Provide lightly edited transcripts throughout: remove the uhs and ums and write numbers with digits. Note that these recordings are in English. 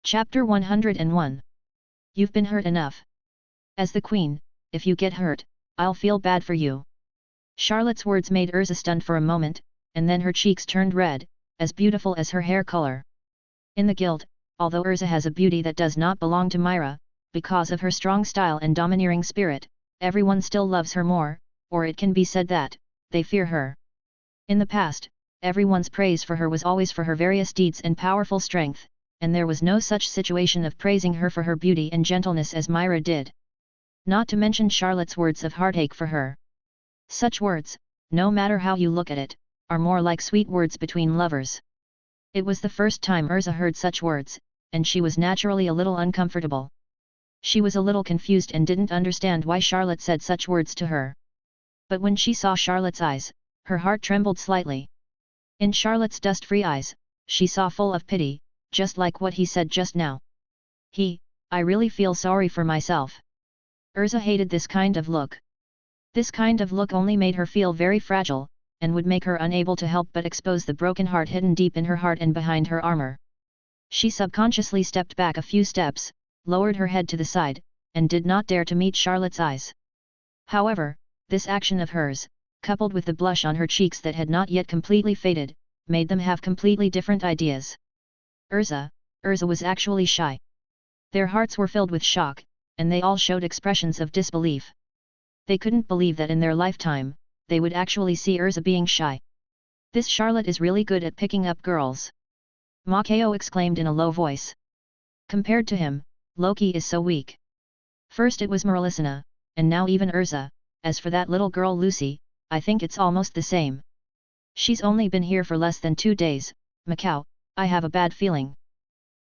Chapter 101. You've been hurt enough. As the queen, if you get hurt, I'll feel bad for you. Charlotte's words made Urza stunned for a moment, and then her cheeks turned red, as beautiful as her hair color. In the guild, although Urza has a beauty that does not belong to Myra, because of her strong style and domineering spirit, everyone still loves her more, or it can be said that, they fear her. In the past, everyone's praise for her was always for her various deeds and powerful strength, and there was no such situation of praising her for her beauty and gentleness as Myra did. Not to mention Charlotte's words of heartache for her. Such words, no matter how you look at it, are more like sweet words between lovers. It was the first time Urza heard such words, and she was naturally a little uncomfortable. She was a little confused and didn't understand why Charlotte said such words to her. But when she saw Charlotte's eyes, her heart trembled slightly. In Charlotte's dust-free eyes, she saw full of pity, just like what he said just now. I really feel sorry for myself. Urza hated this kind of look. This kind of look only made her feel very fragile, and would make her unable to help but expose the broken heart hidden deep in her heart and behind her armor. She subconsciously stepped back a few steps, lowered her head to the side, and did not dare to meet Charlotte's eyes. However, this action of hers, coupled with the blush on her cheeks that had not yet completely faded, made them have completely different ideas. Urza was actually shy. Their hearts were filled with shock, and they all showed expressions of disbelief. They couldn't believe that in their lifetime, they would actually see Urza being shy. This Charlotte is really good at picking up girls. Matteo exclaimed in a low voice. Compared to him, Loki is so weak. First it was Marlisina, and now even Urza. As for that little girl Lucy, I think it's almost the same. She's only been here for less than 2 days, Macau, I have a bad feeling.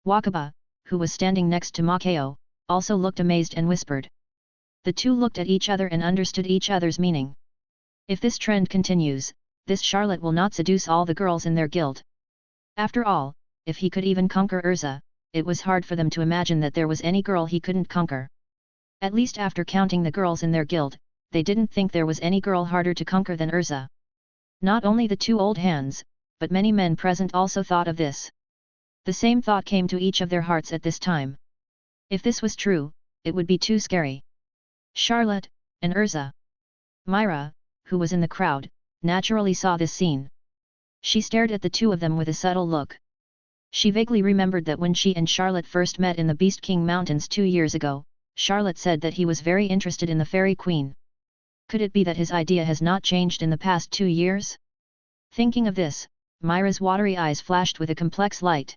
Wakaba, who was standing next to Matteo, also looked amazed and whispered. The two looked at each other and understood each other's meaning. If this trend continues, this Charlotte will not seduce all the girls in their guild. After all, if he could even conquer Urza, it was hard for them to imagine that there was any girl he couldn't conquer. At least after counting the girls in their guild, they didn't think there was any girl harder to conquer than Urza. Not only the two old hands, but many men present also thought of this. The same thought came to each of their hearts at this time. If this was true, it would be too scary. Charlotte, and Urza. Myra, who was in the crowd, naturally saw this scene. She stared at the two of them with a subtle look. She vaguely remembered that when she and Charlotte first met in the Beast King Mountains 2 years ago, Charlotte said that he was very interested in the Fairy Queen. Could it be that his idea has not changed in the past 2 years? Thinking of this, Myra's watery eyes flashed with a complex light.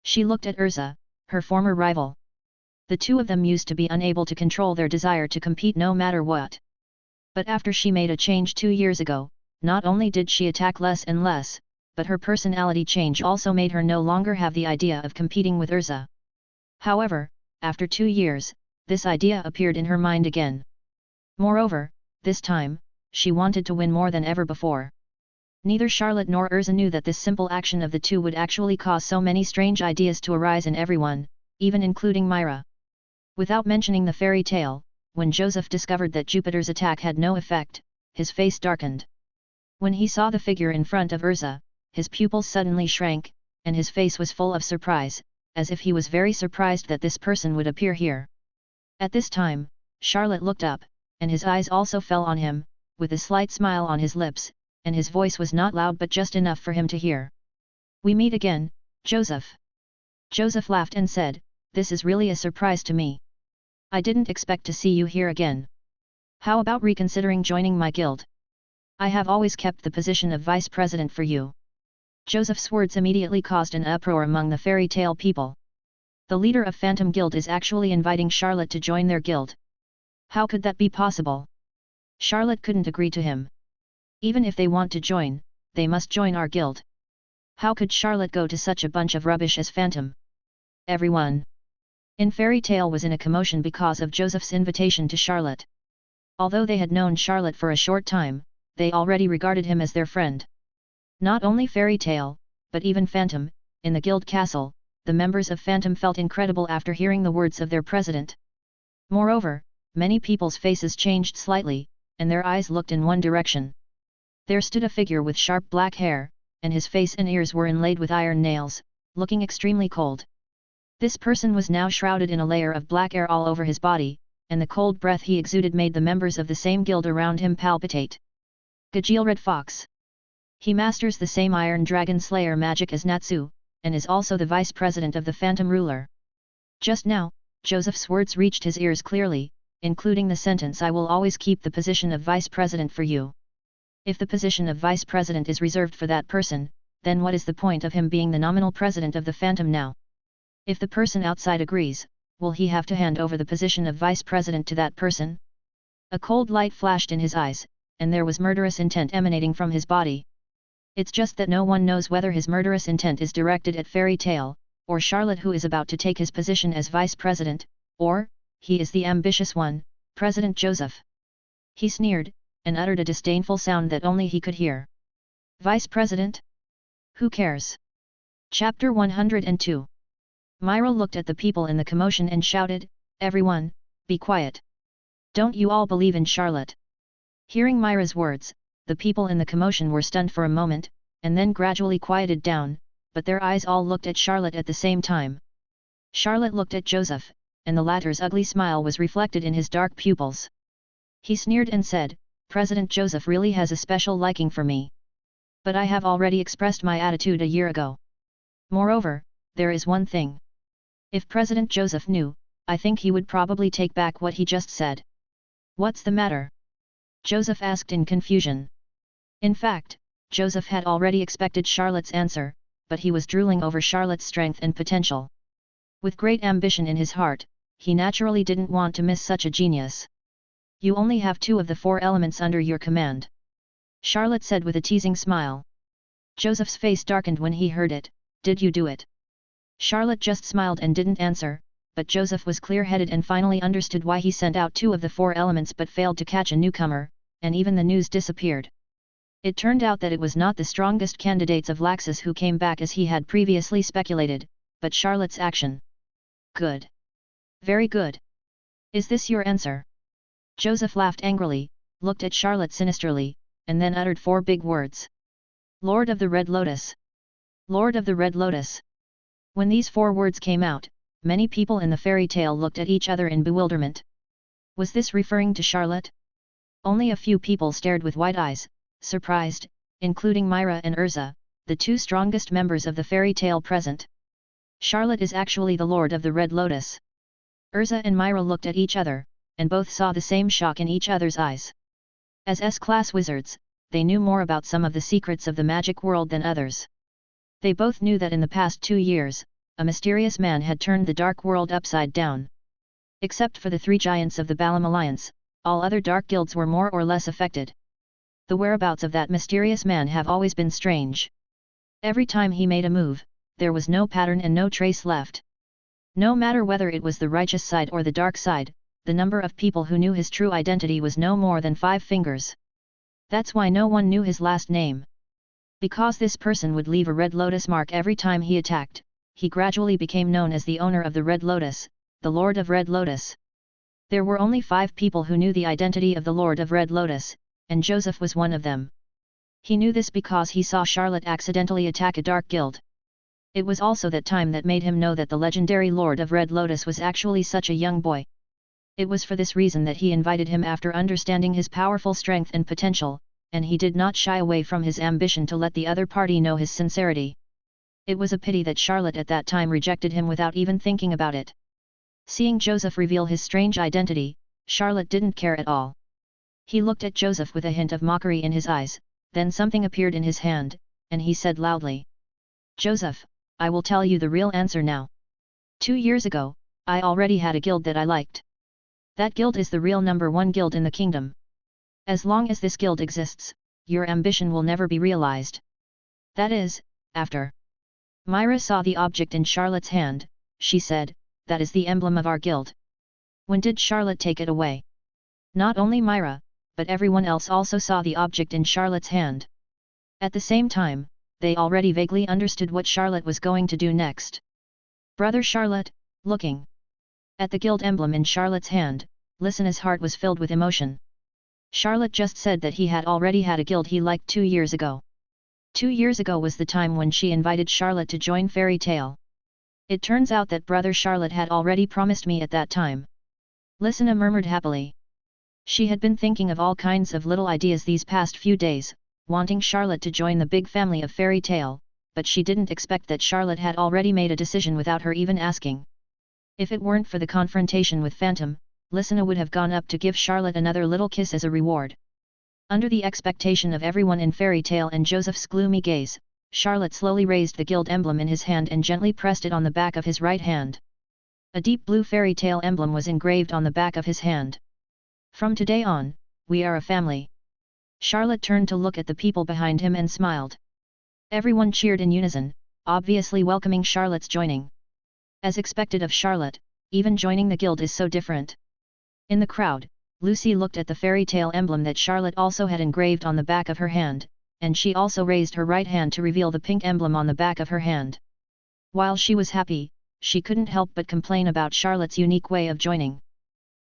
She looked at Urza, her former rival. The two of them used to be unable to control their desire to compete no matter what. But after she made a change 2 years ago, not only did she attack less and less, but her personality change also made her no longer have the idea of competing with Urza. However, after 2 years, this idea appeared in her mind again. Moreover, this time, she wanted to win more than ever before. Neither Charlotte nor Urza knew that this simple action of the two would actually cause so many strange ideas to arise in everyone, even including Myra. Without mentioning the fairy tale, when Joseph discovered that Jupiter's attack had no effect, his face darkened. When he saw the figure in front of Urza, his pupils suddenly shrank, and his face was full of surprise, as if he was very surprised that this person would appear here. At this time, Charlotte looked up, and his eyes also fell on him, with a slight smile on his lips, and his voice was not loud but just enough for him to hear. "We meet again, Joseph." Joseph laughed and said, "This is really a surprise to me. I didn't expect to see you here again. How about reconsidering joining my guild? I have always kept the position of vice president for you." Joseph's words immediately caused an uproar among the fairy tale people. The leader of Phantom Guild is actually inviting Charlotte to join their guild. How could that be possible? Charlotte couldn't agree to him. Even if they want to join, they must join our guild. How could Charlotte go to such a bunch of rubbish as Phantom? Everyone in Fairy Tale was in a commotion because of Joseph's invitation to Charlotte. Although they had known Charlotte for a short time, they already regarded him as their friend. Not only Fairy Tale, but even Phantom, in the guild castle, the members of Phantom felt incredible after hearing the words of their president. Moreover, many people's faces changed slightly, and their eyes looked in one direction. There stood a figure with sharp black hair, and his face and ears were inlaid with iron nails, looking extremely cold. This person was now shrouded in a layer of black air all over his body, and the cold breath he exuded made the members of the same guild around him palpitate. Gajeel Red Fox. He masters the same Iron Dragon Slayer magic as Natsu, and is also the vice president of the Phantom Ruler. Just now, Joseph's words reached his ears clearly, including the sentence, "I will always keep the position of vice president for you." If the position of vice president is reserved for that person, then what is the point of him being the nominal president of the Phantom now? If the person outside agrees, will he have to hand over the position of vice president to that person? A cold light flashed in his eyes, and there was murderous intent emanating from his body. It's just that no one knows whether his murderous intent is directed at Fairy Tail, or Charlotte, who is about to take his position as vice president, or, he is the ambitious one, President Joseph. He sneered, and uttered a disdainful sound that only he could hear. Vice President? Who cares? Chapter 102. Myra looked at the people in the commotion and shouted, "Everyone, be quiet. Don't you all believe in Charlotte?" Hearing Myra's words, the people in the commotion were stunned for a moment, and then gradually quieted down, but their eyes all looked at Charlotte at the same time. Charlotte looked at Joseph, and the latter's ugly smile was reflected in his dark pupils. He sneered and said, "President Joseph really has a special liking for me. But I have already expressed my attitude a year ago. Moreover, there is one thing. If President Joseph knew, I think he would probably take back what he just said." "What's the matter?" Joseph asked in confusion. In fact, Joseph had already expected Charlotte's answer, but he was drooling over Charlotte's strength and potential. With great ambition in his heart, he naturally didn't want to miss such a genius. "You only have 2 of the 4 elements under your command," Charlotte said with a teasing smile. Joseph's face darkened when he heard it. "Did you do it?" Charlotte just smiled and didn't answer, but Joseph was clear-headed and finally understood why he sent out 2 of the 4 elements but failed to catch a newcomer, and even the news disappeared. It turned out that it was not the strongest candidates of Laxus who came back as he had previously speculated, but Charlotte's action. "Good. Very good. Is this your answer?" Joseph laughed angrily, looked at Charlotte sinisterly, and then uttered 4 big words. "Lord of the Red Lotus! Lord of the Red Lotus!" When these 4 words came out, many people in the fairy tale looked at each other in bewilderment. Was this referring to Charlotte? Only a few people stared with wide eyes, surprised, including Myra and Urza, the 2 strongest members of the fairy tale present. Charlotte is actually the Lord of the Red Lotus. Urza and Myra looked at each other, and both saw the same shock in each other's eyes. As S-class wizards, they knew more about some of the secrets of the magic world than others. They both knew that in the past 2 years, a mysterious man had turned the dark world upside down. Except for the 3 giants of the Balam Alliance, all other dark guilds were more or less affected. The whereabouts of that mysterious man have always been strange. Every time he made a move, there was no pattern and no trace left. No matter whether it was the righteous side or the dark side, the number of people who knew his true identity was no more than 5 fingers. That's why no one knew his last name. Because this person would leave a red lotus mark every time he attacked, he gradually became known as the owner of the Red Lotus, the Lord of Red Lotus. There were only 5 people who knew the identity of the Lord of Red Lotus, and Joseph was one of them. He knew this because he saw Charlotte accidentally attack a dark guild. It was also that time that made him know that the legendary Lord of Red Lotus was actually such a young boy. It was for this reason that he invited him after understanding his powerful strength and potential, and he did not shy away from his ambition to let the other party know his sincerity. It was a pity that Charlotte at that time rejected him without even thinking about it. Seeing Joseph reveal his strange identity, Charlotte didn't care at all. He looked at Joseph with a hint of mockery in his eyes, then something appeared in his hand, and he said loudly, "Joseph, I will tell you the real answer now. 2 years ago, I already had a guild that I liked. That guild is the real #1 guild in the kingdom. As long as this guild exists, your ambition will never be realized. That is, after." Myra saw the object in Charlotte's hand. She said, "That is the emblem of our guild. When did Charlotte take it away?" Not only Myra, but everyone else also saw the object in Charlotte's hand. At the same time, they already vaguely understood what Charlotte was going to do next. Brother Charlotte, looking at the guild emblem in Charlotte's hand, Listena's heart was filled with emotion. Charlotte just said that he had already had a guild he liked 2 years ago. 2 years ago was the time when she invited Charlotte to join Fairy Tail. It turns out that brother Charlotte had already promised me at that time. Lysina murmured happily. She had been thinking of all kinds of little ideas these past few days, wanting Charlotte to join the big family of Fairy Tale, but she didn't expect that Charlotte had already made a decision without her even asking. If it weren't for the confrontation with Phantom, Lysina would have gone up to give Charlotte another little kiss as a reward. Under the expectation of everyone in Fairy Tale and Joseph's gloomy gaze, Charlotte slowly raised the guild emblem in his hand and gently pressed it on the back of his right hand. A deep blue Fairy Tale emblem was engraved on the back of his hand. From today on, we are a family. Charlotte turned to look at the people behind him and smiled. Everyone cheered in unison, obviously welcoming Charlotte's joining. As expected of Charlotte, even joining the guild is so different. In the crowd, Lucy looked at the Fairy Tale emblem that Charlotte also had engraved on the back of her hand, and she also raised her right hand to reveal the pink emblem on the back of her hand. While she was happy, she couldn't help but complain about Charlotte's unique way of joining.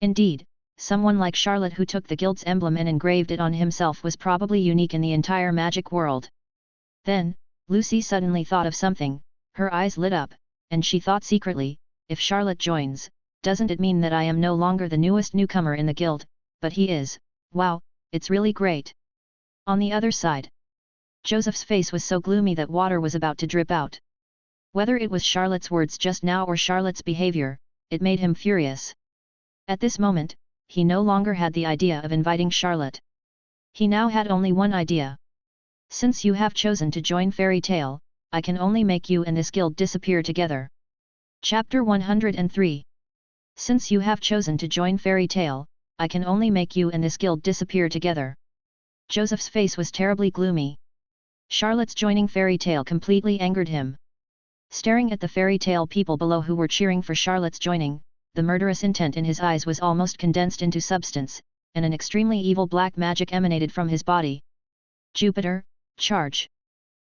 Indeed, someone like Charlotte who took the guild's emblem and engraved it on himself was probably unique in the entire magic world. Then, Lucy suddenly thought of something, her eyes lit up, and she thought secretly, if Charlotte joins, doesn't it mean that I am no longer the newest newcomer in the guild, but he is? Wow, it's really great. On the other side, Joseph's face was so gloomy that water was about to drip out. Whether it was Charlotte's words just now or Charlotte's behavior, it made him furious. At this moment, he no longer had the idea of inviting Charlotte. He now had only one idea. Since you have chosen to join Fairy Tale, I can only make you and this guild disappear together. Chapter 103. Since you have chosen to join Fairy Tale, I can only make you and this guild disappear together. Joseph's face was terribly gloomy. Charlotte's joining Fairy Tale completely angered him. Staring at the Fairy Tale people below who were cheering for Charlotte's joining, the murderous intent in his eyes was almost condensed into substance, and an extremely evil black magic emanated from his body. Jupiter, charge!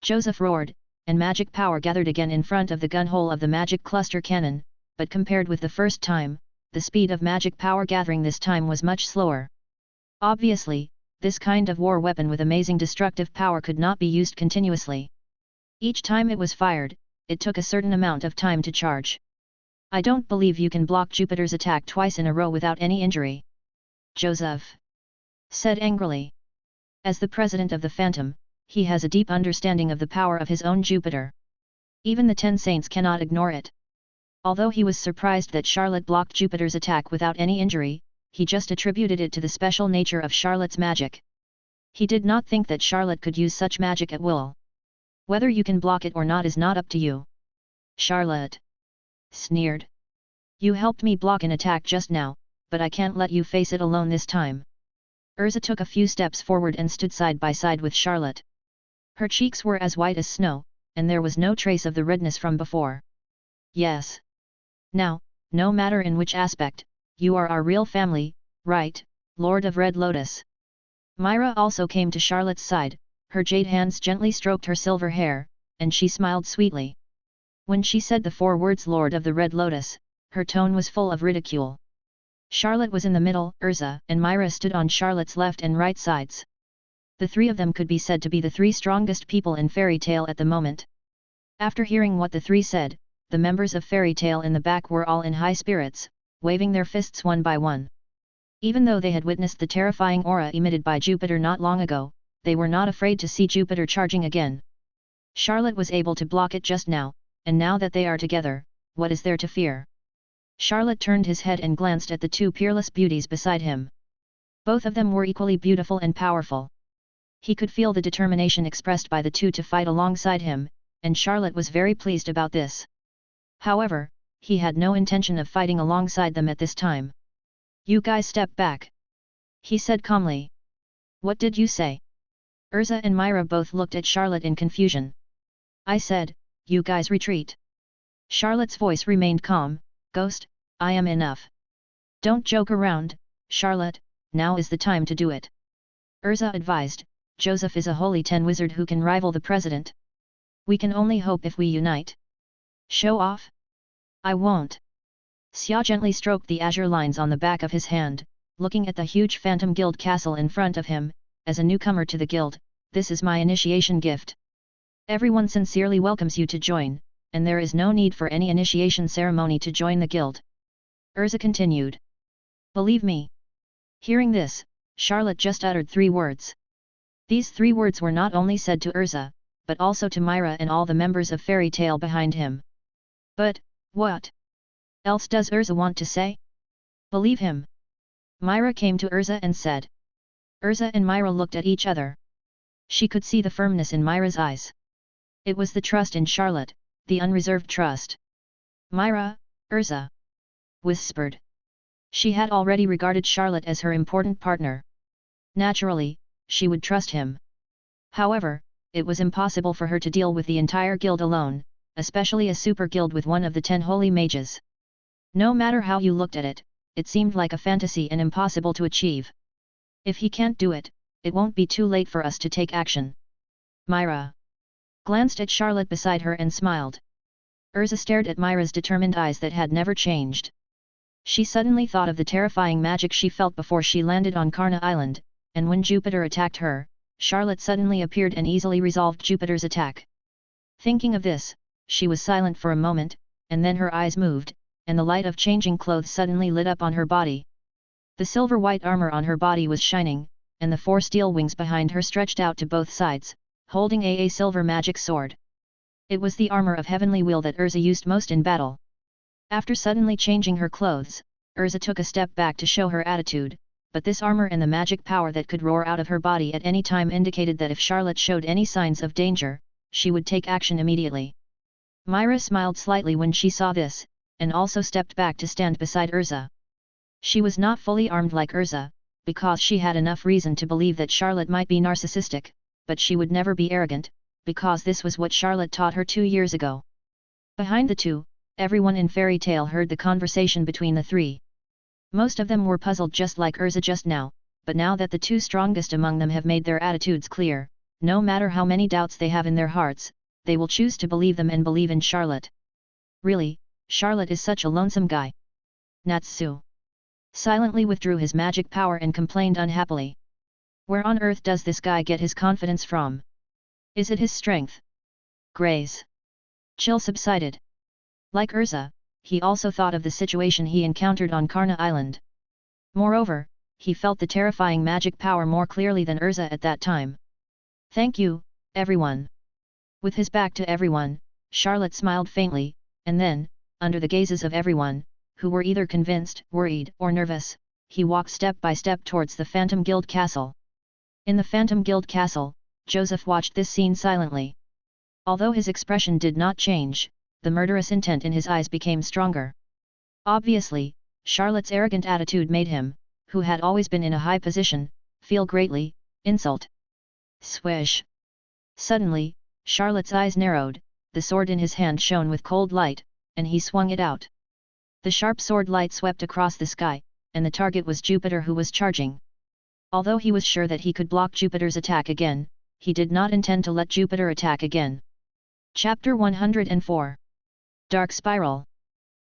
Joseph roared, and magic power gathered again in front of the gun hole of the magic cluster cannon, but compared with the first time, the speed of magic power gathering this time was much slower. Obviously, this kind of war weapon with amazing destructive power could not be used continuously. Each time it was fired, it took a certain amount of time to charge. I don't believe you can block Jupiter's attack twice in a row without any injury. Joseph said angrily. As the president of the Phantom, he has a deep understanding of the power of his own Jupiter. Even the 10 saints cannot ignore it. Although he was surprised that Charlotte blocked Jupiter's attack without any injury, he just attributed it to the special nature of Charlotte's magic. He did not think that Charlotte could use such magic at will. Whether you can block it or not is not up to you. Charlotte sneered. You helped me block an attack just now, but I can't let you face it alone this time. Urza took a few steps forward and stood side by side with Charlotte. Her cheeks were as white as snow, and there was no trace of the redness from before. Yes. Now, no matter in which aspect, you are our real family, right, Lord of Red Lotus? Myra also came to Charlotte's side, her jade hands gently stroked her silver hair, and she smiled sweetly. When she said the 4 words Lord of the Red Lotus, her tone was full of ridicule. Charlotte was in the middle, Urza and Myra stood on Charlotte's left and right sides. The 3 of them could be said to be the 3 strongest people in Fairy Tale at the moment. After hearing what the 3 said, the members of Fairy Tale in the back were all in high spirits, waving their fists one by one. Even though they had witnessed the terrifying aura emitted by Jupiter not long ago, they were not afraid to see Jupiter charging again. Charlotte was able to block it just now, and now that they are together, what is there to fear? Charlotte turned his head and glanced at the 2 peerless beauties beside him. Both of them were equally beautiful and powerful. He could feel the determination expressed by the 2 to fight alongside him, and Charlotte was very pleased about this. However, he had no intention of fighting alongside them at this time. You guys step back, he said calmly. What did you say? Urza and Myra both looked at Charlotte in confusion. I said, you guys retreat. Charlotte's voice remained calm. Ghost, I am enough. Don't joke around, Charlotte, now is the time to do it. Urza advised, Joseph is a holy 10 wizard who can rival the president. We can only hope if we unite. Show off? I won't. Xia gently stroked the azure lines on the back of his hand, looking at the huge Phantom Guild castle in front of him. As a newcomer to the guild, this is my initiation gift. Everyone sincerely welcomes you to join, and there is no need for any initiation ceremony to join the guild. Urza continued. Believe me. Hearing this, Charlotte just uttered 3 words. These 3 words were not only said to Urza, but also to Myra and all the members of Fairy Tale behind him. But, what else does Urza want to say? Believe him. Myra came to Urza and said. Urza and Myra looked at each other. She could see the firmness in Myra's eyes. It was the trust in Charlotte, the unreserved trust. Myra, Urza whispered. She had already regarded Charlotte as her important partner. Naturally, she would trust him. However, it was impossible for her to deal with the entire guild alone, especially a super guild with one of the 10 holy mages. No matter how you looked at it, it seemed like a fantasy and impossible to achieve. If he can't do it, it won't be too late for us to take action. Myra glanced at Charlotte beside her and smiled. Urza stared at Myra's determined eyes that had never changed. She suddenly thought of the terrifying magic she felt before she landed on Karna Island, and when Jupiter attacked her, Charlotte suddenly appeared and easily resolved Jupiter's attack. Thinking of this, she was silent for a moment, and then her eyes moved, and the light of changing clothes suddenly lit up on her body. The silver-white armor on her body was shining, and the 4 steel wings behind her stretched out to both sides, holding a silver magic sword. It was the armor of Heavenly Wheel that Urza used most in battle. After suddenly changing her clothes, Urza took a step back to show her attitude, but this armor and the magic power that could roar out of her body at any time indicated that if Charlotte showed any signs of danger, she would take action immediately. Myra smiled slightly when she saw this, and also stepped back to stand beside Urza. She was not fully armed like Urza, because she had enough reason to believe that Charlotte might be narcissistic, but she would never be arrogant, because this was what Charlotte taught her 2 years ago. Behind the two, everyone in Fairy Tale heard the conversation between the 3. Most of them were puzzled just like Urza just now, but now that the 2 strongest among them have made their attitudes clear, no matter how many doubts they have in their hearts, they will choose to believe them and believe in Charlotte. Really, Charlotte is such a lonesome guy. Natsu silently withdrew his magic power and complained unhappily. Where on earth does this guy get his confidence from? Is it his strength? Gray's chill subsided. Like Urza, he also thought of the situation he encountered on Karna Island. Moreover, he felt the terrifying magic power more clearly than Urza at that time. Thank you, everyone. With his back to everyone, Charlotte smiled faintly, and then, under the gazes of everyone, who were either convinced, worried, or nervous, he walked step by step towards the Phantom Guild Castle. In the Phantom Guild Castle, Joseph watched this scene silently. Although his expression did not change, the murderous intent in his eyes became stronger. Obviously, Charlotte's arrogant attitude made him, who had always been in a high position, feel greatly insult. Swish! Suddenly, Charlotte's eyes narrowed, the sword in his hand shone with cold light, and he swung it out. The sharp sword light swept across the sky, and the target was Jupiter who was charging. Although he was sure that he could block Jupiter's attack again, he did not intend to let Jupiter attack again. Chapter 104. Dark Spiral.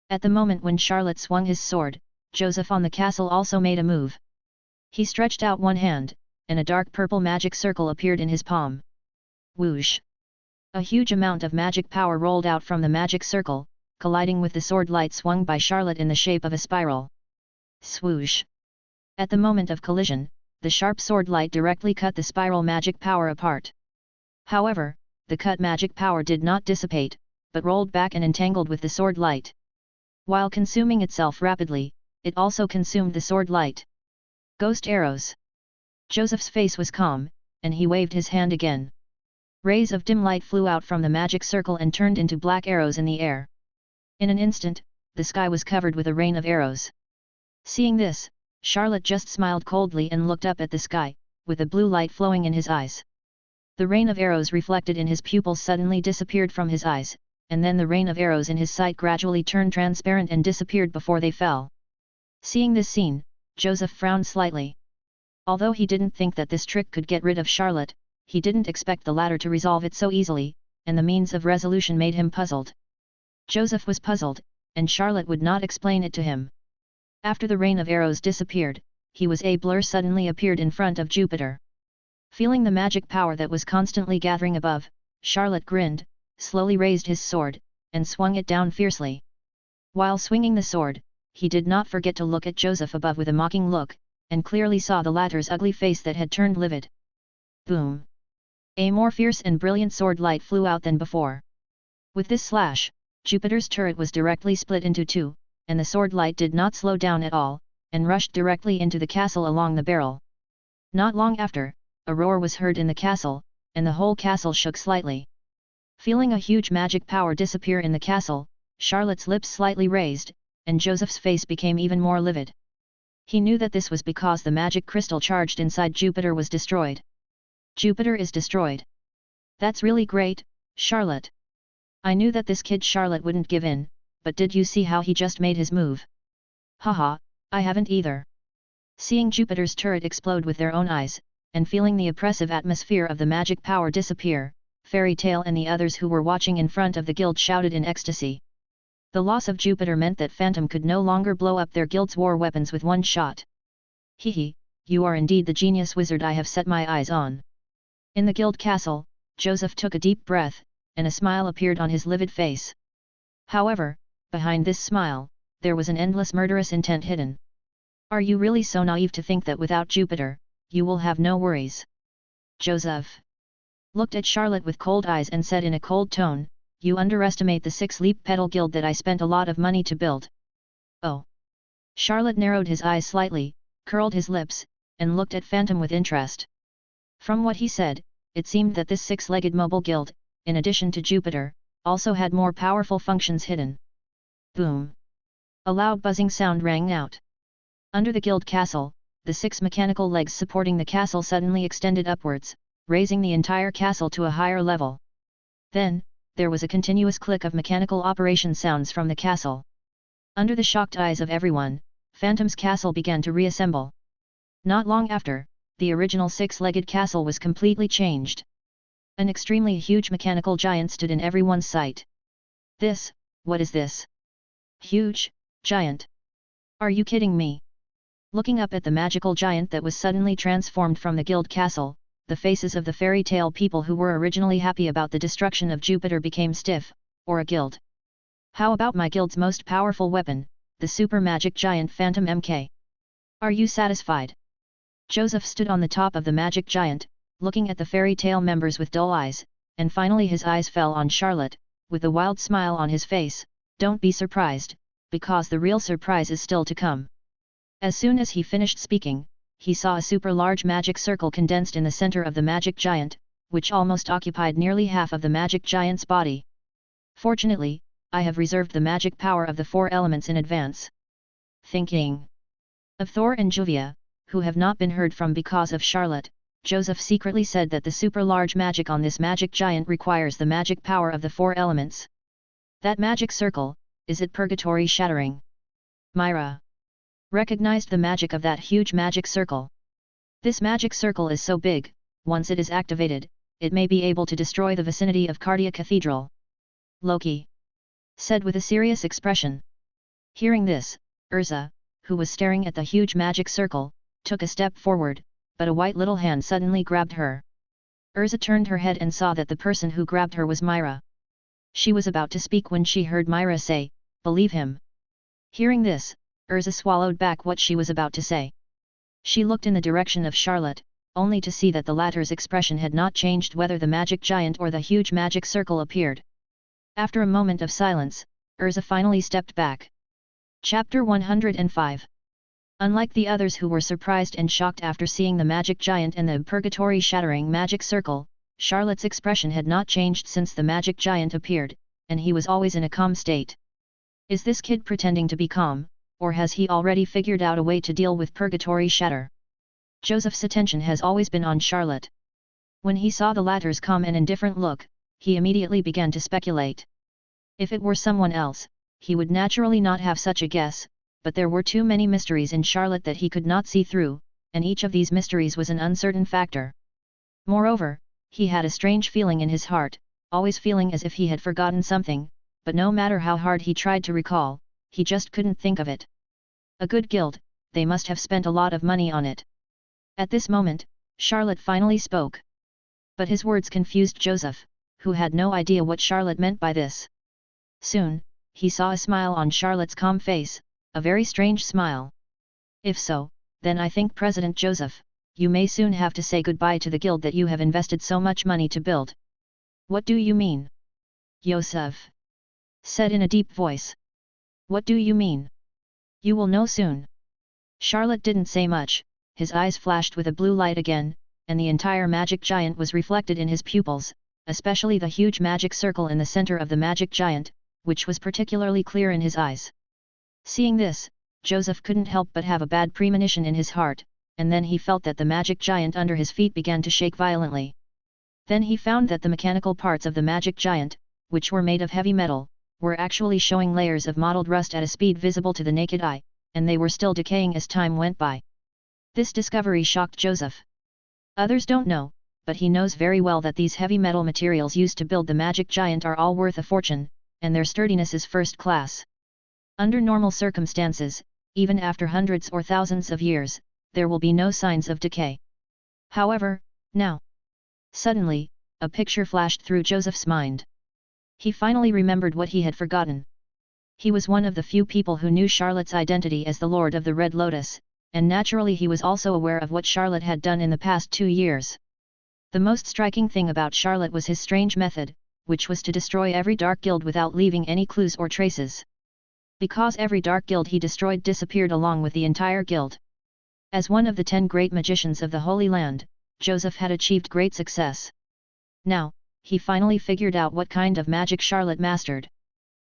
At the moment when Charlotte swung his sword, Joseph on the castle also made a move. He stretched out one hand, and a dark purple magic circle appeared in his palm. Whoosh! A huge amount of magic power rolled out from the magic circle, colliding with the sword light swung by Charlotte in the shape of a spiral. Swoosh! At the moment of collision, the sharp sword light directly cut the spiral magic power apart. However, the cut magic power did not dissipate, but rolled back and entangled with the sword light. While consuming itself rapidly, it also consumed the sword light. Ghost arrows. Joseph's face was calm, and he waved his hand again. Rays of dim light flew out from the magic circle and turned into black arrows in the air. In an instant, the sky was covered with a rain of arrows. Seeing this, Charlotte just smiled coldly and looked up at the sky, with a blue light flowing in his eyes. The rain of arrows reflected in his pupils suddenly disappeared from his eyes, and then the rain of arrows in his sight gradually turned transparent and disappeared before they fell. Seeing this scene, Joseph frowned slightly. Although he didn't think that this trick could get rid of Charlotte, he didn't expect the latter to resolve it so easily, and the means of resolution made him puzzled. Joseph was puzzled, and Charlotte would not explain it to him. After the rain of arrows disappeared, he was a blur suddenly appeared in front of Jupiter. Feeling the magic power that was constantly gathering above, Charlotte grinned, slowly raised his sword, and swung it down fiercely. While swinging the sword, he did not forget to look at Joseph above with a mocking look, and clearly saw the latter's ugly face that had turned livid. Boom! A more fierce and brilliant sword light flew out than before. With this slash, Jupiter's turret was directly split into two, and the sword light did not slow down at all, and rushed directly into the castle along the barrel. Not long after, a roar was heard in the castle, and the whole castle shook slightly. Feeling a huge magic power disappear in the castle, Charlotte's lips slightly raised, and Joseph's face became even more livid. He knew that this was because the magic crystal charged inside Jupiter was destroyed. Jupiter is destroyed. That's really great, Charlotte. I knew that this kid Charlotte wouldn't give in, but did you see how he just made his move? Haha, I haven't either. Seeing Jupiter's turret explode with their own eyes, and feeling the oppressive atmosphere of the magic power disappear, Fairy Tale and the others who were watching in front of the guild shouted in ecstasy. The loss of Jupiter meant that Phantom could no longer blow up their guild's war weapons with one shot. Hehe, you are indeed the genius wizard I have set my eyes on. In the guild castle, Joseph took a deep breath, and a smile appeared on his livid face. However, behind this smile, there was an endless murderous intent hidden. Are you really so naive to think that without Jupiter, you will have no worries? Joseph looked at Charlotte with cold eyes and said in a cold tone, you underestimate the 6-leaf petal guild that I spent a lot of money to build. Oh! Charlotte narrowed his eyes slightly, curled his lips, and looked at Phantom with interest. From what he said, it seemed that this 6-legged mobile guild, in addition to Jupiter, also had more powerful functions hidden. Boom! A loud buzzing sound rang out. Under the guild castle, the 6 mechanical legs supporting the castle suddenly extended upwards, raising the entire castle to a higher level. Then, there was a continuous click of mechanical operation sounds from the castle. Under the shocked eyes of everyone, Phantom's castle began to reassemble. Not long after, the original 6-legged castle was completely changed. An extremely huge mechanical giant stood in everyone's sight. What is this? Huge, giant. Are you kidding me? Looking up at the magical giant that was suddenly transformed from the guild castle, the faces of the fairy tale people who were originally happy about the destruction of Jupiter became stiff. Or a guild? How about my guild's most powerful weapon, the super magic giant Phantom MK? Are you satisfied? Joseph stood on the top of the magic giant, looking at the fairy tale members with dull eyes, and finally his eyes fell on Charlotte, with a wild smile on his face. Don't be surprised, because the real surprise is still to come. As soon as he finished speaking, he saw a super large magic circle condensed in the center of the magic giant, which almost occupied nearly half of the magic giant's body. Fortunately, I have reserved the magic power of the 4 elements in advance. Thinking of Thor and Juvia, who have not been heard from because of Charlotte, Joseph secretly said that the super large magic on this magic giant requires the magic power of the 4 elements. That magic circle, is it purgatory shattering? Myra recognized the magic of that huge magic circle. This magic circle is so big, once it is activated, it may be able to destroy the vicinity of Cardia Cathedral. Loki said with a serious expression. Hearing this, Urza, who was staring at the huge magic circle, took a step forward, but a white little hand suddenly grabbed her. Urza turned her head and saw that the person who grabbed her was Myra. She was about to speak when she heard Myra say, "Believe him." Hearing this, Urza swallowed back what she was about to say. She looked in the direction of Charlotte, only to see that the latter's expression had not changed whether the magic giant or the huge magic circle appeared. After a moment of silence, Urza finally stepped back. Chapter 105. Unlike the others who were surprised and shocked after seeing the magic giant and the purgatory-shattering magic circle, Charlotte's expression had not changed since the magic giant appeared, and he was always in a calm state. Is this kid pretending to be calm, or has he already figured out a way to deal with purgatory shatter? Joseph's attention has always been on Charlotte. When he saw the latter's calm and indifferent look, he immediately began to speculate. If it were someone else, he would naturally not have such a guess, but there were too many mysteries in Charlotte that he could not see through, and each of these mysteries was an uncertain factor. Moreover, he had a strange feeling in his heart, always feeling as if he had forgotten something, but no matter how hard he tried to recall, he just couldn't think of it. A good guild, they must have spent a lot of money on it. At this moment, Charlotte finally spoke. But his words confused Joseph, who had no idea what Charlotte meant by this. Soon, he saw a smile on Charlotte's calm face, a very strange smile. If so, then I think President Joseph, you may soon have to say goodbye to the guild that you have invested so much money to build. What do you mean? Joseph said in a deep voice. What do you mean? You will know soon. Charlotte didn't say much, his eyes flashed with a blue light again, and the entire magic giant was reflected in his pupils, especially the huge magic circle in the center of the magic giant, which was particularly clear in his eyes. Seeing this, Joseph couldn't help but have a bad premonition in his heart, and then he felt that the magic giant under his feet began to shake violently. Then he found that the mechanical parts of the magic giant, which were made of heavy metal, were actually showing layers of mottled rust at a speed visible to the naked eye, and they were still decaying as time went by. This discovery shocked Joseph. Others don't know, but he knows very well that these heavy metal materials used to build the magic giant are all worth a fortune, and their sturdiness is first class. Under normal circumstances, even after hundreds or thousands of years, there will be no signs of decay. However, now, suddenly, a picture flashed through Joseph's mind. He finally remembered what he had forgotten. He was one of the few people who knew Charlotte's identity as the Lord of the Red Lotus, and naturally he was also aware of what Charlotte had done in the past 2 years. The most striking thing about Charlotte was his strange method, which was to destroy every dark guild without leaving any clues or traces. Because every dark guild he destroyed disappeared along with the entire guild. As one of the 10 great magicians of the Holy Land, Joseph had achieved great success. Now, he finally figured out what kind of magic Charlotte mastered.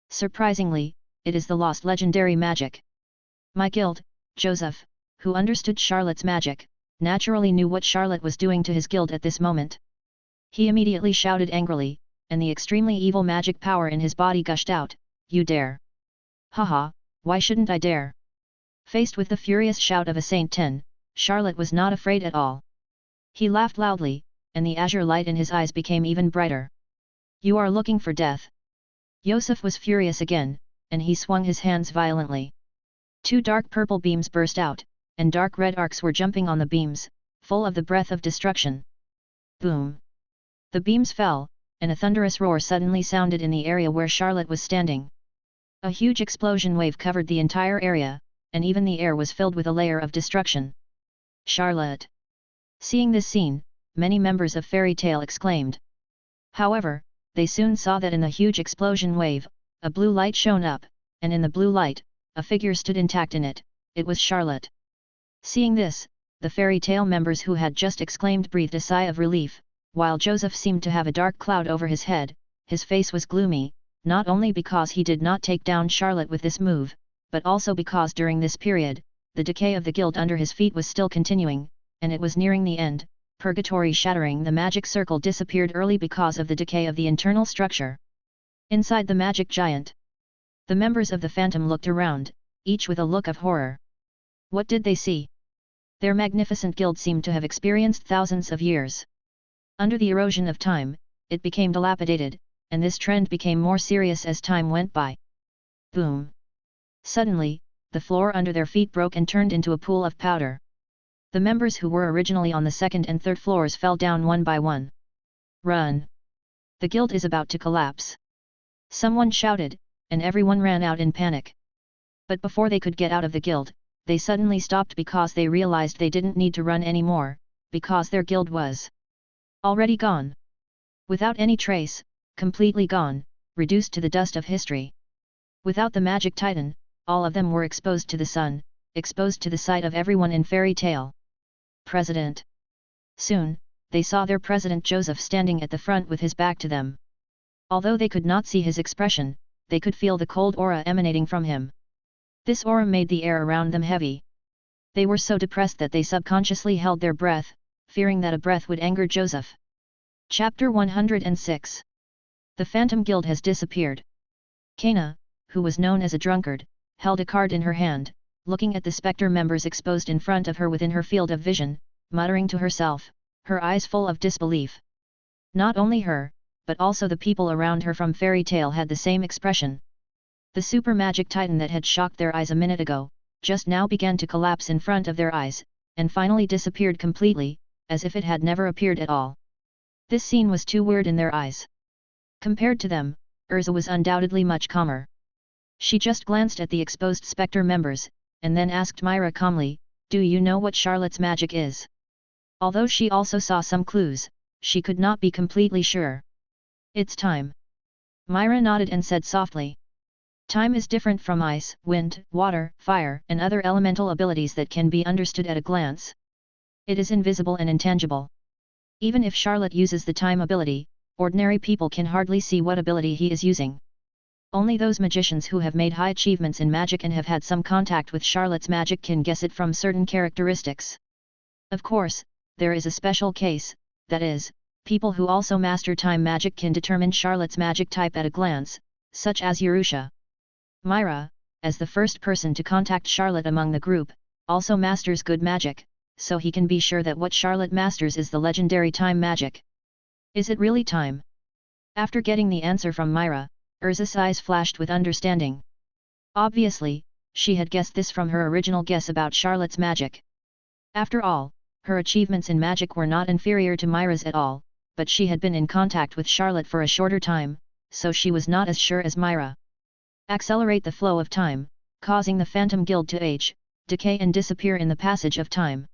Surprisingly, it is the lost legendary magic. My guild, Joseph, who understood Charlotte's magic, naturally knew what Charlotte was doing to his guild at this moment. He immediately shouted angrily, and the extremely evil magic power in his body gushed out, "You dare! Haha, why shouldn't I dare?" Faced with the furious shout of a Saint 10, Charlotte was not afraid at all. He laughed loudly, and the azure light in his eyes became even brighter. "You are looking for death." Joseph was furious again, and he swung his hands violently. 2 dark purple beams burst out, and dark red arcs were jumping on the beams, full of the breath of destruction. Boom! The beams fell, and a thunderous roar suddenly sounded in the area where Charlotte was standing. A huge explosion wave covered the entire area, and even the air was filled with a layer of destruction. Charlotte! Seeing this scene, many members of Fairy Tale exclaimed. However, they soon saw that in the huge explosion wave, a blue light shone up, and in the blue light, a figure stood intact in it. It was Charlotte. Seeing this, the Fairy Tale members who had just exclaimed breathed a sigh of relief, while Joseph seemed to have a dark cloud over his head. His face was gloomy, not only because he did not take down Charlotte with this move, but also because during this period, the decay of the guild under his feet was still continuing, and it was nearing the end. Purgatory shattering the magic circle disappeared early because of the decay of the internal structure. Inside the magic giant, the members of the Phantom looked around, each with a look of horror. What did they see? Their magnificent guild seemed to have experienced thousands of years. Under the erosion of time, it became dilapidated, and this trend became more serious as time went by. Boom! Suddenly, the floor under their feet broke and turned into a pool of powder. The members who were originally on the 2nd and 3rd floors fell down one by one. Run! The guild is about to collapse. Someone shouted, and everyone ran out in panic. But before they could get out of the guild, they suddenly stopped because they realized they didn't need to run anymore, because their guild was already gone. Without any trace, completely gone, reduced to the dust of history. Without the magic titan, all of them were exposed to the sun, exposed to the sight of everyone in Fairy Tale. President. Soon, they saw their president Joseph standing at the front with his back to them. Although they could not see his expression, they could feel the cold aura emanating from him. This aura made the air around them heavy. They were so depressed that they subconsciously held their breath, fearing that a breath would anger Joseph. Chapter 106. The Phantom Guild has disappeared. Kana, who was known as a drunkard, held a card in her hand, looking at the spectre members exposed in front of her within her field of vision, muttering to herself, her eyes full of disbelief. Not only her, but also the people around her from Fairy Tale had the same expression. The super magic titan that had shocked their eyes a minute ago, just now began to collapse in front of their eyes, and finally disappeared completely, as if it had never appeared at all. This scene was too weird in their eyes. Compared to them, Urza was undoubtedly much calmer. She just glanced at the exposed Spectre members, and then asked Myra calmly, "Do you know what Charlotte's magic is?" Although she also saw some clues, she could not be completely sure. "It's time." Myra nodded and said softly. Time is different from ice, wind, water, fire, and other elemental abilities that can be understood at a glance. It is invisible and intangible. Even if Charlotte uses the time ability, ordinary people can hardly see what ability he is using. Only those magicians who have made high achievements in magic and have had some contact with Charlotte's magic can guess it from certain characteristics. Of course, there is a special case, that is, people who also master time magic can determine Charlotte's magic type at a glance, such as Yerusha. Myra, as the first person to contact Charlotte among the group, also masters good magic, so he can be sure that what Charlotte masters is the legendary time magic. Is it really time? After getting the answer from Myra, Urza's eyes flashed with understanding. Obviously, she had guessed this from her original guess about Charlotte's magic. After all, her achievements in magic were not inferior to Myra's at all, but she had been in contact with Charlotte for a shorter time, so she was not as sure as Myra. Accelerate the flow of time, causing the Phantom Guild to age, decay and disappear in the passage of time.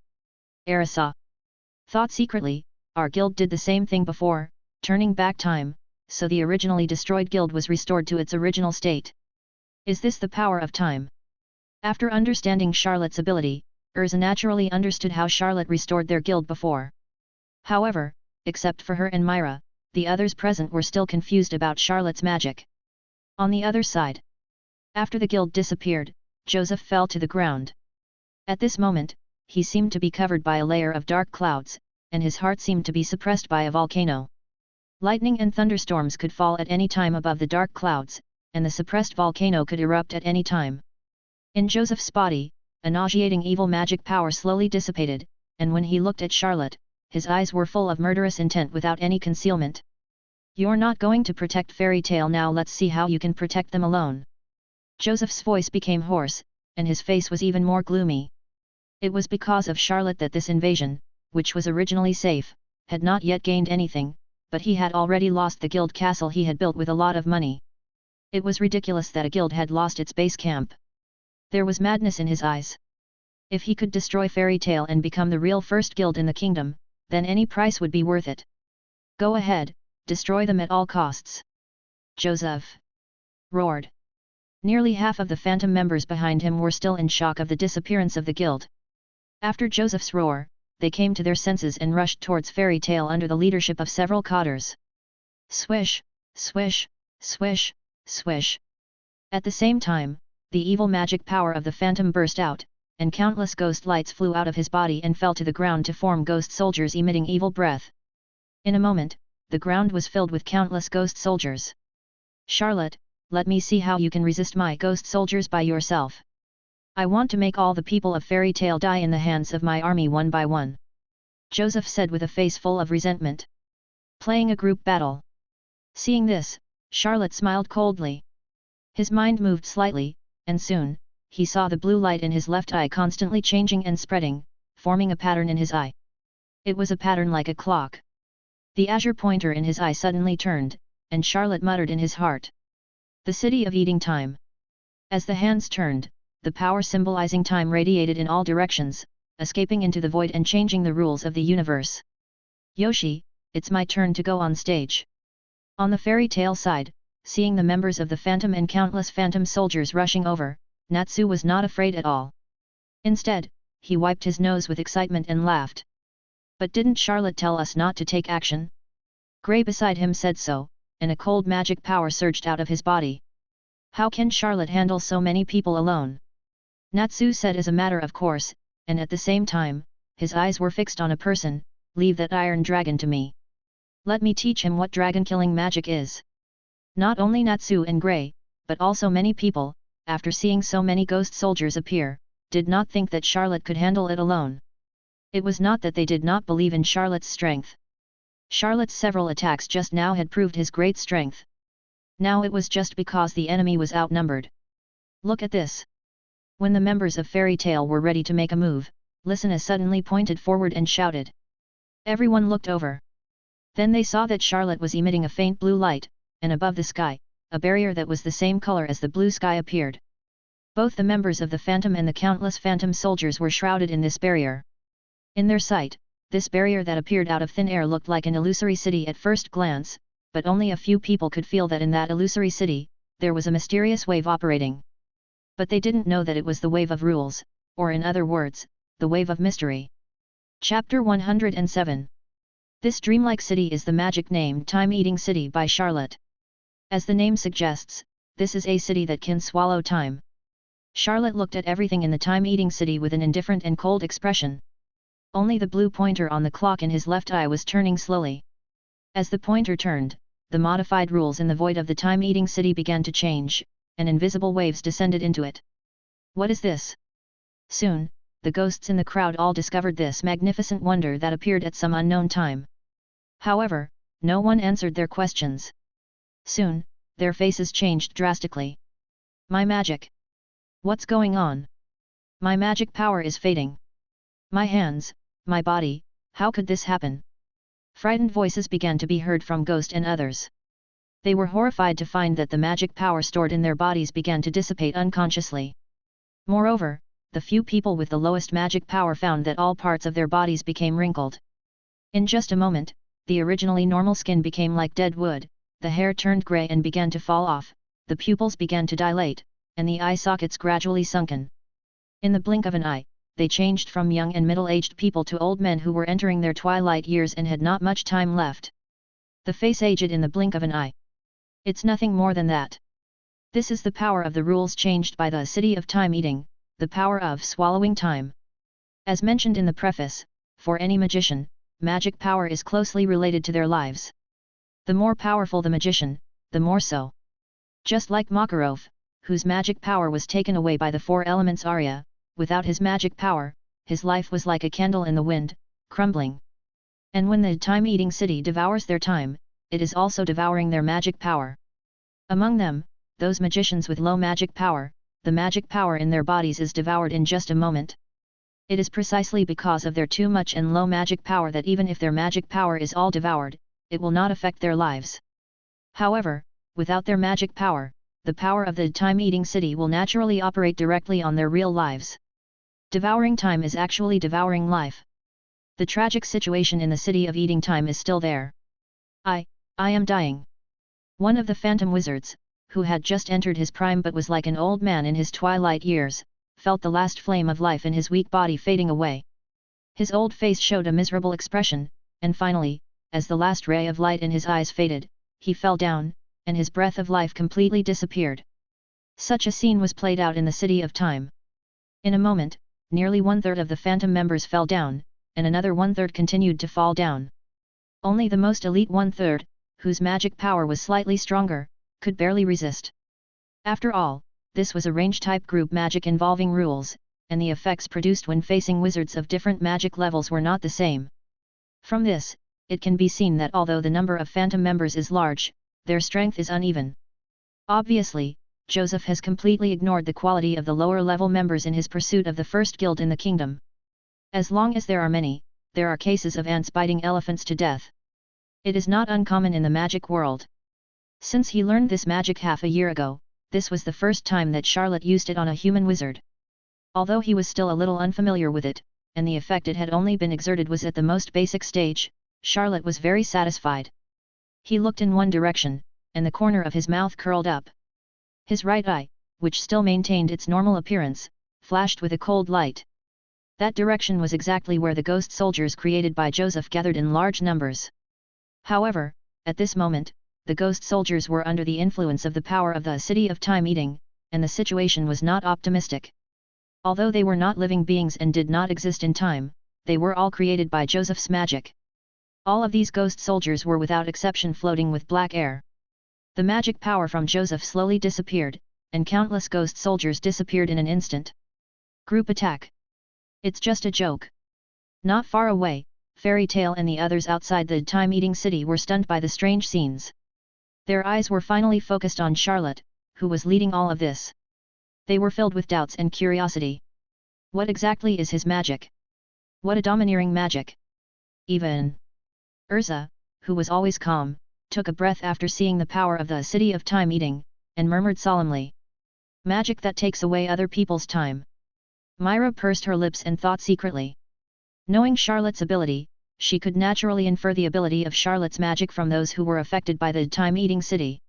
Arisa thought secretly, our guild did the same thing before, turning back time, so the originally destroyed guild was restored to its original state. Is this the power of time? After understanding Charlotte's ability, Urza naturally understood how Charlotte restored their guild before. However, except for her and Myra, the others present were still confused about Charlotte's magic. On the other side, after the guild disappeared, Joseph fell to the ground. At this moment, he seemed to be covered by a layer of dark clouds, and his heart seemed to be suppressed by a volcano. Lightning and thunderstorms could fall at any time above the dark clouds, and the suppressed volcano could erupt at any time. In Joseph's body, a nauseating evil magic power slowly dissipated, and when he looked at Charlotte, his eyes were full of murderous intent without any concealment. "You're not going to protect Fairy Tale now, let's see how you can protect them alone." Joseph's voice became hoarse, and his face was even more gloomy. It was because of Charlotte that this invasion, which was originally safe, had not yet gained anything, but he had already lost the guild castle he had built with a lot of money. It was ridiculous that a guild had lost its base camp. There was madness in his eyes. If he could destroy Fairy Tale and become the real first guild in the kingdom, then any price would be worth it. "Go ahead, destroy them at all costs." Joseph roared. Nearly half of the Phantom members behind him were still in shock of the disappearance of the guild. After Joseph's roar, they came to their senses and rushed towards Fairy Tale under the leadership of several cotters. Swish, swish, swish, swish. At the same time, the evil magic power of the Phantom burst out, and countless ghost lights flew out of his body and fell to the ground to form ghost soldiers emitting evil breath. In a moment, the ground was filled with countless ghost soldiers. "Charlotte, let me see how you can resist my ghost soldiers by yourself. I want to make all the people of Fairy Tale die in the hands of my army one by one," Joseph said with a face full of resentment. "Playing a group battle." Seeing this, Charlotte smiled coldly. His mind moved slightly, and soon, he saw the blue light in his left eye constantly changing and spreading, forming a pattern in his eye. It was a pattern like a clock. The azure pointer in his eye suddenly turned, and Charlotte muttered in his heart, "The city of eating time." As the hands turned, the power symbolizing time radiated in all directions, escaping into the void and changing the rules of the universe. "Yoshi, it's my turn to go on stage." On the Fairy Tale side, seeing the members of the Phantom and countless Phantom soldiers rushing over, Natsu was not afraid at all. Instead, he wiped his nose with excitement and laughed. "But didn't Charlotte tell us not to take action?" Gray beside him said so, and a cold magic power surged out of his body. "How can Charlotte handle so many people alone?" Natsu said as a matter of course, and at the same time, his eyes were fixed on a person. "Leave that iron dragon to me. Let me teach him what dragon-killing magic is." Not only Natsu and Gray, but also many people, after seeing so many ghost soldiers appear, did not think that Charlotte could handle it alone. It was not that they did not believe in Charlotte's strength. Charlotte's several attacks just now had proved his great strength. Now it was just because the enemy was outnumbered. "Look at this." When the members of Fairy Tale were ready to make a move, Lysina suddenly pointed forward and shouted. Everyone looked over. Then they saw that Charlotte was emitting a faint blue light, and above the sky, a barrier that was the same color as the blue sky appeared. Both the members of the Phantom and the countless Phantom soldiers were shrouded in this barrier. In their sight, this barrier that appeared out of thin air looked like an illusory city at first glance, but only a few people could feel that in that illusory city, there was a mysterious wave operating. But they didn't know that it was the wave of rules, or in other words, the wave of mystery. Chapter 107. This dreamlike city is the magic name Time-Eating City by Charlotte. As the name suggests, this is a city that can swallow time. Charlotte looked at everything in the Time-Eating City with an indifferent and cold expression. Only the blue pointer on the clock in his left eye was turning slowly. As the pointer turned, the modified rules in the void of the Time-Eating City began to change, and invisible waves descended into it. What is this? Soon, the ghosts in the crowd all discovered this magnificent wonder that appeared at some unknown time. However, no one answered their questions. Soon, their faces changed drastically. My magic! What's going on? My magic power is fading. My hands, my body, how could this happen? Frightened voices began to be heard from Ghost and others. They were horrified to find that the magic power stored in their bodies began to dissipate unconsciously. Moreover, the few people with the lowest magic power found that all parts of their bodies became wrinkled. In just a moment, the originally normal skin became like dead wood, the hair turned grey and began to fall off, the pupils began to dilate, and the eye sockets gradually sunken. In the blink of an eye, they changed from young and middle-aged people to old men who were entering their twilight years and had not much time left. The face aged in the blink of an eye. It's nothing more than that. This is the power of the rules changed by the city of time-eating, the power of swallowing time. As mentioned in the preface, for any magician, magic power is closely related to their lives. The more powerful the magician, the more so. Just like Makarov, whose magic power was taken away by the four elements Arya, without his magic power, his life was like a candle in the wind, crumbling. And when the time-eating city devours their time, it is also devouring their magic power. Among them, those magicians with low magic power, the magic power in their bodies is devoured in just a moment. It is precisely because of their too much and low magic power that even if their magic power is all devoured, it will not affect their lives. However, without their magic power, the power of the time-eating city will naturally operate directly on their real lives. Devouring time is actually devouring life. The tragic situation in the city of eating time is still there. I am dying. One of the phantom wizards, who had just entered his prime but was like an old man in his twilight years, felt the last flame of life in his weak body fading away. His old face showed a miserable expression, and finally, as the last ray of light in his eyes faded, he fell down, and his breath of life completely disappeared. Such a scene was played out in the city of time. In a moment, nearly 1/3 of the phantom members fell down, and another 1/3 continued to fall down. Only the most elite 1/3, whose magic power was slightly stronger, could barely resist. After all, this was a range-type group magic involving rules, and the effects produced when facing wizards of different magic levels were not the same. From this, it can be seen that although the number of phantom members is large, their strength is uneven. Obviously, Joseph has completely ignored the quality of the lower-level members in his pursuit of the first guild in the kingdom. As long as there are many, there are cases of ants biting elephants to death. It is not uncommon in the magic world. Since he learned this magic half a year ago, this was the first time that Charlotte used it on a human wizard. Although he was still a little unfamiliar with it, and the effect it had only been exerted was at the most basic stage, Charlotte was very satisfied. He looked in one direction, and the corner of his mouth curled up. His right eye, which still maintained its normal appearance, flashed with a cold light. That direction was exactly where the ghost soldiers created by Joseph gathered in large numbers. However, at this moment, the ghost soldiers were under the influence of the power of the city of time-eating, and the situation was not optimistic. Although they were not living beings and did not exist in time, they were all created by Joseph's magic. All of these ghost soldiers were without exception floating with black air. The magic power from Joseph slowly disappeared, and countless ghost soldiers disappeared in an instant. Group attack. It's just a joke. Not far away, Fairy Tale and the others outside the time-eating city were stunned by the strange scenes. Their eyes were finally focused on Charlotte, who was leading all of this. They were filled with doubts and curiosity. What exactly is his magic? What a domineering magic! Even Urza, who was always calm, took a breath after seeing the power of the City of Time Eating, and murmured solemnly. Magic that takes away other people's time. Myra pursed her lips and thought secretly. Knowing Charlotte's ability, she could naturally infer the ability of Charlotte's magic from those who were affected by the time-eating city.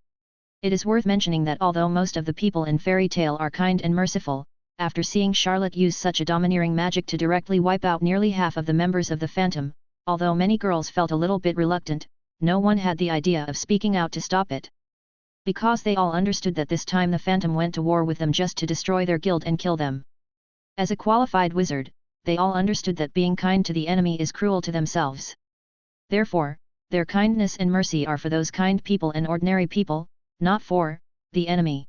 It is worth mentioning that although most of the people in Fairy Tale are kind and merciful, after seeing Charlotte use such a domineering magic to directly wipe out nearly half of the members of the Phantom, although many girls felt a little bit reluctant, no one had the idea of speaking out to stop it. Because they all understood that this time the Phantom went to war with them just to destroy their guild and kill them. As a qualified wizard, they all understood that being kind to the enemy is cruel to themselves. Therefore, their kindness and mercy are for those kind people and ordinary people, not for the enemy.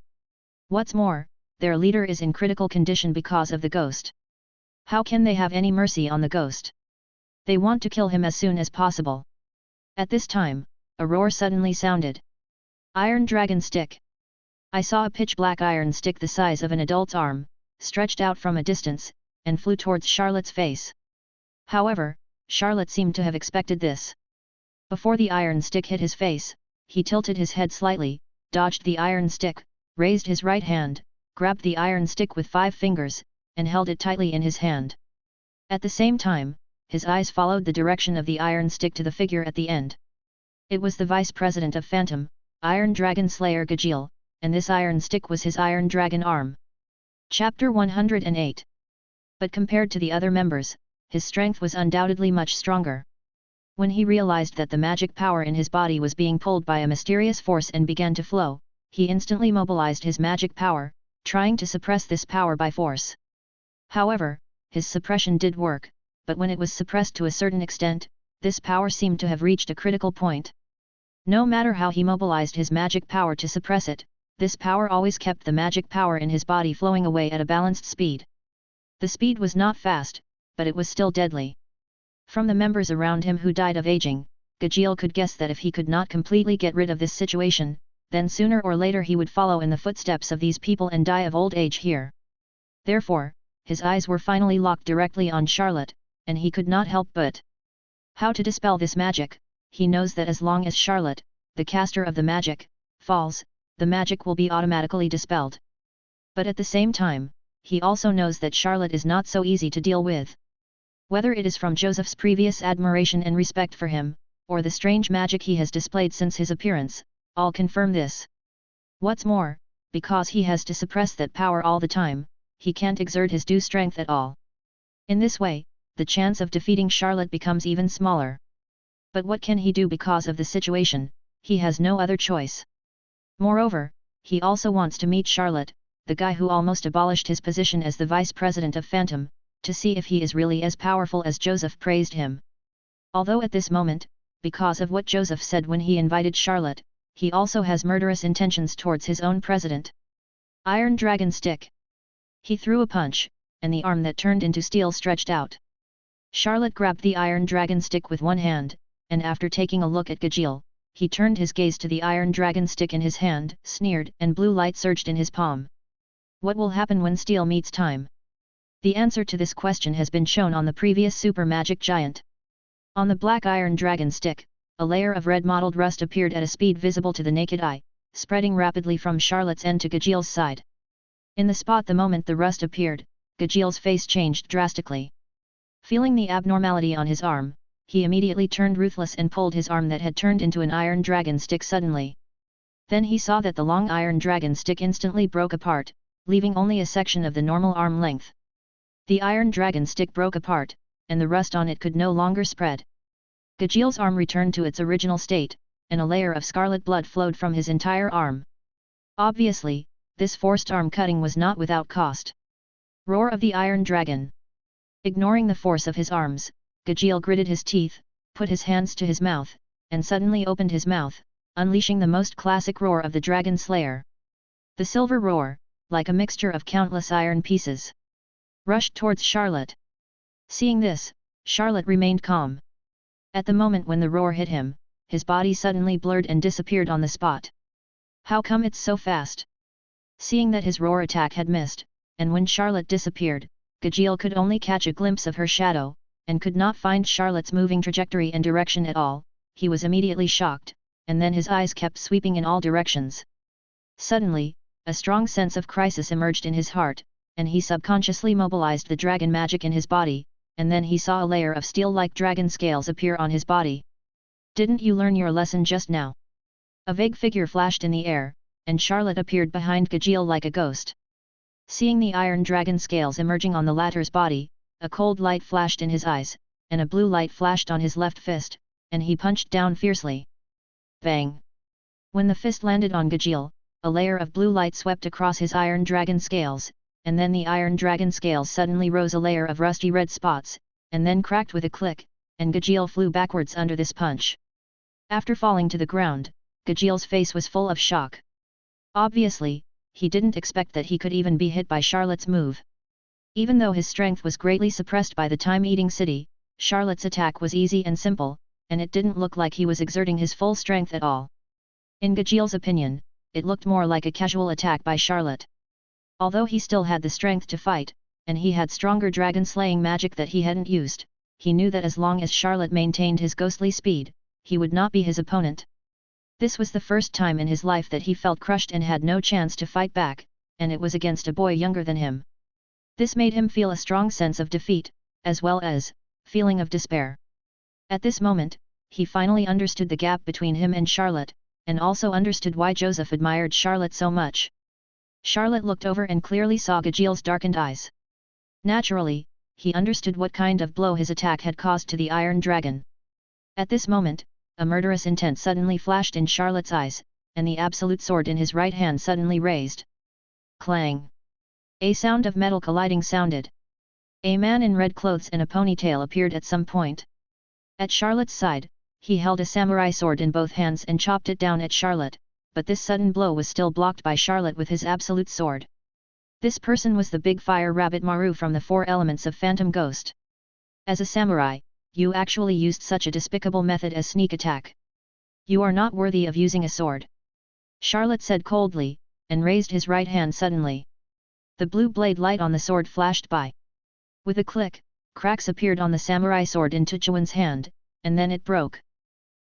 What's more, their leader is in critical condition because of the ghost. How can they have any mercy on the ghost? They want to kill him as soon as possible. At this time, a roar suddenly sounded. Iron Dragon Stick! I saw a pitch-black iron stick the size of an adult's arm, stretched out from a distance, and flew towards Charlotte's face. However, Charlotte seemed to have expected this. Before the iron stick hit his face, he tilted his head slightly, dodged the iron stick, raised his right hand, grabbed the iron stick with 5 fingers, and held it tightly in his hand. At the same time, his eyes followed the direction of the iron stick to the figure at the end. It was the Vice President of Phantom, Iron Dragon Slayer Gajeel, and this iron stick was his Iron Dragon arm. Chapter 108. But compared to the other members, his strength was undoubtedly much stronger. When he realized that the magic power in his body was being pulled by a mysterious force and began to flow, he instantly mobilized his magic power, trying to suppress this power by force. However, his suppression did work, but when it was suppressed to a certain extent, this power seemed to have reached a critical point. No matter how he mobilized his magic power to suppress it, this power always kept the magic power in his body flowing away at a balanced speed. The speed was not fast, but it was still deadly. From the members around him who died of aging, Gajeel could guess that if he could not completely get rid of this situation, then sooner or later he would follow in the footsteps of these people and die of old age here. Therefore, his eyes were finally locked directly on Charlotte, and he could not help but how to dispel this magic. He knows that as long as Charlotte, the caster of the magic, falls, the magic will be automatically dispelled. But at the same time, he also knows that Charlotte is not so easy to deal with. Whether it is from Joseph's previous admiration and respect for him, or the strange magic he has displayed since his appearance, all confirm this. What's more, because he has to suppress that power all the time, he can't exert his due strength at all. In this way, the chance of defeating Charlotte becomes even smaller. But what can he do because of the situation? He has no other choice. Moreover, he also wants to meet Charlotte, the guy who almost abolished his position as the Vice President of Phantom, to see if he is really as powerful as Joseph praised him. Although at this moment, because of what Joseph said when he invited Charlotte, he also has murderous intentions towards his own president. Iron Dragon Stick! He threw a punch, and the arm that turned into steel stretched out. Charlotte grabbed the Iron Dragon Stick with one hand, and after taking a look at Gajeel, he turned his gaze to the Iron Dragon Stick in his hand, sneered, and blue light surged in his palm. What will happen when steel meets time? The answer to this question has been shown on the previous Super Magic Giant. On the black Iron Dragon Stick, a layer of red mottled rust appeared at a speed visible to the naked eye, spreading rapidly from Charlotte's end to Gajeel's side. In the spot the moment the rust appeared, Gajeel's face changed drastically. Feeling the abnormality on his arm, he immediately turned ruthless and pulled his arm that had turned into an Iron Dragon Stick suddenly. Then he saw that the long Iron Dragon Stick instantly broke apart, leaving only a section of the normal arm length. The Iron Dragon Stick broke apart, and the rust on it could no longer spread. Gajeel's arm returned to its original state, and a layer of scarlet blood flowed from his entire arm. Obviously, this forced arm cutting was not without cost. Roar of the Iron Dragon! Ignoring the force of his arms, Gajeel gritted his teeth, put his hands to his mouth, and suddenly opened his mouth, unleashing the most classic roar of the Dragon Slayer. The silver roar, like a mixture of countless iron pieces, rushed towards Charlotte. Seeing this, Charlotte remained calm. At the moment when the roar hit him, his body suddenly blurred and disappeared on the spot. How come it's so fast? Seeing that his roar attack had missed, and when Charlotte disappeared, Gajeel could only catch a glimpse of her shadow, and could not find Charlotte's moving trajectory and direction at all, he was immediately shocked, and then his eyes kept sweeping in all directions. Suddenly, a strong sense of crisis emerged in his heart, and he subconsciously mobilized the dragon magic in his body, and then he saw a layer of steel-like dragon scales appear on his body. "Didn't you learn your lesson just now?" A vague figure flashed in the air, and Charlotte appeared behind Gajeel like a ghost. Seeing the iron dragon scales emerging on the latter's body, a cold light flashed in his eyes, and a blue light flashed on his left fist, and he punched down fiercely. Bang! When the fist landed on Gajeel, a layer of blue light swept across his iron dragon scales, and then the iron dragon scales suddenly rose a layer of rusty red spots, and then cracked with a click, and Gajeel flew backwards under this punch. After falling to the ground, Gajeel's face was full of shock. Obviously, he didn't expect that he could even be hit by Charlotte's move. Even though his strength was greatly suppressed by the time-eating city, Charlotte's attack was easy and simple, and it didn't look like he was exerting his full strength at all. In Gajeel's opinion, it looked more like a casual attack by Charlotte. Although he still had the strength to fight, and he had stronger dragon-slaying magic that he hadn't used, he knew that as long as Charlotte maintained his ghostly speed, he would not be his opponent. This was the first time in his life that he felt crushed and had no chance to fight back, and it was against a boy younger than him. This made him feel a strong sense of defeat, as well as feeling of despair. At this moment, he finally understood the gap between him and Charlotte, and also understood why Joseph admired Charlotte so much. Charlotte looked over and clearly saw Gajeel's darkened eyes. Naturally, he understood what kind of blow his attack had caused to the Iron Dragon. At this moment, a murderous intent suddenly flashed in Charlotte's eyes, and the absolute sword in his right hand suddenly raised. Clang! A sound of metal colliding sounded. A man in red clothes and a ponytail appeared at some point. At Charlotte's side, he held a samurai sword in both hands and chopped it down at Charlotte, but this sudden blow was still blocked by Charlotte with his absolute sword. This person was the big fire rabbit Maru from the Four Elements of Phantom Ghost. As a samurai, you actually used such a despicable method as sneak attack. You are not worthy of using a sword. Charlotte said coldly, and raised his right hand suddenly. The blue blade light on the sword flashed by. With a click, cracks appeared on the samurai sword in Tuchuan's hand, and then it broke.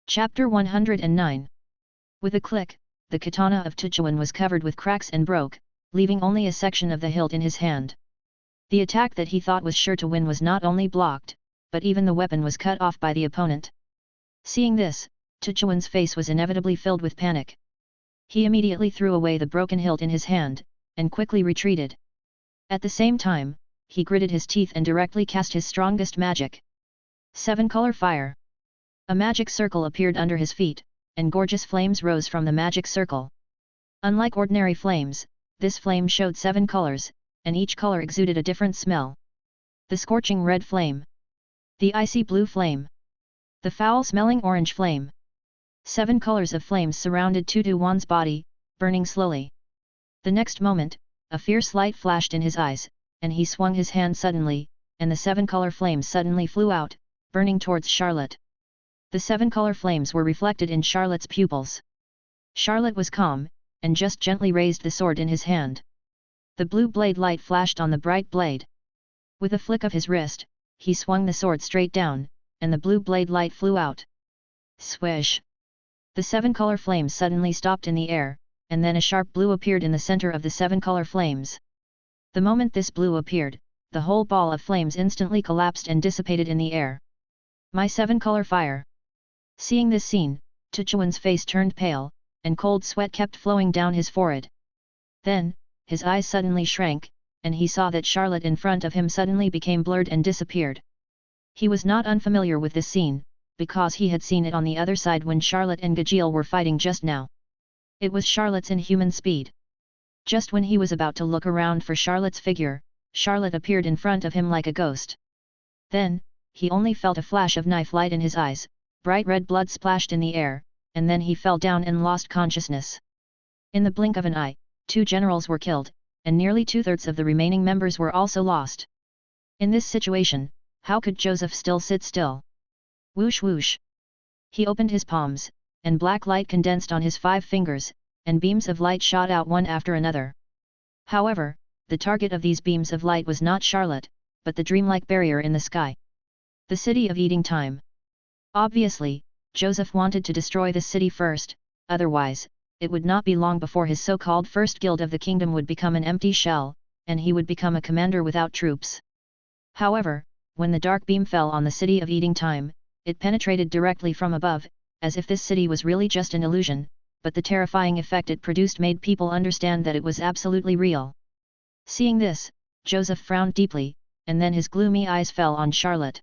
Chapter 109. With a click, the katana of Tuchuan was covered with cracks and broke, leaving only a section of the hilt in his hand. The attack that he thought was sure to win was not only blocked, but even the weapon was cut off by the opponent. Seeing this, Tuchuan's face was inevitably filled with panic. He immediately threw away the broken hilt in his hand, and quickly retreated. At the same time, he gritted his teeth and directly cast his strongest magic. 7-color fire. A magic circle appeared under his feet, and gorgeous flames rose from the magic circle. Unlike ordinary flames, this flame showed 7 colors, and each color exuded a different smell. The scorching red flame. The icy blue flame. The foul-smelling orange flame. 7 colors of flames surrounded Tutuwan's body, burning slowly. The next moment, a fierce light flashed in his eyes, and he swung his hand suddenly, and the 7-color flames suddenly flew out, burning towards Charlotte. The 7-color flames were reflected in Charlotte's pupils. Charlotte was calm, and just gently raised the sword in his hand. The blue blade light flashed on the bright blade. With a flick of his wrist, he swung the sword straight down, and the blue blade light flew out. Swish! The 7-color flames suddenly stopped in the air, and then a sharp blue appeared in the center of the 7-color flames. The moment this blue appeared, the whole ball of flames instantly collapsed and dissipated in the air. My 7-color fire! Seeing this scene, Tuchuan's face turned pale, and cold sweat kept flowing down his forehead. Then, his eyes suddenly shrank, and he saw that Charlotte in front of him suddenly became blurred and disappeared. He was not unfamiliar with this scene, because he had seen it on the other side when Charlotte and Gajeel were fighting just now. It was Charlotte's inhuman speed. Just when he was about to look around for Charlotte's figure, Charlotte appeared in front of him like a ghost. Then, he only felt a flash of knife light in his eyes, bright red blood splashed in the air, and then he fell down and lost consciousness. In the blink of an eye, 2 generals were killed, and nearly 2/3 of the remaining members were also lost. In this situation, how could Joseph still sit still? Whoosh whoosh! He opened his palms, and black light condensed on his 5 fingers, and beams of light shot out one after another. However, the target of these beams of light was not Charlotte, but the dreamlike barrier in the sky. The city of eating time. Obviously, Joseph wanted to destroy this city first, otherwise, it would not be long before his so-called first guild of the kingdom would become an empty shell, and he would become a commander without troops. However, when the dark beam fell on the city of Eating Time, it penetrated directly from above, as if this city was really just an illusion, but the terrifying effect it produced made people understand that it was absolutely real. Seeing this, Joseph frowned deeply, and then his gloomy eyes fell on Charlotte.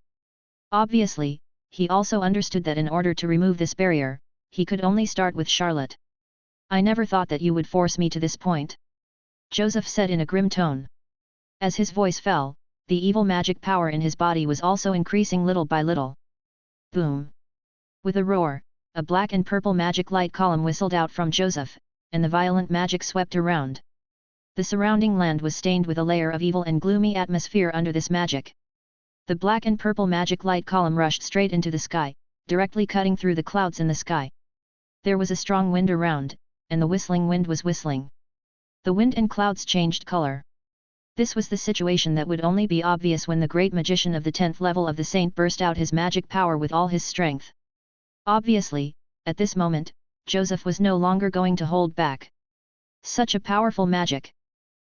Obviously, he also understood that in order to remove this barrier, he could only start with Charlotte. "I never thought that you would force me to this point," Joseph said in a grim tone. As his voice fell, the evil magic power in his body was also increasing little by little. Boom! With a roar, a black and purple magic light column whistled out from Joseph, and the violent magic swept around. The surrounding land was stained with a layer of evil and gloomy atmosphere under this magic. The black and purple magic light column rushed straight into the sky, directly cutting through the clouds in the sky. There was a strong wind around, and the whistling wind was whistling. The wind and clouds changed color. This was the situation that would only be obvious when the great magician of the 10th level of the saint burst out his magic power with all his strength. Obviously, at this moment, Joseph was no longer going to hold back. Such a powerful magic!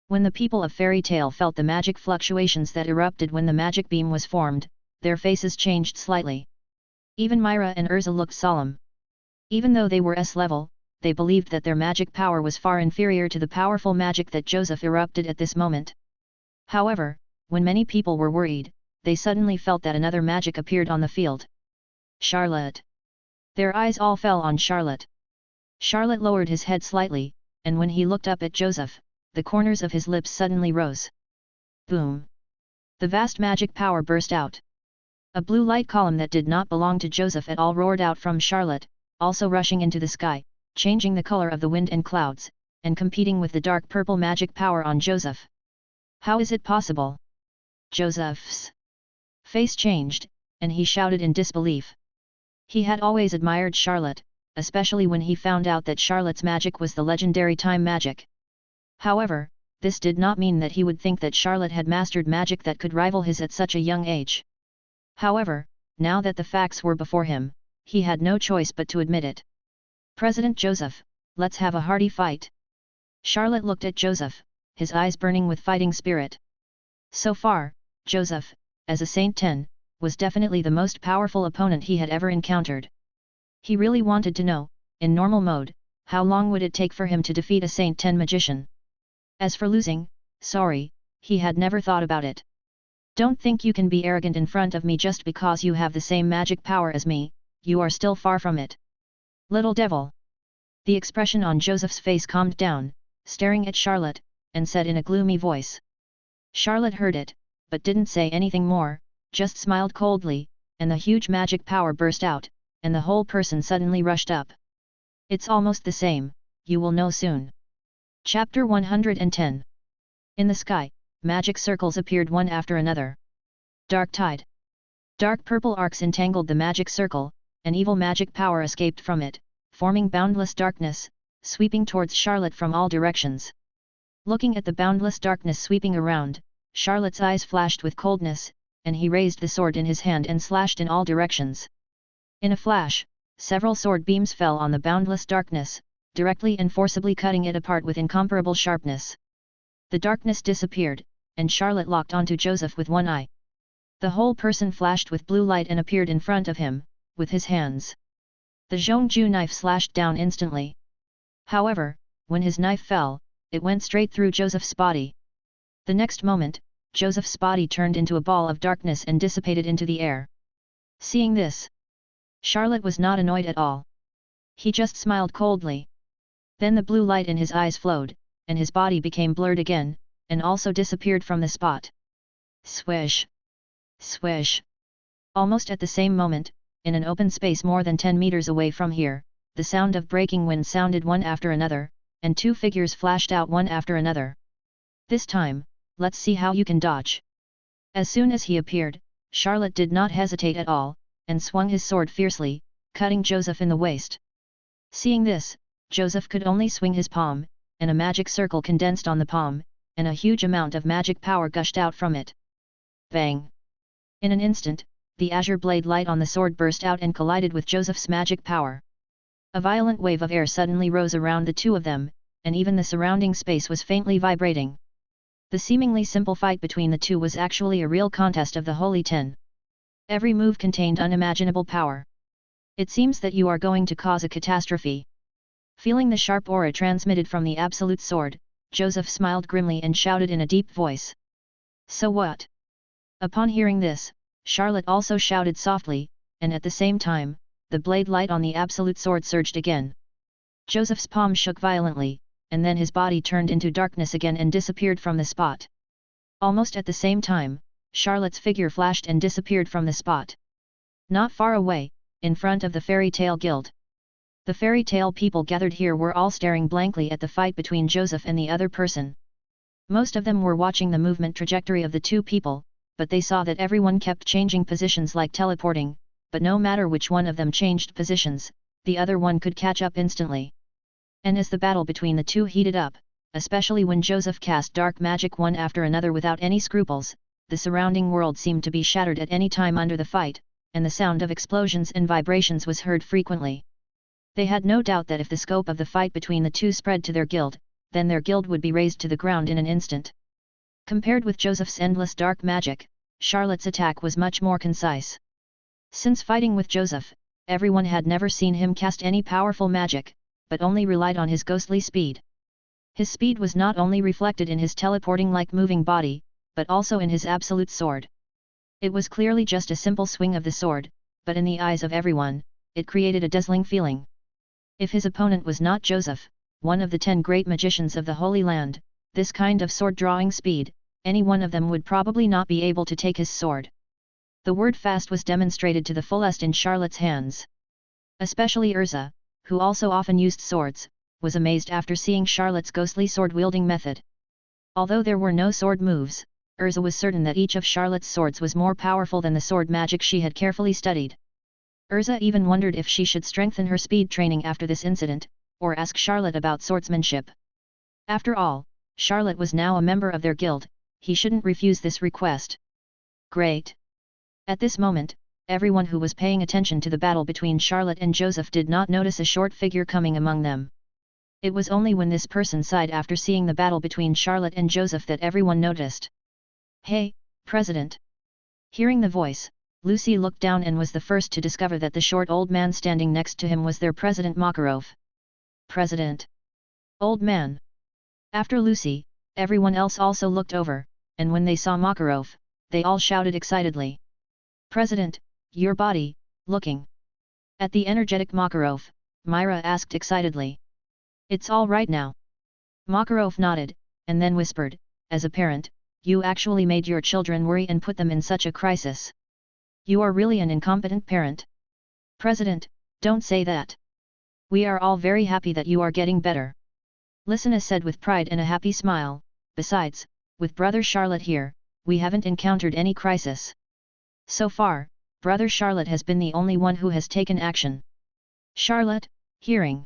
When the people of Fairy Tale felt the magic fluctuations that erupted when the magic beam was formed, their faces changed slightly. Even Myra and Urza looked solemn. Even though they were S-level, they believed that their magic power was far inferior to the powerful magic that Joseph erupted at this moment. However, when many people were worried, they suddenly felt that another magic appeared on the field. Charlotte! Their eyes all fell on Charlotte. Charlotte lowered his head slightly, and when he looked up at Joseph, the corners of his lips suddenly rose. Boom! The vast magic power burst out. A blue light column that did not belong to Joseph at all roared out from Charlotte, also rushing into the sky, changing the color of the wind and clouds, and competing with the dark purple magic power on Joseph. How is it possible? Joseph's face changed, and he shouted in disbelief. He had always admired Charlotte, especially when he found out that Charlotte's magic was the legendary time magic. However, this did not mean that he would think that Charlotte had mastered magic that could rival his at such a young age. However, now that the facts were before him, he had no choice but to admit it. "President Joseph, let's have a hearty fight." Charlotte looked at Joseph, his eyes burning with fighting spirit. So far, Joseph, as a Saint 10, was definitely the most powerful opponent he had ever encountered. He really wanted to know, in normal mode, how long would it take for him to defeat a Saint 10 magician. As for losing, sorry, he had never thought about it. "Don't think you can be arrogant in front of me just because you have the same magic power as me, you are still far from it. Little devil." The expression on Joseph's face calmed down, staring at Charlotte, and said in a gloomy voice. Charlotte heard it, but didn't say anything more, just smiled coldly, and the huge magic power burst out, and the whole person suddenly rushed up. "It's almost the same, you will know soon." Chapter 110. In the sky, magic circles appeared one after another. Dark tide. Dark purple arcs entangled the magic circle, and evil magic power escaped from it, forming boundless darkness, sweeping towards Charlotte from all directions. Looking at the boundless darkness sweeping around, Charlotte's eyes flashed with coldness, and he raised the sword in his hand and slashed in all directions. In a flash, several sword beams fell on the boundless darkness, directly and forcibly cutting it apart with incomparable sharpness. The darkness disappeared, and Charlotte locked onto Joseph with one eye. The whole person flashed with blue light and appeared in front of him, with his hands. The Zhongju knife slashed down instantly. However, when his knife fell, it went straight through Joseph's body. The next moment, Joseph's body turned into a ball of darkness and dissipated into the air. Seeing this, Charlotte was not annoyed at all. He just smiled coldly. Then the blue light in his eyes flowed, and his body became blurred again, and also disappeared from the spot. Swish! Swish! Almost at the same moment, in an open space more than 10 meters away from here, the sound of breaking wind sounded one after another, and two figures flashed out one after another. "This time, let's see how you can dodge." As soon as he appeared, Charlotte did not hesitate at all, and swung his sword fiercely, cutting Joseph in the waist. Seeing this, Joseph could only swing his palm, and a magic circle condensed on the palm, and a huge amount of magic power gushed out from it. Bang! In an instant, the azure blade light on the sword burst out and collided with Joseph's magic power. A violent wave of air suddenly rose around the two of them, and even the surrounding space was faintly vibrating. The seemingly simple fight between the two was actually a real contest of the Holy Ten. Every move contained unimaginable power. It seems that you are going to cause a catastrophe. Feeling the sharp aura transmitted from the absolute sword, Joseph smiled grimly and shouted in a deep voice. So what? Upon hearing this, Charlotte also shouted softly, and at the same time, the blade light on the absolute sword surged again. Joseph's palm shook violently, and then his body turned into darkness again and disappeared from the spot. Almost at the same time, Charlotte's figure flashed and disappeared from the spot. Not far away, in front of the Fairy Tale Guild. The fairy tale people gathered here were all staring blankly at the fight between Joseph and the other person. Most of them were watching the movement trajectory of the two people, but they saw that everyone kept changing positions like teleporting, but no matter which one of them changed positions, the other one could catch up instantly. And as the battle between the two heated up, especially when Joseph cast dark magic one after another without any scruples, the surrounding world seemed to be shattered at any time under the fight, and the sound of explosions and vibrations was heard frequently. They had no doubt that if the scope of the fight between the two spread to their guild, then their guild would be razed to the ground in an instant. Compared with Joseph's endless dark magic, Charlotte's attack was much more concise. Since fighting with Joseph, everyone had never seen him cast any powerful magic, but only relied on his ghostly speed. His speed was not only reflected in his teleporting-like moving body, but also in his absolute sword. It was clearly just a simple swing of the sword, but in the eyes of everyone, it created a dazzling feeling. If his opponent was not Joseph, one of the 10 great magicians of the Holy Land, this kind of sword-drawing speed, any one of them would probably not be able to take his sword. The word fast was demonstrated to the fullest in Charlotte's hands. Especially Urza, who also often used swords, was amazed after seeing Charlotte's ghostly sword-wielding method. Although there were no sword moves, Urza was certain that each of Charlotte's swords was more powerful than the sword magic she had carefully studied. Urza even wondered if she should strengthen her speed training after this incident, or ask Charlotte about swordsmanship. After all, Charlotte was now a member of their guild, he shouldn't refuse this request. Great! At this moment, everyone who was paying attention to the battle between Charlotte and Joseph did not notice a short figure coming among them. It was only when this person sighed after seeing the battle between Charlotte and Joseph that everyone noticed. Hey, President! Hearing the voice, Lucy looked down and was the first to discover that the short old man standing next to him was their President Makarov. President! Old man! After Lucy, everyone else also looked over, and when they saw Makarov, they all shouted excitedly. President, your body, looking. At the energetic Makarov, Myra asked excitedly. It's all right now. Makarov nodded, and then whispered, as a parent, you actually made your children worry and put them in such a crisis. You are really an incompetent parent. President, don't say that. We are all very happy that you are getting better. Lysina said with pride and a happy smile, besides, with Brother Charlotte here, we haven't encountered any crisis. So far, Brother Charlotte has been the only one who has taken action. Charlotte, hearing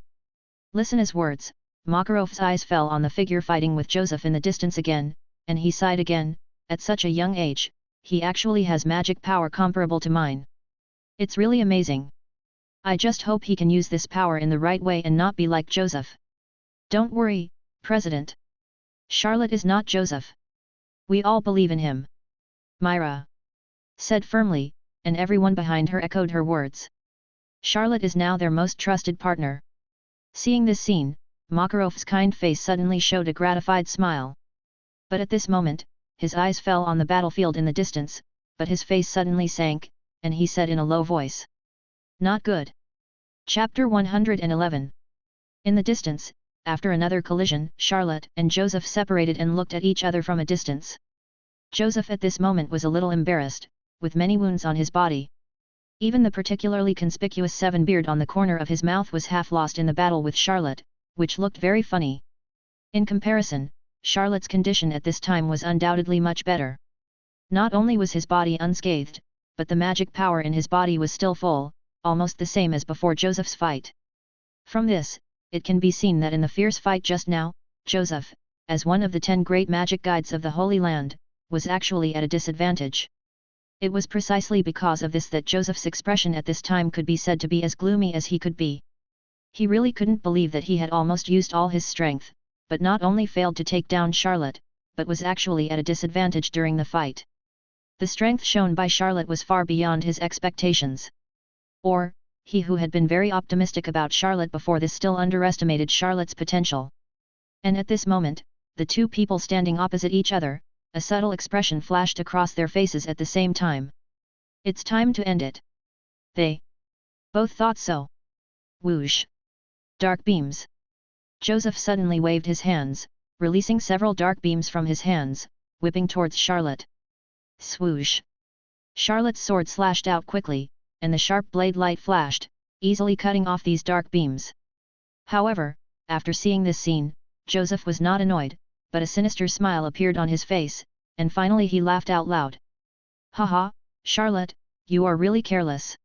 Lysina's words, Makarov's eyes fell on the figure fighting with Joseph in the distance again, and he sighed again. At such a young age, he actually has magic power comparable to mine. It's really amazing. I just hope he can use this power in the right way and not be like Joseph. Don't worry, President. Charlotte is not Joseph. We all believe in him. Myra said firmly, and everyone behind her echoed her words. Charlotte is now their most trusted partner. Seeing this scene, Makarov's kind face suddenly showed a gratified smile. But at this moment, his eyes fell on the battlefield in the distance, but his face suddenly sank, and he said in a low voice. Not good. Chapter 111. In the distance, after another collision, Charlotte and Joseph separated and looked at each other from a distance. Joseph at this moment was a little embarrassed, with many wounds on his body. Even the particularly conspicuous 7 beard on the corner of his mouth was half lost in the battle with Charlotte, which looked very funny. In comparison, Charlotte's condition at this time was undoubtedly much better. Not only was his body unscathed, but the magic power in his body was still full, almost the same as before Joseph's fight. From this, it can be seen that in the fierce fight just now, Joseph, as one of the 10 great magic guides of the Holy Land, was actually at a disadvantage. It was precisely because of this that Joseph's expression at this time could be said to be as gloomy as he could be. He really couldn't believe that he had almost used all his strength, but not only failed to take down Charlotte, but was actually at a disadvantage during the fight. The strength shown by Charlotte was far beyond his expectations. Or, he who had been very optimistic about Charlotte before this still underestimated Charlotte's potential. And at this moment, the two people standing opposite each other, a subtle expression flashed across their faces at the same time. It's time to end it. They both thought so. Whoosh! Dark beams. Joseph suddenly waved his hands, releasing several dark beams from his hands, whipping towards Charlotte. Swoosh! Charlotte's sword slashed out quickly, and the sharp blade light flashed, easily cutting off these dark beams. However, after seeing this scene, Joseph was not annoyed, but a sinister smile appeared on his face, and finally he laughed out loud. Haha, Charlotte, you are really careless.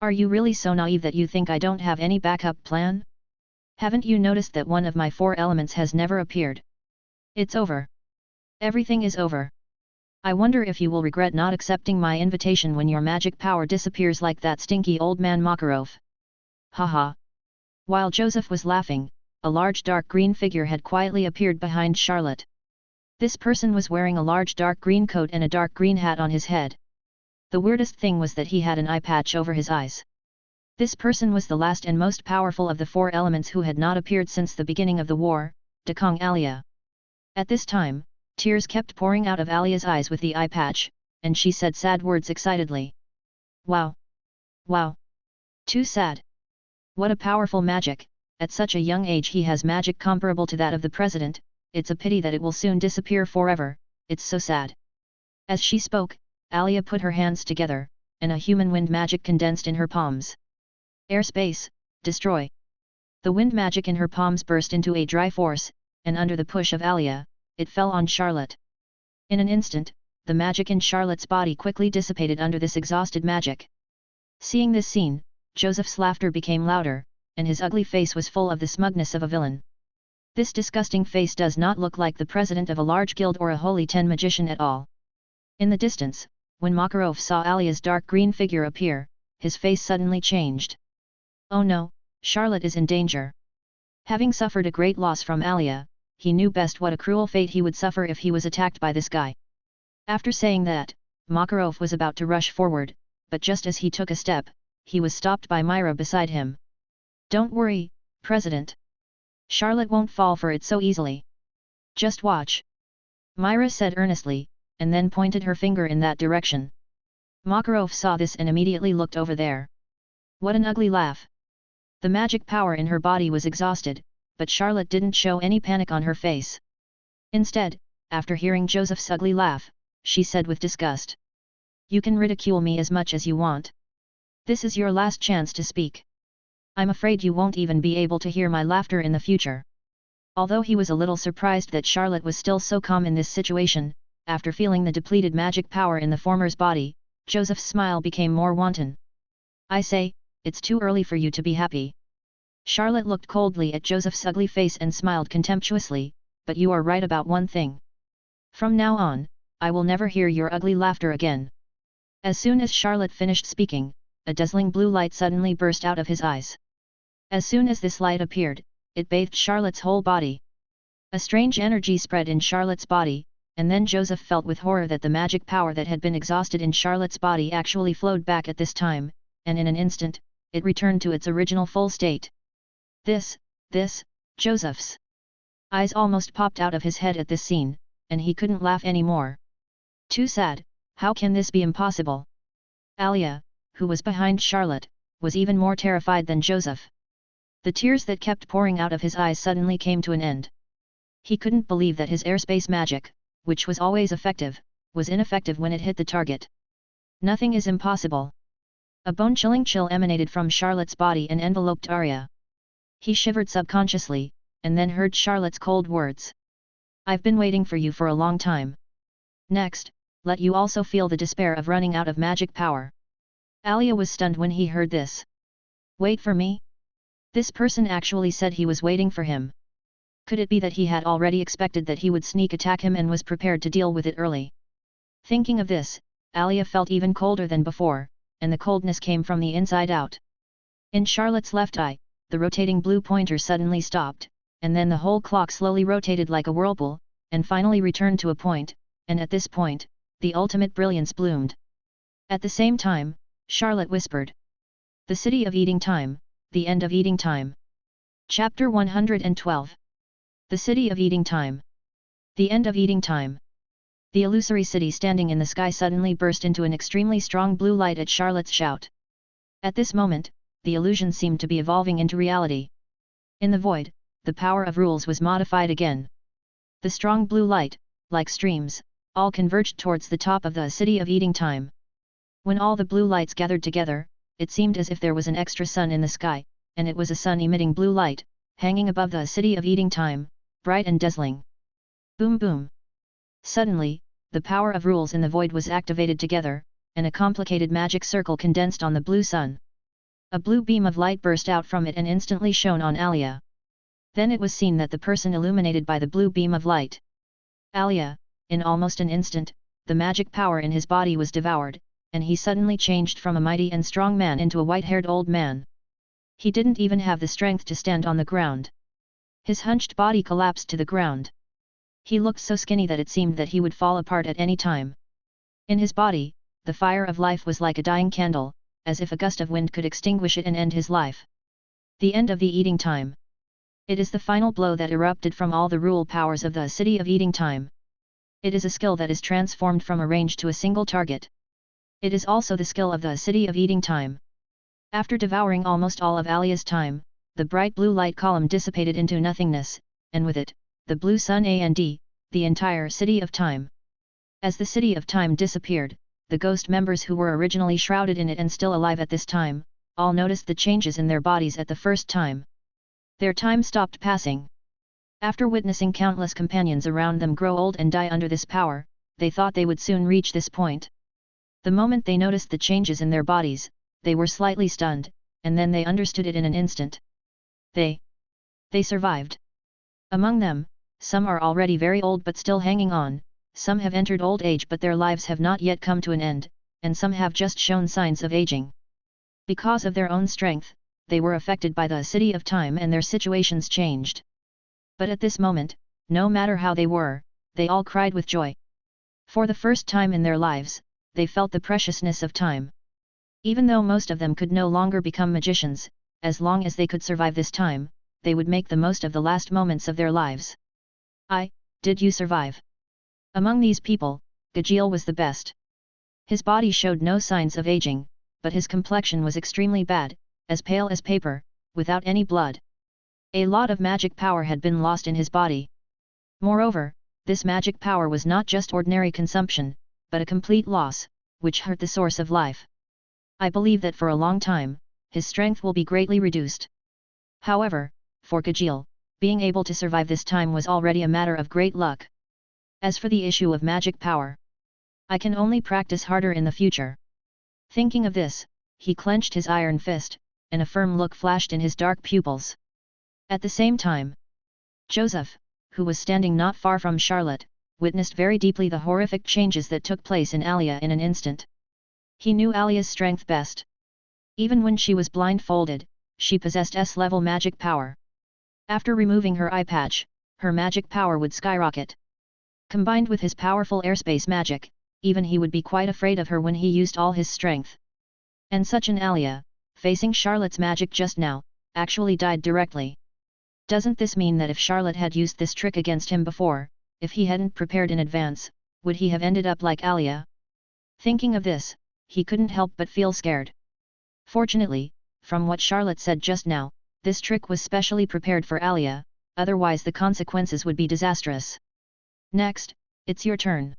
Are you really so naive that you think I don't have any backup plan? Haven't you noticed that one of my 4 elements has never appeared? It's over. Everything is over. I wonder if you will regret not accepting my invitation when your magic power disappears like that stinky old man Makarov. Haha. While Joseph was laughing, a large dark green figure had quietly appeared behind Charlotte. This person was wearing a large dark green coat and a dark green hat on his head. The weirdest thing was that he had an eye patch over his eyes. This person was the last and most powerful of the 4 elements who had not appeared since the beginning of the war, Dekong Alia. At this time, tears kept pouring out of Alia's eyes with the eye patch, and she said sad words excitedly. Wow! Wow! Too sad! What a powerful magic! At such a young age he has magic comparable to that of the president, it's a pity that it will soon disappear forever, it's so sad. As she spoke, Alia put her hands together, and a human wind magic condensed in her palms. Airspace, destroy! The wind magic in her palms burst into a dry force, and under the push of Alia, it fell on Charlotte. In an instant, the magic in Charlotte's body quickly dissipated under this exhausted magic. Seeing this scene, Joseph's laughter became louder, and his ugly face was full of the smugness of a villain. This disgusting face does not look like the president of a large guild or a holy 10 magician at all. In the distance, when Makarov saw Alia's dark green figure appear, his face suddenly changed. Oh no, Charlotte is in danger. Having suffered a great loss from Alia, he knew best what a cruel fate he would suffer if he was attacked by this guy. After saying that, Makarov was about to rush forward, but just as he took a step, he was stopped by Myra beside him. Don't worry, President. Charlotte won't fall for it so easily. Just watch. Myra said earnestly, and then pointed her finger in that direction. Makarov saw this and immediately looked over there. What an ugly laugh. The magic power in her body was exhausted, but Charlotte didn't show any panic on her face. Instead, after hearing Joseph's ugly laugh, she said with disgust. You can ridicule me as much as you want. This is your last chance to speak. I'm afraid you won't even be able to hear my laughter in the future. Although he was a little surprised that Charlotte was still so calm in this situation, after feeling the depleted magic power in the former's body, Joseph's smile became more wanton. I say, it's too early for you to be happy. Charlotte looked coldly at Joseph's ugly face and smiled contemptuously, but you are right about one thing. From now on, I will never hear your ugly laughter again. As soon as Charlotte finished speaking, a dazzling blue light suddenly burst out of his eyes. As soon as this light appeared, it bathed Charlotte's whole body. A strange energy spread in Charlotte's body, and then Joseph felt with horror that the magic power that had been exhausted in Charlotte's body actually flowed back at this time, and in an instant, it returned to its original full state. Joseph's eyes almost popped out of his head at this scene, and he couldn't laugh anymore. Too sad, how can this be impossible? Alia, who was behind Charlotte, was even more terrified than Joseph. The tears that kept pouring out of his eyes suddenly came to an end. He couldn't believe that his airspace magic, which was always effective, was ineffective when it hit the target. Nothing is impossible. A bone-chilling chill emanated from Charlotte's body and enveloped Arya. He shivered subconsciously, and then heard Charlotte's cold words. I've been waiting for you for a long time. Next, let you also feel the despair of running out of magic power. Alia was stunned when he heard this. Wait for me? This person actually said he was waiting for him. Could it be that he had already expected that he would sneak attack him and was prepared to deal with it early? Thinking of this, Alia felt even colder than before, and the coldness came from the inside out. In Charlotte's left eye, the rotating blue pointer suddenly stopped, and then the whole clock slowly rotated like a whirlpool, and finally returned to a point, and at this point, the ultimate brilliance bloomed. At the same time, Charlotte whispered. The City of Eating Time, the End of Eating Time. Chapter 112. The City of Eating Time. The End of Eating Time. The illusory city standing in the sky suddenly burst into an extremely strong blue light at Charlotte's shout. At this moment, the illusion seemed to be evolving into reality. In the void, the power of rules was modified again. The strong blue light, like streams, all converged towards the top of the City of Eating Time. When all the blue lights gathered together, it seemed as if there was an extra sun in the sky, and it was a sun emitting blue light, hanging above the City of Eating Time, bright and dazzling. Boom boom! Suddenly, the power of rules in the void was activated together, and a complicated magic circle condensed on the blue sun. A blue beam of light burst out from it and instantly shone on Alia. Then it was seen that the person illuminated by the blue beam of light. Alia, in almost an instant, the magic power in his body was devoured, and he suddenly changed from a mighty and strong man into a white-haired old man. He didn't even have the strength to stand on the ground. His hunched body collapsed to the ground. He looked so skinny that it seemed that he would fall apart at any time. In his body, the fire of life was like a dying candle, as if a gust of wind could extinguish it and end his life. The end of the eating time. It is the final blow that erupted from all the rule powers of the City of Eating Time. It is a skill that is transformed from a range to a single target. It is also the skill of the City of Eating Time. After devouring almost all of Alia's time, the bright blue light column dissipated into nothingness, and with it, the blue sun and the entire City of Time. As the City of Time disappeared, the ghost members who were originally shrouded in it and still alive at this time, all noticed the changes in their bodies at the first time. Their time stopped passing. After witnessing countless companions around them grow old and die under this power, they thought they would soon reach this point. The moment they noticed the changes in their bodies, they were slightly stunned, and then they understood it in an instant. They survived. Among them, some are already very old but still hanging on, some have entered old age but their lives have not yet come to an end, and some have just shown signs of aging. Because of their own strength, they were affected by the City of Time and their situations changed. But at this moment, no matter how they were, they all cried with joy. For the first time in their lives, they felt the preciousness of time. Even though most of them could no longer become magicians, as long as they could survive this time, they would make the most of the last moments of their lives. Did you survive? Among these people, Gajeel was the best. His body showed no signs of aging, but his complexion was extremely bad, as pale as paper, without any blood. A lot of magic power had been lost in his body. Moreover, this magic power was not just ordinary consumption, but a complete loss, which hurt the source of life. I believe that for a long time, his strength will be greatly reduced. However, for Gajeel, being able to survive this time was already a matter of great luck. As for the issue of magic power, I can only practice harder in the future. Thinking of this, he clenched his iron fist, and a firm look flashed in his dark pupils. At the same time, Joseph, who was standing not far from Charlotte, witnessed very deeply the horrific changes that took place in Alia in an instant. He knew Alia's strength best. Even when she was blindfolded, she possessed S-level magic power. After removing her eye patch, her magic power would skyrocket. Combined with his powerful airspace magic, even he would be quite afraid of her when he used all his strength. And such an Alia, facing Charlotte's magic just now, actually died directly. Doesn't this mean that if Charlotte had used this trick against him before, if he hadn't prepared in advance, would he have ended up like Alia? Thinking of this, he couldn't help but feel scared. Fortunately, from what Charlotte said just now, this trick was specially prepared for Alia, otherwise the consequences would be disastrous. Next, it's your turn.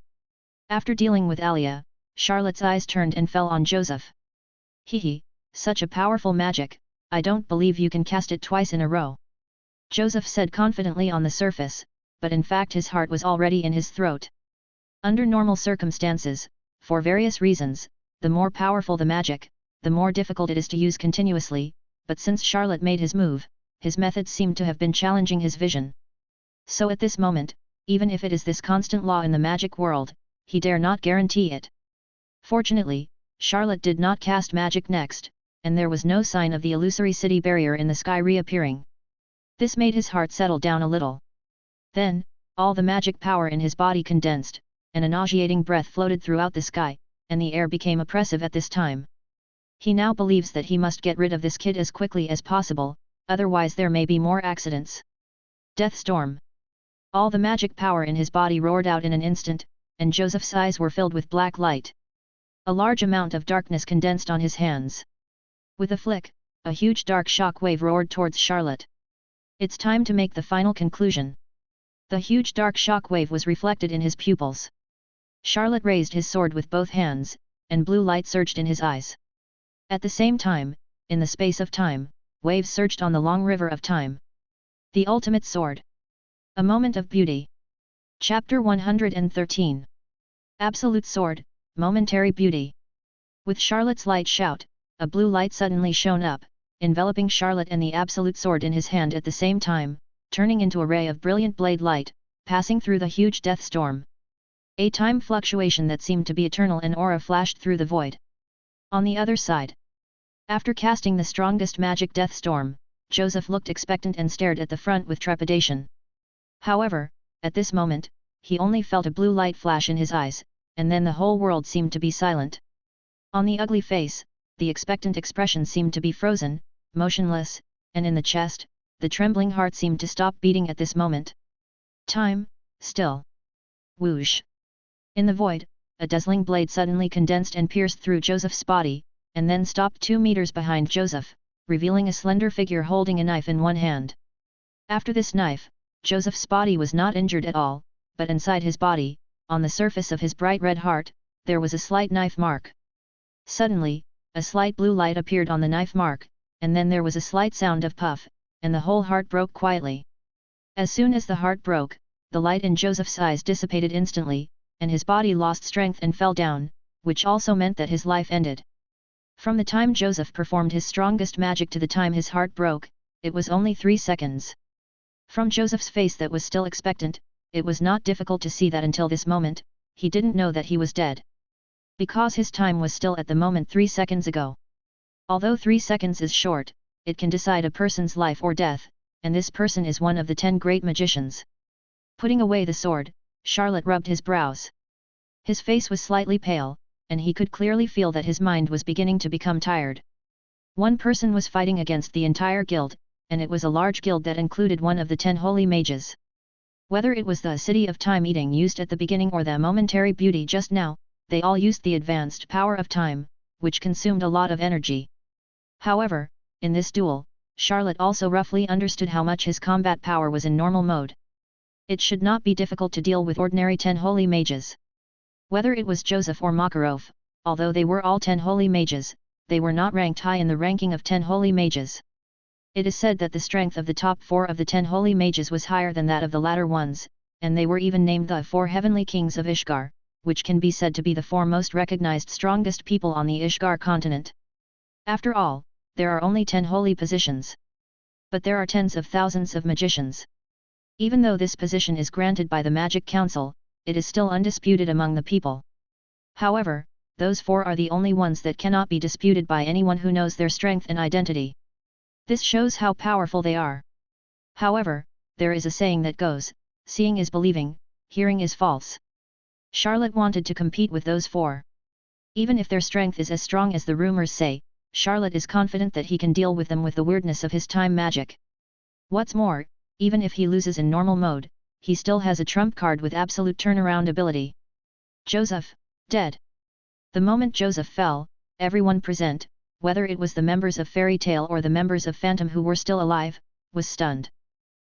After dealing with Alia, Charlotte's eyes turned and fell on Joseph. Hehe, such a powerful magic, I don't believe you can cast it twice in a row. Joseph said confidently on the surface, but in fact his heart was already in his throat. Under normal circumstances, for various reasons, the more powerful the magic, the more difficult it is to use continuously, but since Charlotte made his move, his methods seemed to have been challenging his vision. So at this moment, even if it is this constant law in the magic world, he dare not guarantee it. Fortunately, Charlotte did not cast magic next, and there was no sign of the illusory city barrier in the sky reappearing. This made his heart settle down a little. Then, all the magic power in his body condensed, and a nauseating breath floated throughout the sky, and the air became oppressive at this time. He now believes that he must get rid of this kid as quickly as possible, otherwise there may be more accidents. Death storm. All the magic power in his body roared out in an instant, and Joseph's eyes were filled with black light. A large amount of darkness condensed on his hands. With a flick, a huge dark shock wave roared towards Charlotte. It's time to make the final conclusion. The huge dark shock wave was reflected in his pupils. Charlotte raised his sword with both hands, and blue light surged in his eyes. At the same time, in the space of time, waves surged on the long river of time. The ultimate sword. A moment of beauty. Chapter 113. Absolute sword, momentary beauty. With Charlotte's light shout, a blue light suddenly shone up, enveloping Charlotte and the absolute sword in his hand at the same time, turning into a ray of brilliant blade light, passing through the huge death storm. A time fluctuation that seemed to be eternal, an aura flashed through the void. On the other side. After casting the strongest magic death storm, Joseph looked expectant and stared at the front with trepidation. However, at this moment, he only felt a blue light flash in his eyes, and then the whole world seemed to be silent. On the ugly face, the expectant expression seemed to be frozen, motionless, and in the chest, the trembling heart seemed to stop beating at this moment. Time, still. Whoosh! In the void, a dazzling blade suddenly condensed and pierced through Joseph's body, and then stopped 2 meters behind Joseph, revealing a slender figure holding a knife in one hand. After this knife, Joseph's body was not injured at all, but inside his body, on the surface of his bright red heart, there was a slight knife mark. Suddenly, a slight blue light appeared on the knife mark, and then there was a slight sound of puff, and the whole heart broke quietly. As soon as the heart broke, the light in Joseph's eyes dissipated instantly, and his body lost strength and fell down, which also meant that his life ended. From the time Joseph performed his strongest magic to the time his heart broke, it was only 3 seconds. From Joseph's face that was still expectant, it was not difficult to see that until this moment, he didn't know that he was dead. Because his time was still at the moment 3 seconds ago. Although 3 seconds is short, it can decide a person's life or death, and this person is one of the 10 great magicians. Putting away the sword, Charlotte rubbed his brows. His face was slightly pale, and he could clearly feel that his mind was beginning to become tired. One person was fighting against the entire guild, and it was a large guild that included one of the 10 holy mages. Whether it was the city of time eating used at the beginning or the momentary beauty just now, they all used the advanced power of time, which consumed a lot of energy. However, in this duel, Charlotte also roughly understood how much his combat power was in normal mode. It should not be difficult to deal with ordinary 10 holy mages. Whether it was Joseph or Makarov, although they were all 10 holy mages, they were not ranked high in the ranking of 10 holy mages. It is said that the strength of the top 4 of the 10 holy mages was higher than that of the latter ones, and they were even named the 4 heavenly kings of Ishgar, which can be said to be the 4 most recognized strongest people on the Ishgar continent. After all, there are only 10 holy positions. But there are tens of thousands of magicians. Even though this position is granted by the Magic Council, it is still undisputed among the people. However, those 4 are the only ones that cannot be disputed by anyone who knows their strength and identity. This shows how powerful they are. However, there is a saying that goes, seeing is believing, hearing is false. Charlotte wanted to compete with those 4. Even if their strength is as strong as the rumors say, Charlotte is confident that he can deal with them with the weirdness of his time magic. What's more, even if he loses in normal mode, he still has a trump card with absolute turnaround ability. Joseph, dead. The moment Joseph fell, everyone present, whether it was the members of Fairy Tale or the members of Phantom who were still alive, was stunned.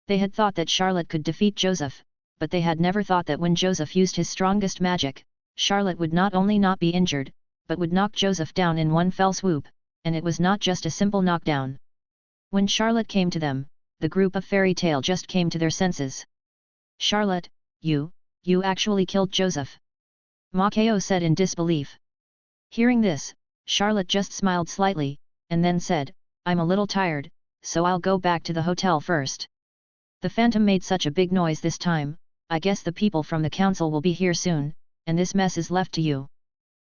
They had thought that Charlotte could defeat Joseph, but they had never thought that when Joseph used his strongest magic, Charlotte would not only not be injured, but would knock Joseph down in one fell swoop, and it was not just a simple knockdown. When Charlotte came to them, the group of Fairy Tale just came to their senses. Charlotte, you actually killed Joseph. Matteo said in disbelief. Hearing this, Charlotte just smiled slightly, and then said, I'm a little tired, so I'll go back to the hotel first. The Phantom made such a big noise this time, I guess the people from the council will be here soon, and this mess is left to you.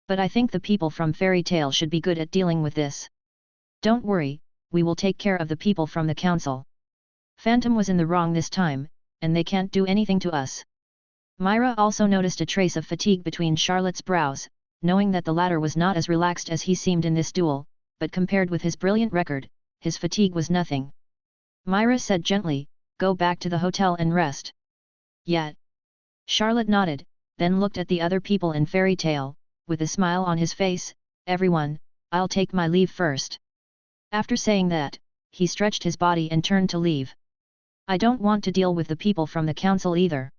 But I think the people from Fairy Tale should be good at dealing with this. Don't worry, we will take care of the people from the council. Phantom was in the wrong this time, and they can't do anything to us. Myra also noticed a trace of fatigue between Charlotte's brows, knowing that the latter was not as relaxed as he seemed in this duel, but compared with his brilliant record, his fatigue was nothing. Myra said gently, "Go back to the hotel and rest." Yet. Charlotte nodded, then looked at the other people in Fairy Tale, with a smile on his face. "Everyone, I'll take my leave first." After saying that, he stretched his body and turned to leave. "I don't want to deal with the people from the council either."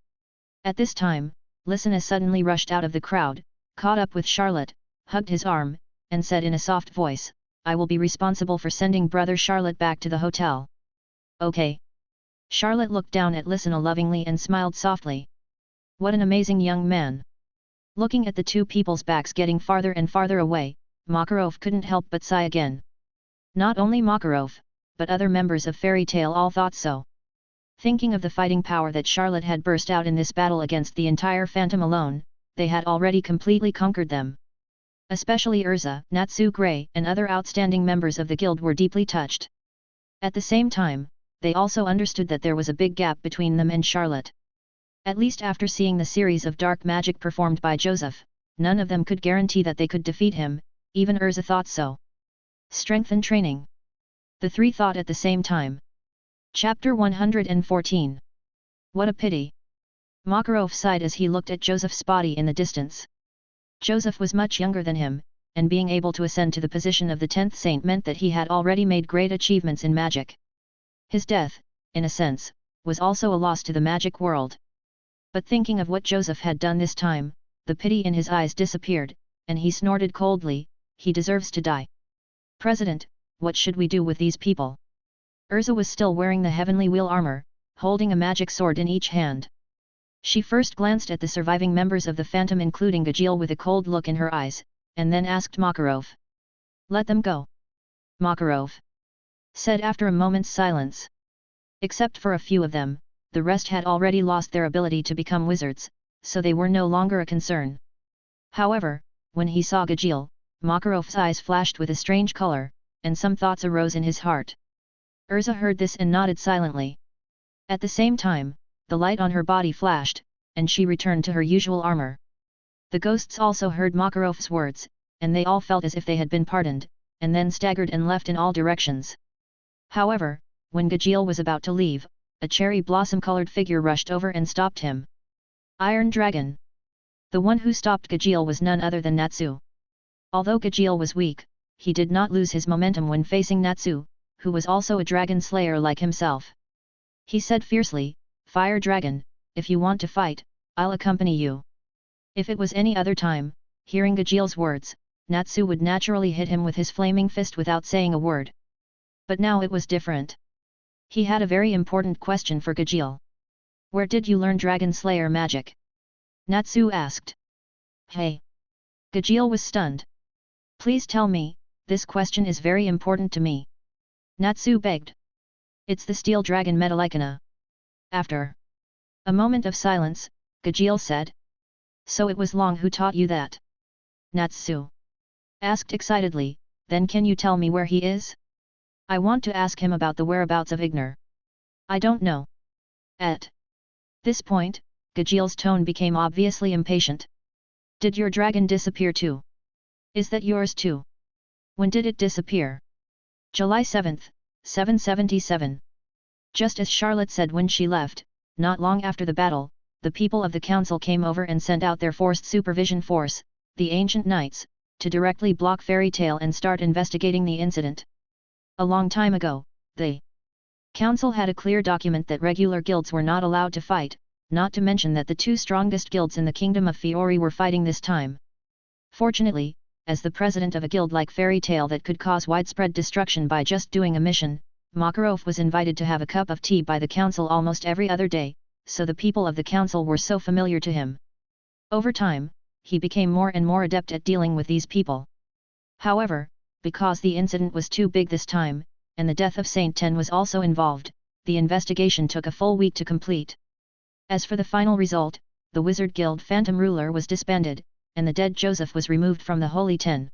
At this time, Lysina suddenly rushed out of the crowd, caught up with Charlotte, hugged his arm, and said in a soft voice, "I will be responsible for sending brother Charlotte back to the hotel." "Okay." Charlotte looked down at Lysina lovingly and smiled softly. What an amazing young man! Looking at the two people's backs getting farther and farther away, Makarov couldn't help but sigh again. Not only Makarov, but other members of Fairy Tale all thought so. Thinking of the fighting power that Charlotte had burst out in this battle against the entire Phantom alone, they had already completely conquered them. Especially Urza, Natsu Grey and other outstanding members of the guild were deeply touched. At the same time, they also understood that there was a big gap between them and Charlotte. At least after seeing the series of dark magic performed by Joseph, none of them could guarantee that they could defeat him, even Urza thought so. Strength and training. The three thought at the same time. Chapter 114. What a pity. Makarov sighed as he looked at Joseph's body in the distance. Joseph was much younger than him, and being able to ascend to the position of the 10th saint meant that he had already made great achievements in magic. His death, in a sense, was also a loss to the magic world. But thinking of what Joseph had done this time, the pity in his eyes disappeared, and he snorted coldly, "He deserves to die." "President, what should we do with these people?" Urza was still wearing the heavenly wheel armor, holding a magic sword in each hand. She first glanced at the surviving members of the Phantom including Gajeel with a cold look in her eyes, and then asked Makarov. "Let them go," Makarov said after a moment's silence. Except for a few of them, the rest had already lost their ability to become wizards, so they were no longer a concern. However, when he saw Gajeel, Makarov's eyes flashed with a strange color, and some thoughts arose in his heart. Urza heard this and nodded silently. At the same time, the light on her body flashed, and she returned to her usual armor. The ghosts also heard Makarov's words, and they all felt as if they had been pardoned, and then staggered and left in all directions. However, when Gajeel was about to leave, a cherry blossom-colored figure rushed over and stopped him. Iron Dragon. The one who stopped Gajeel was none other than Natsu. Although Gajeel was weak, he did not lose his momentum when facing Natsu, who was also a dragon slayer like himself. He said fiercely, "Fire Dragon, if you want to fight, I'll accompany you." If it was any other time, hearing Gajeel's words, Natsu would naturally hit him with his flaming fist without saying a word. But now it was different. He had a very important question for Gajeel. "Where did you learn Dragon Slayer magic?" Natsu asked. "Hey!" Gajeel was stunned. "Please tell me, this question is very important to me." Natsu begged. "It's the Steel Dragon Metallicana." After a moment of silence, Gajeel said. "So it was Long who taught you that?" Natsu asked excitedly, "Then can you tell me where he is? I want to ask him about the whereabouts of Ignor." "I don't know." At this point, Gajeel's tone became obviously impatient. "Did your dragon disappear too? Is that yours too? When did it disappear?" July 7, 777. Just as Charlotte said when she left, not long after the battle, the people of the council came over and sent out their forced supervision force, the Ancient Knights, to directly block Fairy Tale and start investigating the incident. A long time ago, the council had a clear document that regular guilds were not allowed to fight, not to mention that the two strongest guilds in the kingdom of Fiori were fighting this time. Fortunately, as the president of a guild like Fairy Tale that could cause widespread destruction by just doing a mission, Makarov was invited to have a cup of tea by the council almost every other day, so the people of the council were so familiar to him. Over time, he became more and more adept at dealing with these people. However, because the incident was too big this time, and the death of Saint Ten was also involved, the investigation took a full week to complete. As for the final result, the Wizard Guild Phantom Ruler was disbanded, and the dead Joseph was removed from the Holy Ten.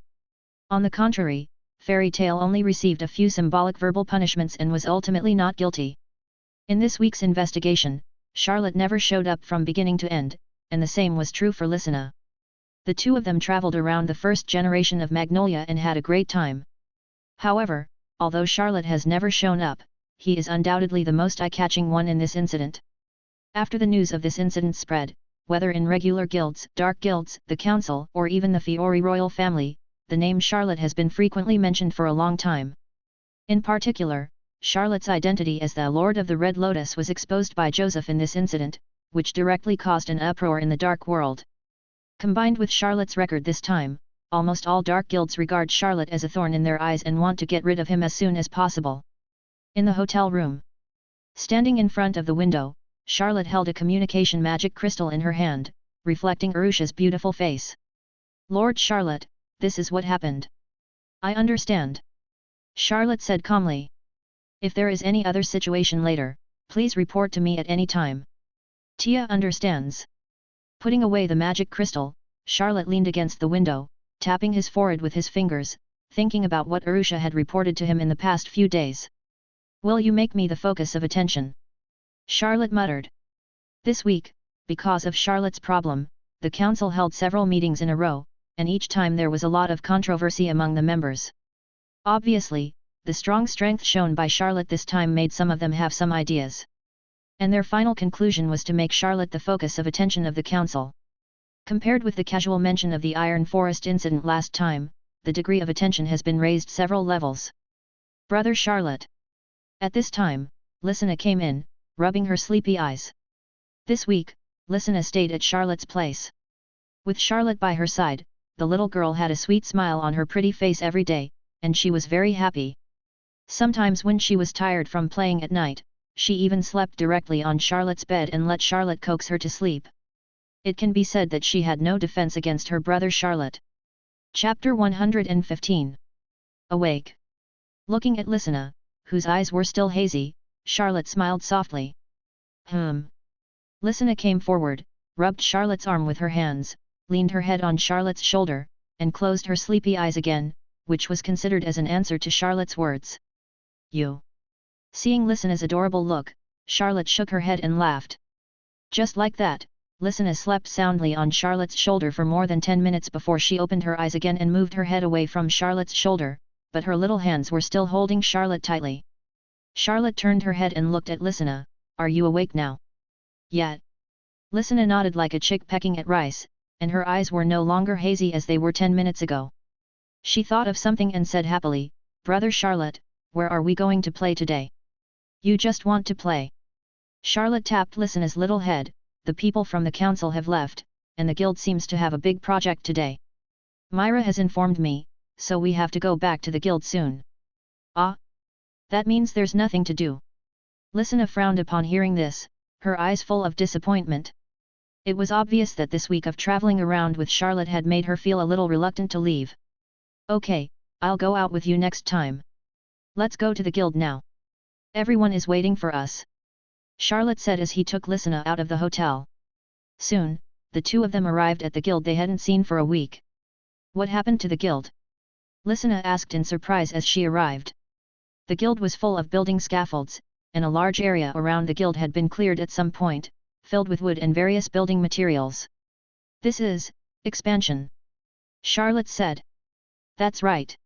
On the contrary, Fairy Tale only received a few symbolic verbal punishments and was ultimately not guilty. In this week's investigation, Charlotte never showed up from beginning to end, and the same was true for Lysina. The two of them traveled around the first generation of Magnolia and had a great time. However, although Charlotte has never shown up, he is undoubtedly the most eye-catching one in this incident. After the news of this incident spread, whether in regular guilds, dark guilds, the council, or even the Fiori royal family, the name Charlotte has been frequently mentioned for a long time. In particular, Charlotte's identity as the Lord of the Red Lotus was exposed by Joseph in this incident, which directly caused an uproar in the dark world. Combined with Charlotte's record this time, almost all dark guilds regard Charlotte as a thorn in their eyes and want to get rid of him as soon as possible. In the hotel room, standing in front of the window, Charlotte held a communication magic crystal in her hand, reflecting Arusha's beautiful face. "Lord Charlotte, this is what happened." "I understand," Charlotte said calmly. "If there is any other situation later, please report to me at any time." "Tia understands." Putting away the magic crystal, Charlotte leaned against the window, tapping his forehead with his fingers, thinking about what Arusha had reported to him in the past few days. "Will you make me the focus of attention?" Charlotte muttered. This week, because of Charlotte's problem, the council held several meetings in a row, and each time there was a lot of controversy among the members. Obviously, the strong strength shown by Charlotte this time made some of them have some ideas. And their final conclusion was to make Charlotte the focus of attention of the council. Compared with the casual mention of the Iron Forest incident last time, the degree of attention has been raised several levels. "Brother Charlotte." At this time, Lysina came in, rubbing her sleepy eyes. This week, Lysina stayed at Charlotte's place. With Charlotte by her side, the little girl had a sweet smile on her pretty face every day, and she was very happy. Sometimes when she was tired from playing at night, she even slept directly on Charlotte's bed and let Charlotte coax her to sleep. It can be said that she had no defense against her brother Charlotte. Chapter 115. Awake. Looking at Lysina, whose eyes were still hazy, Charlotte smiled softly. Lysina came forward, rubbed Charlotte's arm with her hands, leaned her head on Charlotte's shoulder, and closed her sleepy eyes again, which was considered as an answer to Charlotte's words. "You." Seeing Lysina's adorable look, Charlotte shook her head and laughed. Just like that, Lysina slept soundly on Charlotte's shoulder for more than 10 minutes before she opened her eyes again and moved her head away from Charlotte's shoulder, but her little hands were still holding Charlotte tightly. Charlotte turned her head and looked at Lysina. "Are you awake now?" "Yet." Lysina nodded like a chick pecking at rice, and her eyes were no longer hazy as they were 10 minutes ago. She thought of something and said happily, "Brother Charlotte, where are we going to play today?" "You just want to play." Charlotte tapped Lysina's little head. "The people from the council have left, and the guild seems to have a big project today. Myra has informed me, so we have to go back to the guild soon." "Ah? That means there's nothing to do." Lysina frowned upon hearing this, her eyes full of disappointment. It was obvious that this week of traveling around with Charlotte had made her feel a little reluctant to leave. "Okay, I'll go out with you next time. Let's go to the guild now. Everyone is waiting for us," Charlotte said as he took Lysina out of the hotel. Soon, the two of them arrived at the guild they hadn't seen for a week. "What happened to the guild?" Lysina asked in surprise as she arrived. The guild was full of building scaffolds, and a large area around the guild had been cleared at some point, filled with wood and various building materials. "This is expansion," Charlotte said. "That's right."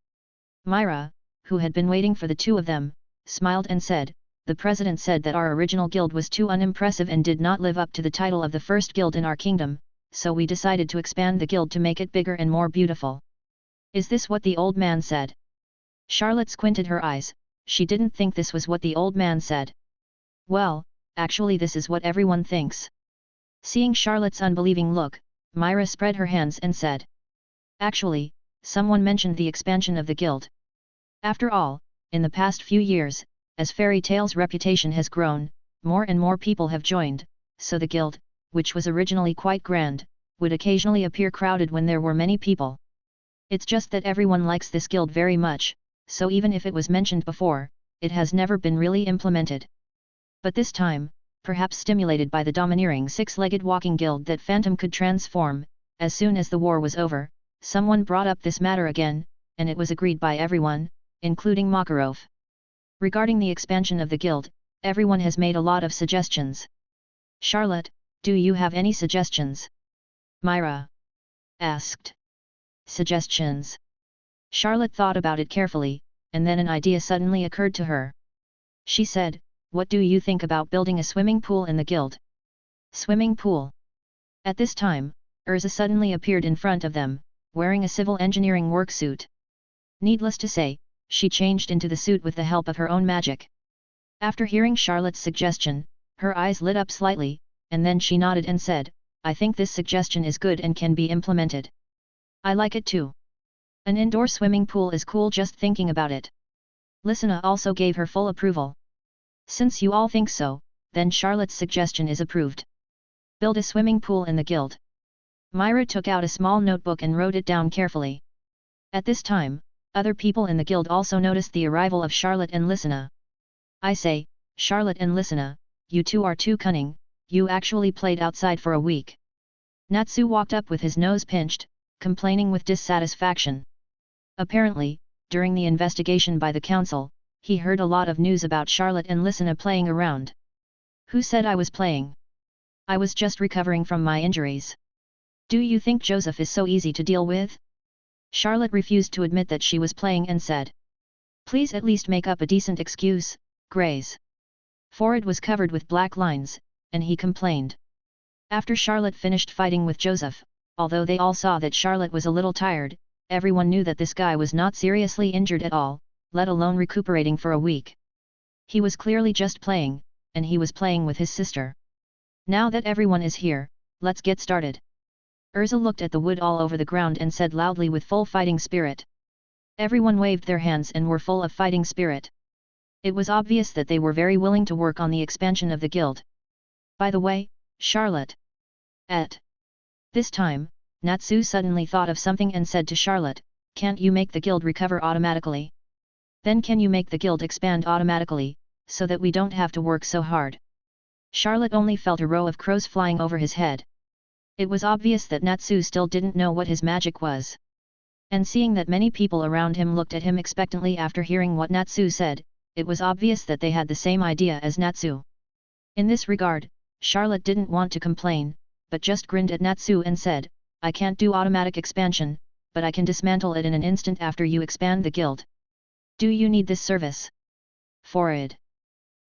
Myra, who had been waiting for the two of them, smiled and said, "The president said that our original guild was too unimpressive and did not live up to the title of the first guild in our kingdom, so we decided to expand the guild to make it bigger and more beautiful." "Is this what the old man said?" Charlotte squinted her eyes. She didn't think this was what the old man said. "Well, actually this is what everyone thinks." Seeing Charlotte's unbelieving look, Myra spread her hands and said, "Actually, someone mentioned the expansion of the guild. After all, in the past few years, as Fairy Tale's reputation has grown, more and more people have joined, so the guild, which was originally quite grand, would occasionally appear crowded when there were many people. It's just that everyone likes this guild very much, so even if it was mentioned before, it has never been really implemented. But this time, perhaps stimulated by the domineering six-legged walking guild that Phantom could transform, as soon as the war was over, someone brought up this matter again, and it was agreed by everyone, including Makarov. Regarding the expansion of the guild, everyone has made a lot of suggestions. Charlotte, do you have any suggestions? Myra asked. Suggestions? Charlotte thought about it carefully, and then an idea suddenly occurred to her. She said, "What do you think about building a swimming pool in the guild?" Swimming pool? At this time, Urza suddenly appeared in front of them, wearing a civil engineering worksuit. Needless to say, she changed into the suit with the help of her own magic. After hearing Charlotte's suggestion, her eyes lit up slightly, and then she nodded and said, "I think this suggestion is good and can be implemented. I like it too. An indoor swimming pool is cool just thinking about it." Lysina also gave her full approval. "Since you all think so, then Charlotte's suggestion is approved. Build a swimming pool in the guild." Myra took out a small notebook and wrote it down carefully. At this time, other people in the guild also noticed the arrival of Charlotte and Lysina. "I say, Charlotte and Lysina, you two are too cunning, you actually played outside for a week." Natsu walked up with his nose pinched, complaining with dissatisfaction. Apparently, during the investigation by the council, he heard a lot of news about Charlotte and Lysina playing around. "Who said I was playing? I was just recovering from my injuries. Do you think Joseph is so easy to deal with?" Charlotte refused to admit that she was playing and said, "Please at least make up a decent excuse, Gray's forehead was covered with black lines, and he complained. After Charlotte finished fighting with Joseph, although they all saw that Charlotte was a little tired, everyone knew that this guy was not seriously injured at all, let alone recuperating for a week. He was clearly just playing, and he was playing with his sister. Now that everyone is here, let's get started." Urza looked at the wood all over the ground and said loudly with full fighting spirit. Everyone waved their hands and were full of fighting spirit. It was obvious that they were very willing to work on the expansion of the guild. "By the way, Charlotte." At this time, Natsu suddenly thought of something and said to Charlotte, "Can't you make the guild recover automatically? Then can you make the guild expand automatically, so that we don't have to work so hard?" Charlotte only felt a row of crows flying over his head. It was obvious that Natsu still didn't know what his magic was. And seeing that many people around him looked at him expectantly after hearing what Natsu said, it was obvious that they had the same idea as Natsu. In this regard, Charlotte didn't want to complain, but just grinned at Natsu and said, "I can't do automatic expansion, but I can dismantle it in an instant after you expand the guild. Do you need this service?" Forehead.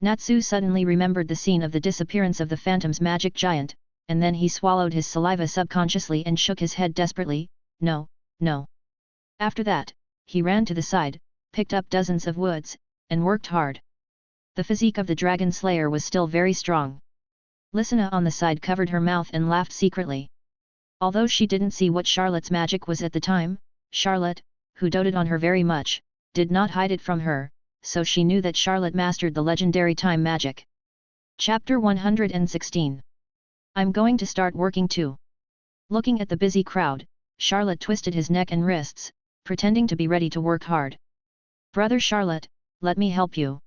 Natsu suddenly remembered the scene of the disappearance of the Phantom's magic giant, and then he swallowed his saliva subconsciously and shook his head desperately, "No, no." After that, he ran to the side, picked up dozens of woods, and worked hard. The physique of the dragon slayer was still very strong. Lysina on the side covered her mouth and laughed secretly. Although she didn't see what Charlotte's magic was at the time, Charlotte, who doted on her very much, did not hide it from her, so she knew that Charlotte mastered the legendary time magic. Chapter 116. I'm going to start working too. Looking at the busy crowd, Charlotte twisted his neck and wrists, pretending to be ready to work hard. "Brother Charlotte, let me help you."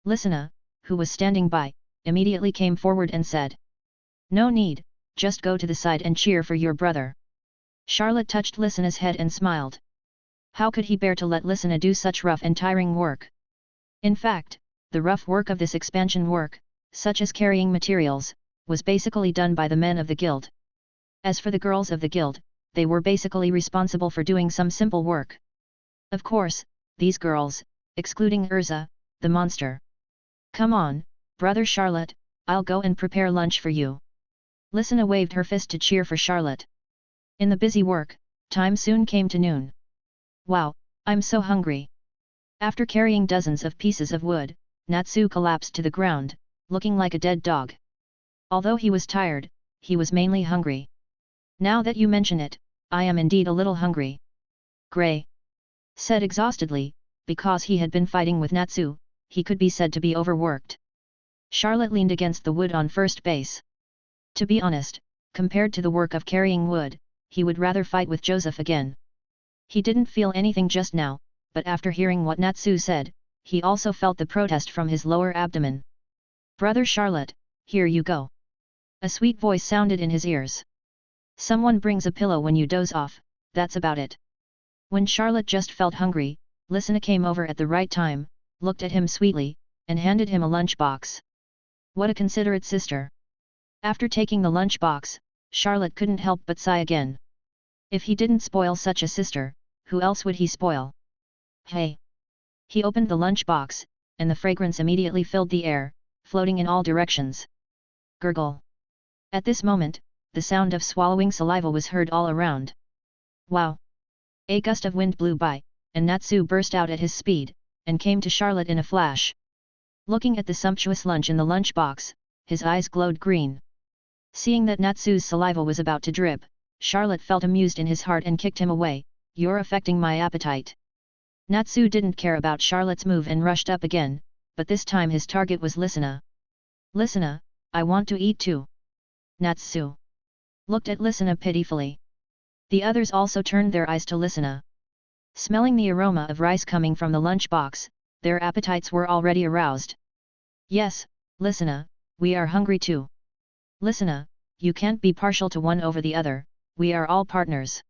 Lysina, who was standing by, immediately came forward and said, "No need, just go to the side and cheer for your brother." Charlotte touched Lysina's head and smiled. How could he bear to let Lysina do such rough and tiring work? In fact, the rough work of this expansion work, such as carrying materials, was basically done by the men of the guild. As for the girls of the guild, they were basically responsible for doing some simple work. Of course, these girls, excluding Urza, the monster. "Come on, brother Charlotte, I'll go and prepare lunch for you." Lysina waved her fist to cheer for Charlotte. In the busy work, time soon came to noon. "Wow, I'm so hungry." After carrying dozens of pieces of wood, Natsu collapsed to the ground, looking like a dead dog. Although he was tired, he was mainly hungry. "Now that you mention it, I am indeed a little hungry," Gray said exhaustedly. Because he had been fighting with Natsu, he could be said to be overworked. Charlotte leaned against the wood on first base. To be honest, compared to the work of carrying wood, he would rather fight with Joseph again. He didn't feel anything just now, but after hearing what Natsu said, he also felt the protest from his lower abdomen. "Brother Charlotte, here you go." A sweet voice sounded in his ears. Someone brings a pillow when you doze off, that's about it. When Charlotte just felt hungry, Lysina came over at the right time, looked at him sweetly, and handed him a lunchbox. What a considerate sister. After taking the lunchbox, Charlotte couldn't help but sigh again. If he didn't spoil such a sister, who else would he spoil? Hey! He opened the lunchbox, and the fragrance immediately filled the air, floating in all directions. Gurgle. At this moment, the sound of swallowing saliva was heard all around. Wow! A gust of wind blew by, and Natsu burst out at his speed, and came to Charlotte in a flash. Looking at the sumptuous lunch in the lunchbox, his eyes glowed green. Seeing that Natsu's saliva was about to drip, Charlotte felt amused in his heart and kicked him away. You're affecting my appetite. Natsu didn't care about Charlotte's move and rushed up again, but this time his target was Lysina. Lysina, I want to eat too. Natsu looked at Lysina pitifully. The others also turned their eyes to Lysina. Smelling the aroma of rice coming from the lunchbox, their appetites were already aroused. Yes, Lysina, we are hungry too. Lysina, you can't be partial to one over the other, we are all partners.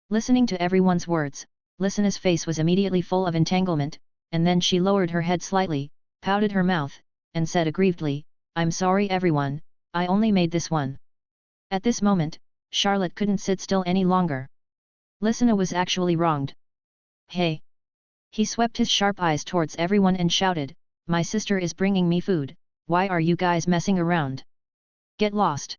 Listening to everyone's words, Lysina's face was immediately full of entanglement, and then she lowered her head slightly, pouted her mouth, and said aggrievedly, I'm sorry everyone, I only made this one. At this moment, Charlotte couldn't sit still any longer. Lysina was actually wronged. Hey! He swept his sharp eyes towards everyone and shouted, my sister is bringing me food, why are you guys messing around? Get lost!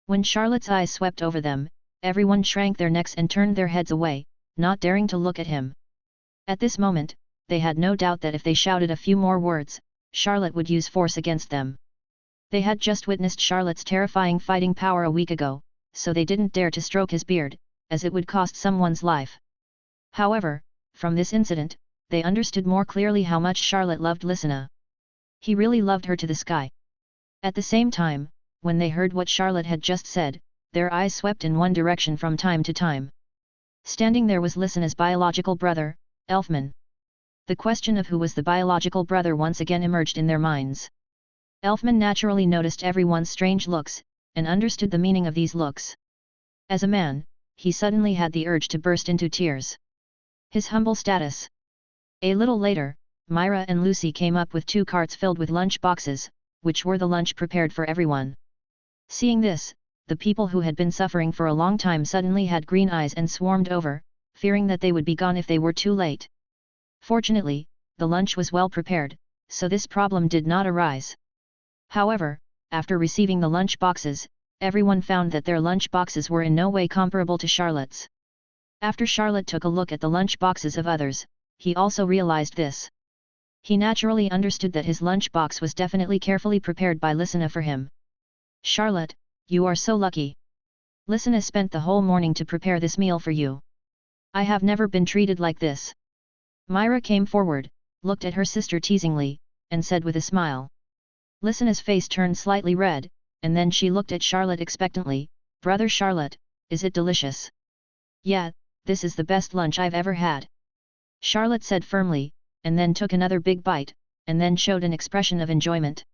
When Charlotte's eyes swept over them, everyone shrank their necks and turned their heads away, not daring to look at him. At this moment, they had no doubt that if they shouted a few more words, Charlotte would use force against them. They had just witnessed Charlotte's terrifying fighting power a week ago, so they didn't dare to stroke his beard, as it would cost someone's life. However, from this incident, they understood more clearly how much Charlotte loved Lysina. He really loved her to the sky. At the same time, when they heard what Charlotte had just said, their eyes swept in one direction from time to time. Standing there was Lysina's biological brother, Elfman. The question of who was the biological brother once again emerged in their minds. Elfman naturally noticed everyone's strange looks, and understood the meaning of these looks. As a man, he suddenly had the urge to burst into tears. His humble status. A little later, Myra and Lucy came up with 2 carts filled with lunch boxes, which were the lunch prepared for everyone. Seeing this, the people who had been suffering for a long time suddenly had green eyes and swarmed over, fearing that they would be gone if they were too late. Fortunately, the lunch was well prepared, so this problem did not arise. However, after receiving the lunch boxes, everyone found that their lunch boxes were in no way comparable to Charlotte's. After Charlotte took a look at the lunch boxes of others, he also realized this. He naturally understood that his lunch box was definitely carefully prepared by Lysina for him. Charlotte, you are so lucky. Lysina spent the whole morning to prepare this meal for you. I have never been treated like this. Myra came forward, looked at her sister teasingly, and said with a smile. Lysina's face turned slightly red, and then she looked at Charlotte expectantly, Brother Charlotte, is it delicious? Yeah, this is the best lunch I've ever had. Charlotte said firmly, and then took another big bite, and then showed an expression of enjoyment.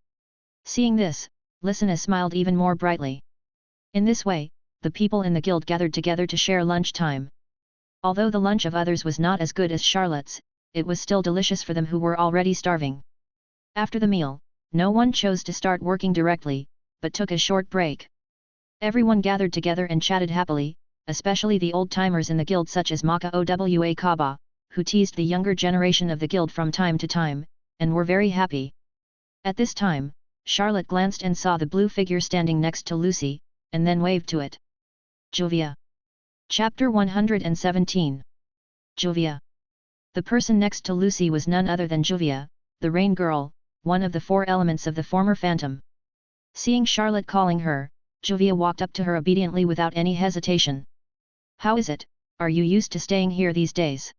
Seeing this, Lysina smiled even more brightly. In this way, the people in the guild gathered together to share lunch time. Although the lunch of others was not as good as Charlotte's, it was still delicious for them who were already starving. After the meal, no one chose to start working directly, but took a short break. Everyone gathered together and chatted happily, especially the old-timers in the guild such as Maka Owa Kaba, who teased the younger generation of the guild from time to time, and were very happy. At this time, Charlotte glanced and saw the blue figure standing next to Lucy, and then waved to it. Juvia. Chapter 117. Juvia. The person next to Lucy was none other than Juvia, the rain girl, one of the 4 elements of the former phantom. Seeing Charlotte calling her, Juvia walked up to her obediently without any hesitation. How is it, are you used to staying here these days?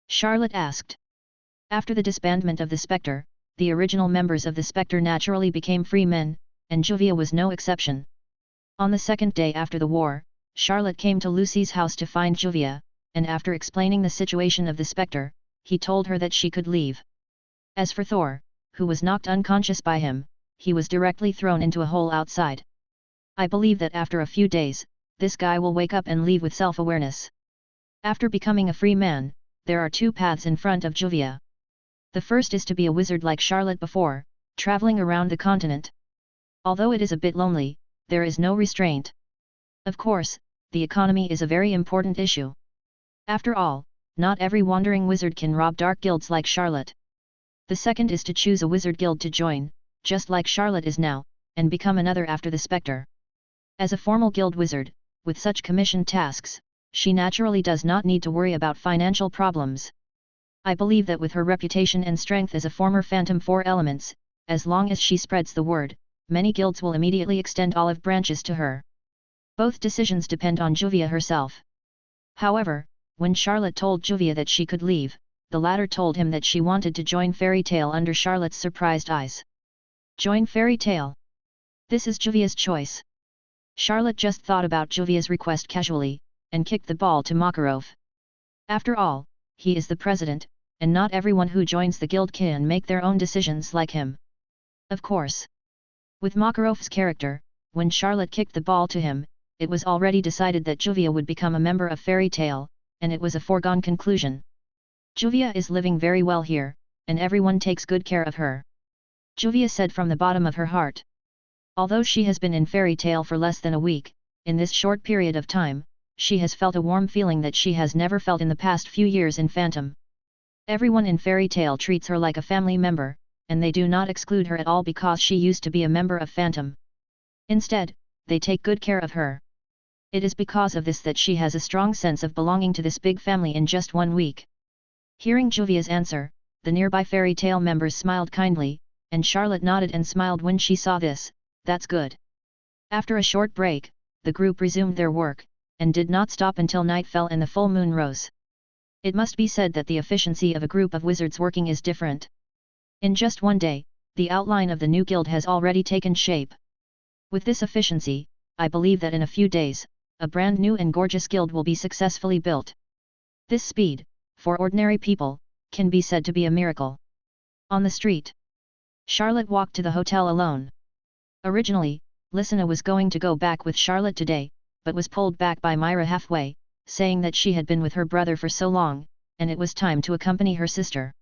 Charlotte asked. After the disbandment of the Spectre, the original members of the Spectre naturally became free men, and Juvia was no exception. On the 2nd day after the war, Charlotte came to Lucy's house to find Juvia, and after explaining the situation of the Spectre, he told her that she could leave. As for Thor, who was knocked unconscious by him, he was directly thrown into a hole outside. I believe that after a few days, this guy will wake up and leave with self-awareness. After becoming a free man, there are two paths in front of Juvia. The first is to be a wizard like Charlotte before, traveling around the continent. Although it is a bit lonely, there is no restraint. Of course, the economy is a very important issue. After all, not every wandering wizard can rob dark guilds like Charlotte. The second is to choose a wizard guild to join, just like Charlotte is now, and become another after the Spectre. As a formal guild wizard, with such commissioned tasks, she naturally does not need to worry about financial problems. I believe that with her reputation and strength as a former Phantom 4 Elements, as long as she spreads the word, many guilds will immediately extend olive branches to her. Both decisions depend on Juvia herself. However, when Charlotte told Juvia that she could leave, the latter told him that she wanted to join Fairy Tail under Charlotte's surprised eyes. Join Fairy Tail? This is Juvia's choice. Charlotte just thought about Juvia's request casually, and kicked the ball to Makarov. After all, he is the president, and not everyone who joins the guild can make their own decisions like him. Of course. With Makarov's character, when Charlotte kicked the ball to him, it was already decided that Juvia would become a member of Fairy Tail, and it was a foregone conclusion. Juvia is living very well here, and everyone takes good care of her. Juvia said from the bottom of her heart. Although she has been in Fairy Tail for less than a week, in this short period of time, she has felt a warm feeling that she has never felt in the past few years in Phantom. Everyone in Fairy Tail treats her like a family member, and they do not exclude her at all because she used to be a member of Phantom. Instead, they take good care of her. It is because of this that she has a strong sense of belonging to this big family in just 1 week. Hearing Juvia's answer, the nearby Fairy Tail members smiled kindly, and Charlotte nodded and smiled when she saw this. That's good. After a short break, the group resumed their work, and did not stop until night fell and the full moon rose. It must be said that the efficiency of a group of wizards working is different. In just 1 day, the outline of the new guild has already taken shape. With this efficiency, I believe that in a few days, a brand new and gorgeous guild will be successfully built. This speed, for ordinary people, can be said to be a miracle. On the street, Charlotte walked to the hotel alone. Originally, Lysina was going to go back with Charlotte today, but was pulled back by Myra halfway, saying that she had been with her brother for so long, and it was time to accompany her sister.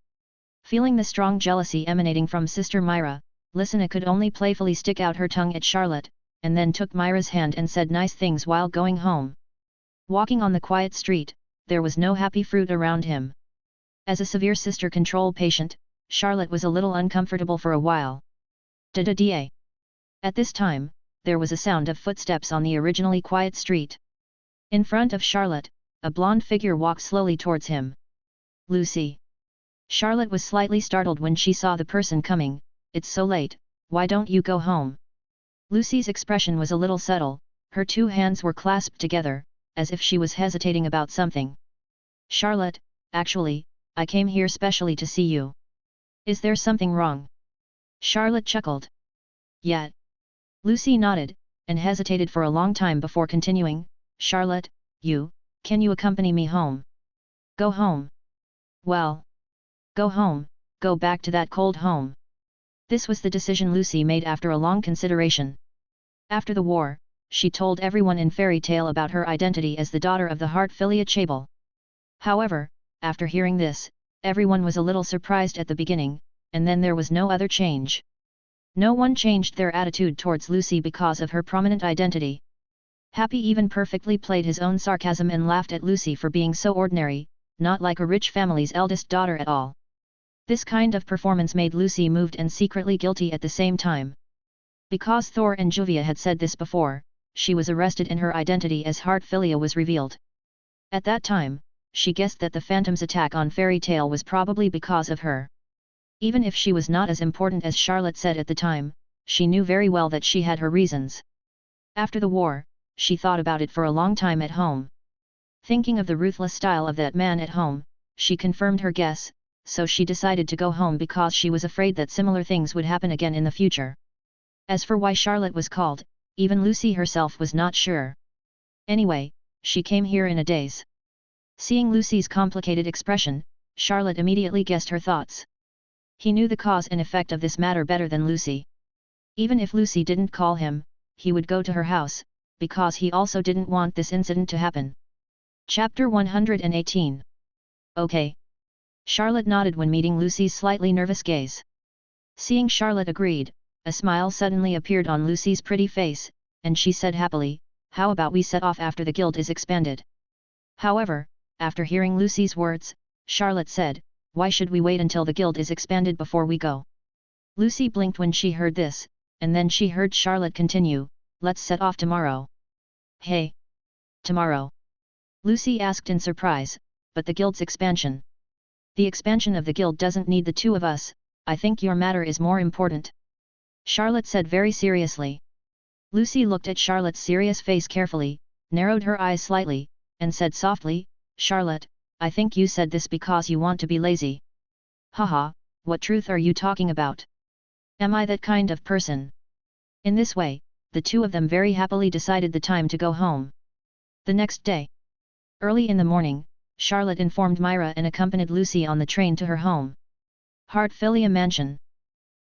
Feeling the strong jealousy emanating from Sister Myra, Lysina could only playfully stick out her tongue at Charlotte, and then took Myra's hand and said nice things while going home. Walking on the quiet street, there was no happy fruit around him. As a severe sister control patient, Charlotte was a little uncomfortable for a while. Da-da-da. At this time, there was a sound of footsteps on the originally quiet street. In front of Charlotte, a blonde figure walked slowly towards him. Lucy. Charlotte was slightly startled when she saw the person coming. It's so late, why don't you go home? Lucy's expression was a little subtle, her two hands were clasped together, as if she was hesitating about something. Charlotte, actually, I came here specially to see you. Is there something wrong? Charlotte chuckled. Yeah. Lucy nodded, and hesitated for a long time before continuing. Charlotte, can you accompany me home? Go home? Well. Go home, go back to that cold home. This was the decision Lucy made after a long consideration. After the war, she told everyone in Fairy Tail about her identity as the daughter of the Heartfilia Chable. However, after hearing this, everyone was a little surprised at the beginning, and then there was no other change. No one changed their attitude towards Lucy because of her prominent identity. Happy even perfectly played his own sarcasm and laughed at Lucy for being so ordinary, not like a rich family's eldest daughter at all. This kind of performance made Lucy moved and secretly guilty at the same time. Because Thor and Juvia had said this before, she was arrested and her identity as Heartfilia was revealed. At that time, she guessed that the Phantom's attack on Fairy Tail was probably because of her. Even if she was not as important as Charlotte said at the time, she knew very well that she had her reasons. After the war, she thought about it for a long time at home. Thinking of the ruthless style of that man at home, she confirmed her guess, so she decided to go home because she was afraid that similar things would happen again in the future. As for why Charlotte was called, even Lucy herself was not sure. Anyway, she came here in a daze. Seeing Lucy's complicated expression, Charlotte immediately guessed her thoughts. He knew the cause and effect of this matter better than Lucy. Even if Lucy didn't call him, he would go to her house, because he also didn't want this incident to happen. Chapter 118. Okay. Charlotte nodded when meeting Lucy's slightly nervous gaze. Seeing Charlotte agreed, a smile suddenly appeared on Lucy's pretty face, and she said happily, "How about we set off after the guild is expanded?" However, after hearing Lucy's words, Charlotte said, "Why should we wait until the guild is expanded before we go?" Lucy blinked when she heard this, and then she heard Charlotte continue, "Let's set off tomorrow." "Hey! Tomorrow?" Lucy asked in surprise, "But the guild's expansion?" "The expansion of the guild doesn't need the two of us, I think your matter is more important," Charlotte said very seriously. Lucy looked at Charlotte's serious face carefully, narrowed her eyes slightly, and said softly, "Charlotte, I think you said this because you want to be lazy." "Haha, what truth are you talking about? Am I that kind of person?" In this way, the two of them very happily decided the time to go home. The next day, early in the morning, Charlotte informed Myra and accompanied Lucy on the train to her home. Heartfilia Mansion.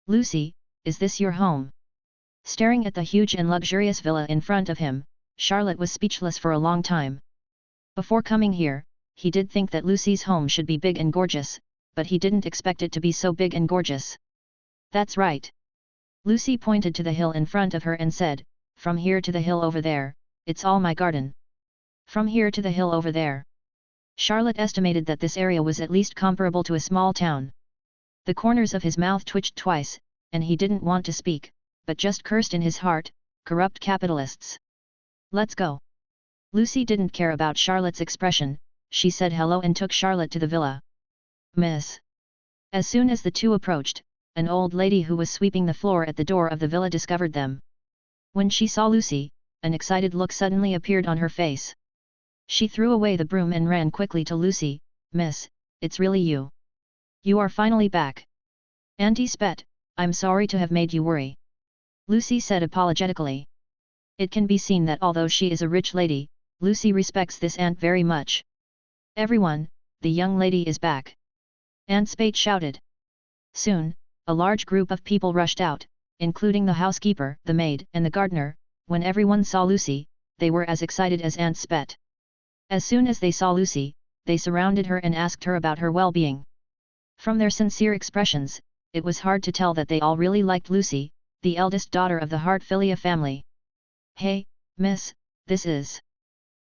"Lucy, is this your home?" Staring at the huge and luxurious villa in front of him, Charlotte was speechless for a long time. Before coming here, he did think that Lucy's home should be big and gorgeous, but he didn't expect it to be so big and gorgeous. "That's right." Lucy pointed to the hill in front of her and said, "From here to the hill over there, it's all my garden." "From here to the hill over there." Charlotte estimated that this area was at least comparable to a small town. The corners of his mouth twitched twice, and he didn't want to speak, but just cursed in his heart, "Corrupt capitalists." "Let's go." Lucy didn't care about Charlotte's expression, she said hello and took Charlotte to the villa. "Miss." As soon as the two approached, an old lady who was sweeping the floor at the door of the villa discovered them. When she saw Lucy, an excited look suddenly appeared on her face. She threw away the broom and ran quickly to Lucy. "Miss, it's really you. You are finally back." "Auntie Spet, I'm sorry to have made you worry," Lucy said apologetically. It can be seen that although she is a rich lady, Lucy respects this aunt very much. "Everyone, the young lady is back!" Aunt Spate shouted. Soon, a large group of people rushed out, including the housekeeper, the maid, and the gardener. When everyone saw Lucy, they were as excited as Aunt Spet. As soon as they saw Lucy, they surrounded her and asked her about her well-being. From their sincere expressions, it was hard to tell that they all really liked Lucy, the eldest daughter of the Heartfilia family. "Hey, miss, this is..."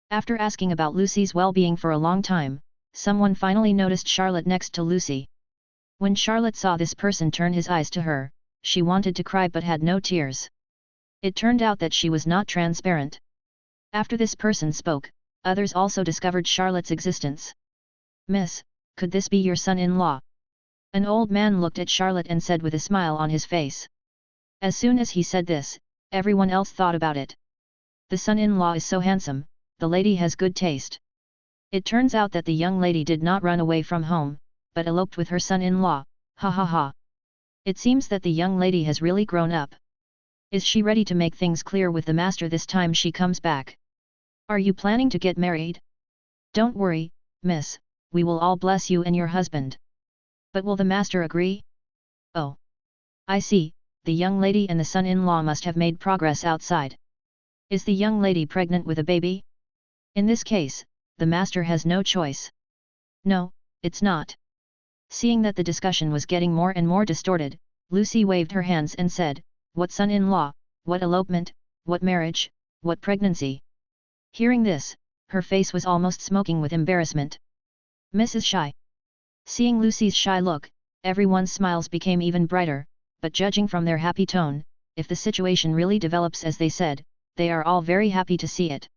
After asking about Lucy's well-being for a long time, someone finally noticed Charlotte next to Lucy. When Charlotte saw this person turn his eyes to her, she wanted to cry but had no tears. It turned out that she was not transparent. After this person spoke, others also discovered Charlotte's existence. "Miss, could this be your son-in-law?" An old man looked at Charlotte and said with a smile on his face. As soon as he said this, everyone else thought about it. The son-in-law is so handsome, the lady has good taste. It turns out that the young lady did not run away from home, but eloped with her son-in-law, ha ha ha. It seems that the young lady has really grown up. Is she ready to make things clear with the master this time she comes back? Are you planning to get married? Don't worry, miss, we will all bless you and your husband. But will the master agree? Oh. I see, the young lady and the son-in-law must have made progress outside. Is the young lady pregnant with a baby? In this case, the master has no choice. No, it's not. Seeing that the discussion was getting more and more distorted, Lucy waved her hands and said, "What son-in-law, what elopement, what marriage, what pregnancy?" Hearing this, her face was almost smoking with embarrassment. Mrs. Shy. Seeing Lucy's shy look, everyone's smiles became even brighter, but judging from their happy tone, if the situation really develops as they said, they are all very happy to see it.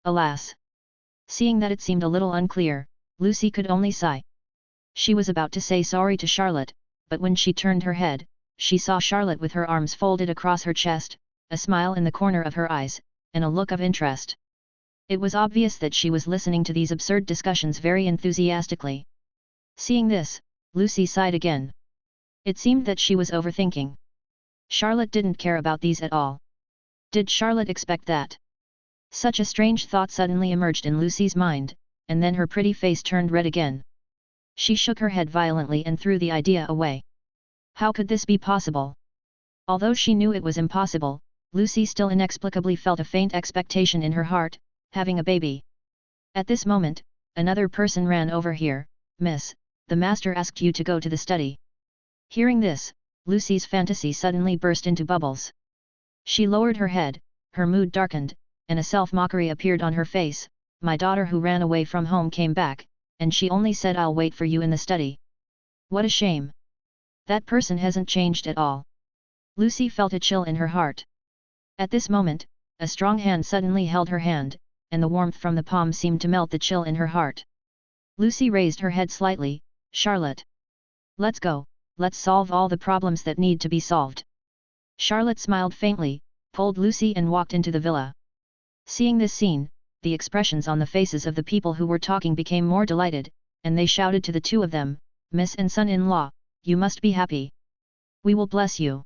Alas! Seeing that it seemed a little unclear, Lucy could only sigh. She was about to say sorry to Charlotte, but when she turned her head, she saw Charlotte with her arms folded across her chest, a smile in the corner of her eyes, and a look of interest. It was obvious that she was listening to these absurd discussions very enthusiastically. Seeing this, Lucy sighed again. It seemed that she was overthinking. Charlotte didn't care about these at all. Did Charlotte expect that? Such a strange thought suddenly emerged in Lucy's mind, and then her pretty face turned red again. She shook her head violently and threw the idea away. How could this be possible? Although she knew it was impossible, Lucy still inexplicably felt a faint expectation in her heart, having a baby. At this moment, another person ran over here. Miss, the master asked you to go to the study. Hearing this, Lucy's fantasy suddenly burst into bubbles. She lowered her head, her mood darkened, and a self-mockery appeared on her face. My daughter who ran away from home came back, and she only said I'll wait for you in the study. What a shame. That person hasn't changed at all. Lucy felt a chill in her heart. At this moment, a strong hand suddenly held her hand, and the warmth from the palm seemed to melt the chill in her heart. Lucy raised her head slightly. Charlotte. Let's go, let's solve all the problems that need to be solved. Charlotte smiled faintly, pulled Lucy and walked into the villa. Seeing this scene, the expressions on the faces of the people who were talking became more delighted, and they shouted to the two of them, Miss and son-in-law, you must be happy. We will bless you.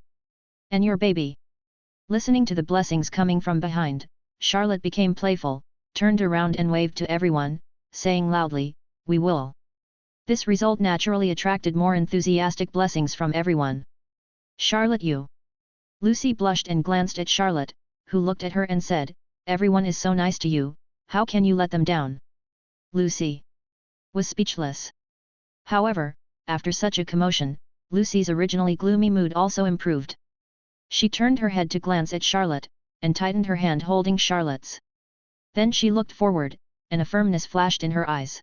And your baby. Listening to the blessings coming from behind, Charlotte became playful, turned around and waved to everyone, saying loudly, we will. This result naturally attracted more enthusiastic blessings from everyone. Charlotte, you. Lucy blushed and glanced at Charlotte, who looked at her and said, everyone is so nice to you, how can you let them down? Lucy was speechless. However, after such a commotion, Lucy's originally gloomy mood also improved. She turned her head to glance at Charlotte, and tightened her hand holding Charlotte's. Then she looked forward, and a firmness flashed in her eyes.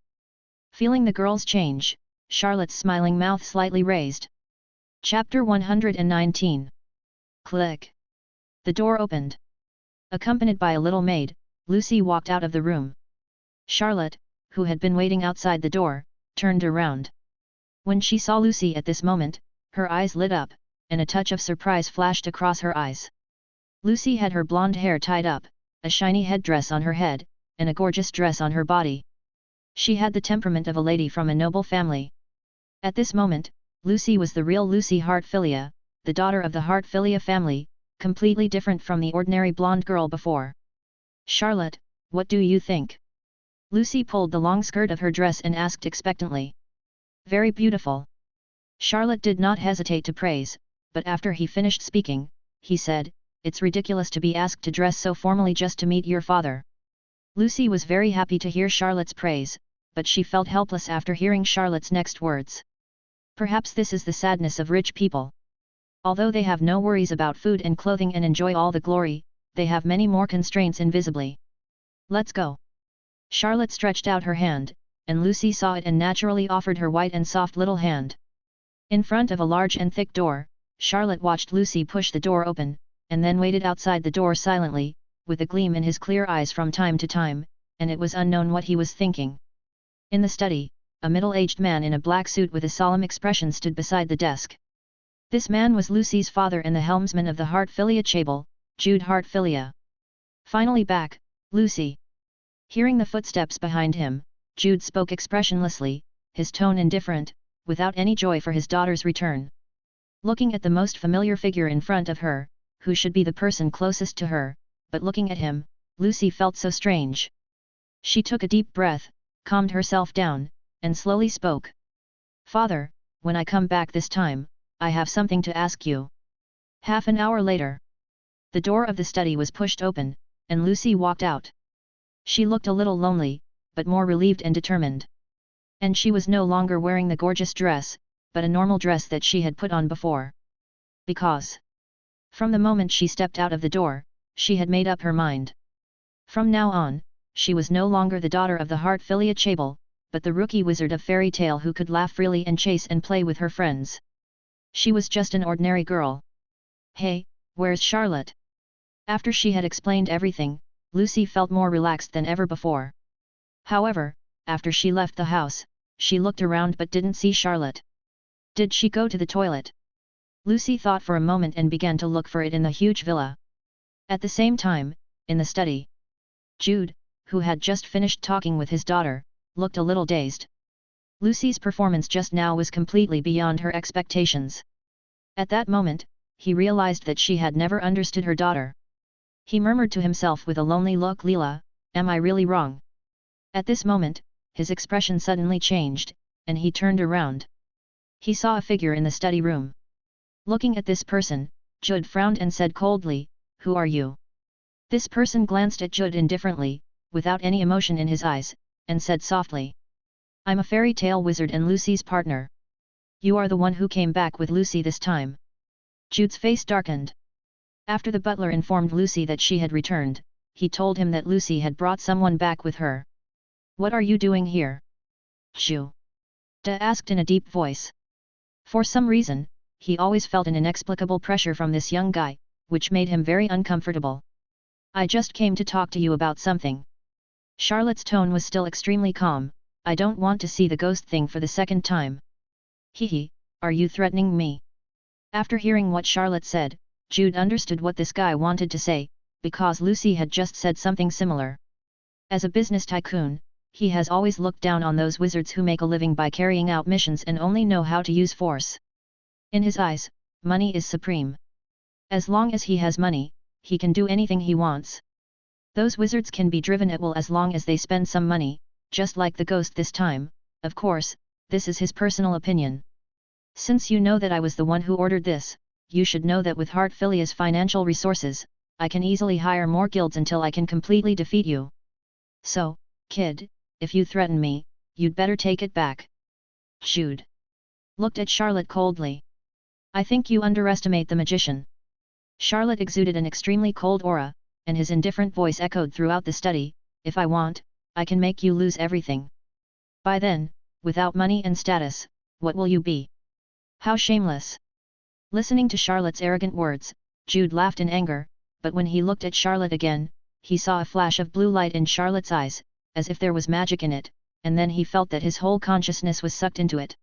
Feeling the girl's change, Charlotte's smiling mouth slightly raised. Chapter 119. Click. The door opened. Accompanied by a little maid, Lucy walked out of the room. Charlotte, who had been waiting outside the door, turned around. When she saw Lucy at this moment, her eyes lit up, and a touch of surprise flashed across her eyes. Lucy had her blonde hair tied up, a shiny headdress on her head, and a gorgeous dress on her body. She had the temperament of a lady from a noble family. At this moment, Lucy was the real Lucy Hartfilia, the daughter of the Hartfilia family, completely different from the ordinary blonde girl before. Charlotte, what do you think? Lucy pulled the long skirt of her dress and asked expectantly. Very beautiful. Charlotte did not hesitate to praise, but after he finished speaking, he said, it's ridiculous to be asked to dress so formally just to meet your father. Lucy was very happy to hear Charlotte's praise, but she felt helpless after hearing Charlotte's next words. Perhaps this is the sadness of rich people. Although they have no worries about food and clothing and enjoy all the glory, they have many more constraints invisibly. Let's go. Charlotte stretched out her hand, and Lucy saw it and naturally offered her white and soft little hand. In front of a large and thick door, Charlotte watched Lucy push the door open, and then waited outside the door silently, with a gleam in his clear eyes from time to time, and it was unknown what he was thinking. In the study, a middle-aged man in a black suit with a solemn expression stood beside the desk. This man was Lucy's father and the helmsman of the Hartfilia Chable, Jude Hartfilia. Finally back, Lucy. Hearing the footsteps behind him, Jude spoke expressionlessly, his tone indifferent, without any joy for his daughter's return. Looking at the most familiar figure in front of her, who should be the person closest to her, but looking at him, Lucy felt so strange. She took a deep breath, calmed herself down, and slowly spoke. Father, when I come back this time, I have something to ask you. Half an hour later. The door of the study was pushed open, and Lucy walked out. She looked a little lonely, but more relieved and determined. And she was no longer wearing the gorgeous dress, but a normal dress that she had put on before. Because from the moment she stepped out of the door, she had made up her mind. From now on, she was no longer the daughter of the Hartfilia Chable, but the rookie wizard of fairy tale who could laugh freely and chase and play with her friends. She was just an ordinary girl. Hey, where's Charlotte? After she had explained everything, Lucy felt more relaxed than ever before. However, after she left the house, she looked around but didn't see Charlotte. Did she go to the toilet? Lucy thought for a moment and began to look for it in the huge villa. At the same time, in the study, Jude, who had just finished talking with his daughter, looked a little dazed. Lucy's performance just now was completely beyond her expectations. At that moment, he realized that she had never understood her daughter. He murmured to himself with a lonely look, Leela, am I really wrong? At this moment, his expression suddenly changed, and he turned around. He saw a figure in the study room. Looking at this person, Jude frowned and said coldly, who are you? This person glanced at Jude indifferently, without any emotion in his eyes, and said softly. I'm a fairy tale wizard and Lucy's partner. You are the one who came back with Lucy this time. Jude's face darkened. After the butler informed Lucy that she had returned, he told him that Lucy had brought someone back with her. What are you doing here? Jude asked in a deep voice. For some reason, he always felt an inexplicable pressure from this young guy, which made him very uncomfortable. I just came to talk to you about something. Charlotte's tone was still extremely calm. I don't want to see the ghost thing for the second time. Hehe, are you threatening me? After hearing what Charlotte said, Jude understood what this guy wanted to say, because Lucy had just said something similar. As a business tycoon, he has always looked down on those wizards who make a living by carrying out missions and only know how to use force. In his eyes, money is supreme. As long as he has money, he can do anything he wants. Those wizards can be driven at will as long as they spend some money, just like the ghost this time. Of course, this is his personal opinion. Since you know that I was the one who ordered this, you should know that with Heartfilia's financial resources, I can easily hire more guilds until I can completely defeat you. So, kid, if you threaten me, you'd better take it back. Jude looked at Charlotte coldly. I think you underestimate the magician. Charlotte exuded an extremely cold aura, and his indifferent voice echoed throughout the study. If I want, I can make you lose everything. By then, without money and status, what will you be? How shameless! Listening to Charlotte's arrogant words, Jude laughed in anger, but when he looked at Charlotte again, he saw a flash of blue light in Charlotte's eyes, as if there was magic in it, and then he felt that his whole consciousness was sucked into it.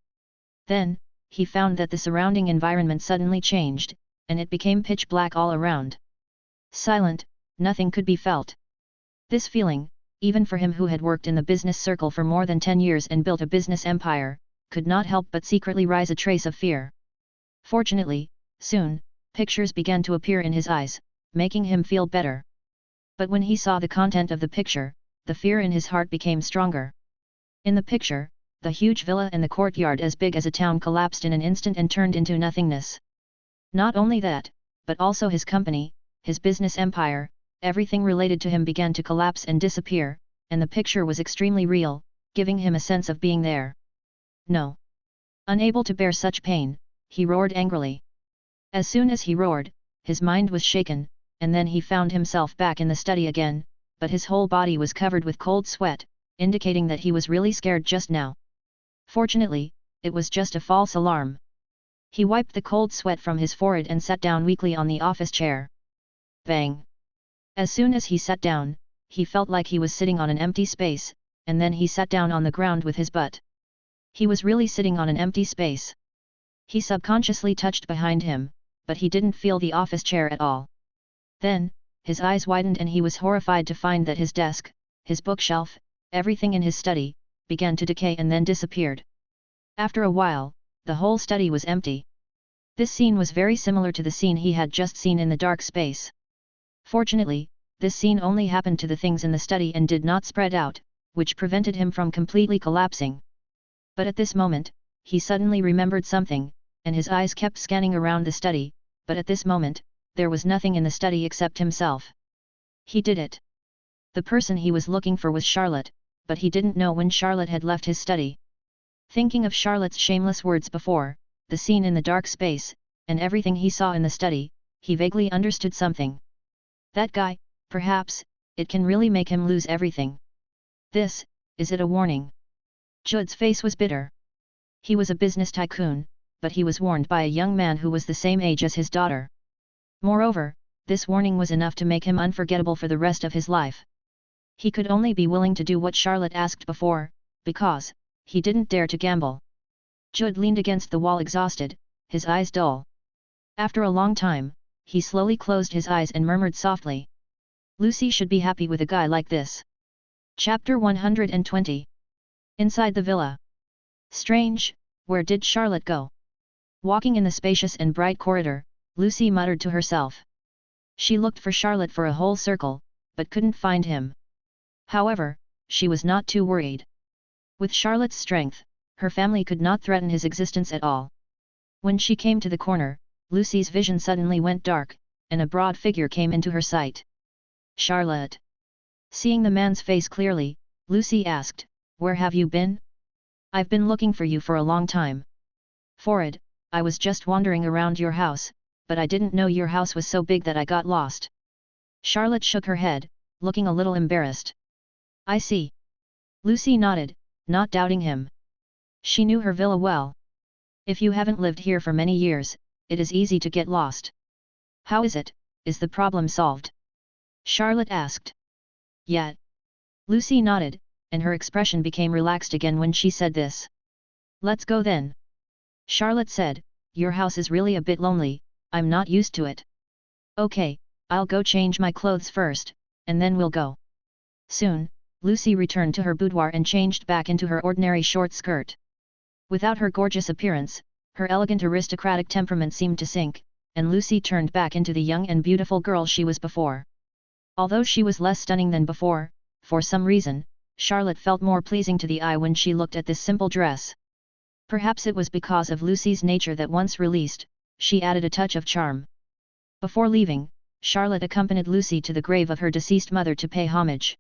Then, he found that the surrounding environment suddenly changed, and it became pitch black all around. Silent, nothing could be felt. This feeling, even for him who had worked in the business circle for more than 10 years and built a business empire, could not help but secretly rise a trace of fear. Fortunately, soon, pictures began to appear in his eyes, making him feel better. But when he saw the content of the picture, the fear in his heart became stronger. In the picture, the huge villa and the courtyard as big as a town collapsed in an instant and turned into nothingness. Not only that, but also his company, his business empire, everything related to him began to collapse and disappear, and the picture was extremely real, giving him a sense of being there. No. Unable to bear such pain, he roared angrily. As soon as he roared, his mind was shaken, and then he found himself back in the study again, but his whole body was covered with cold sweat, indicating that he was really scared just now. Fortunately, it was just a false alarm. He wiped the cold sweat from his forehead and sat down weakly on the office chair. Bang! As soon as he sat down, he felt like he was sitting on an empty space, and then he sat down on the ground with his butt. He was really sitting on an empty space. He subconsciously touched behind him, but he didn't feel the office chair at all. Then, his eyes widened and he was horrified to find that his desk, his bookshelf, everything in his study, began to decay and then disappeared. After a while, the whole study was empty. This scene was very similar to the scene he had just seen in the dark space. Fortunately, this scene only happened to the things in the study and did not spread out, which prevented him from completely collapsing. But at this moment, he suddenly remembered something, and his eyes kept scanning around the study, but at this moment, there was nothing in the study except himself. He did it. The person he was looking for was Charlotte, but he didn't know when Charlotte had left his study. Thinking of Charlotte's shameless words before, the scene in the dark space, and everything he saw in the study, he vaguely understood something. That guy, perhaps, it can really make him lose everything. Is it a warning? Jude's face was bitter. He was a business tycoon, but he was warned by a young man who was the same age as his daughter. Moreover, this warning was enough to make him unforgettable for the rest of his life. He could only be willing to do what Charlotte asked before, because he didn't dare to gamble. Jude leaned against the wall exhausted, his eyes dull. After a long time, he slowly closed his eyes and murmured softly. Lucy should be happy with a guy like this. Chapter 120. Inside the villa. Strange, where did Charlotte go? Walking in the spacious and bright corridor, Lucy muttered to herself. She looked for Charlotte for a whole circle, but couldn't find him. However, she was not too worried. With Charlotte's strength, her family could not threaten his existence at all. When she came to the corner, Lucy's vision suddenly went dark, and a broad figure came into her sight. Charlotte. Seeing the man's face clearly, Lucy asked, "Where have you been? I've been looking for you for a long time." "Forward, I was just wandering around your house, but I didn't know your house was so big that I got lost." Charlotte shook her head, looking a little embarrassed. "I see." Lucy nodded, not doubting him. She knew her villa well. If you haven't lived here for many years, it is easy to get lost. "How is it? Is the problem solved?" Charlotte asked. "Yeah." Lucy nodded, and her expression became relaxed again when she said this. "Let's go then." Charlotte said, "Your house is really a bit lonely, I'm not used to it." "Okay, I'll go change my clothes first, and then we'll go." Soon, Lucy returned to her boudoir and changed back into her ordinary short skirt. Without her gorgeous appearance, her elegant aristocratic temperament seemed to sink, and Lucy turned back into the young and beautiful girl she was before. Although she was less stunning than before, for some reason, Charlotte felt more pleasing to the eye when she looked at this simple dress. Perhaps it was because of Lucy's nature that once released, she added a touch of charm. Before leaving, Charlotte accompanied Lucy to the grave of her deceased mother to pay homage.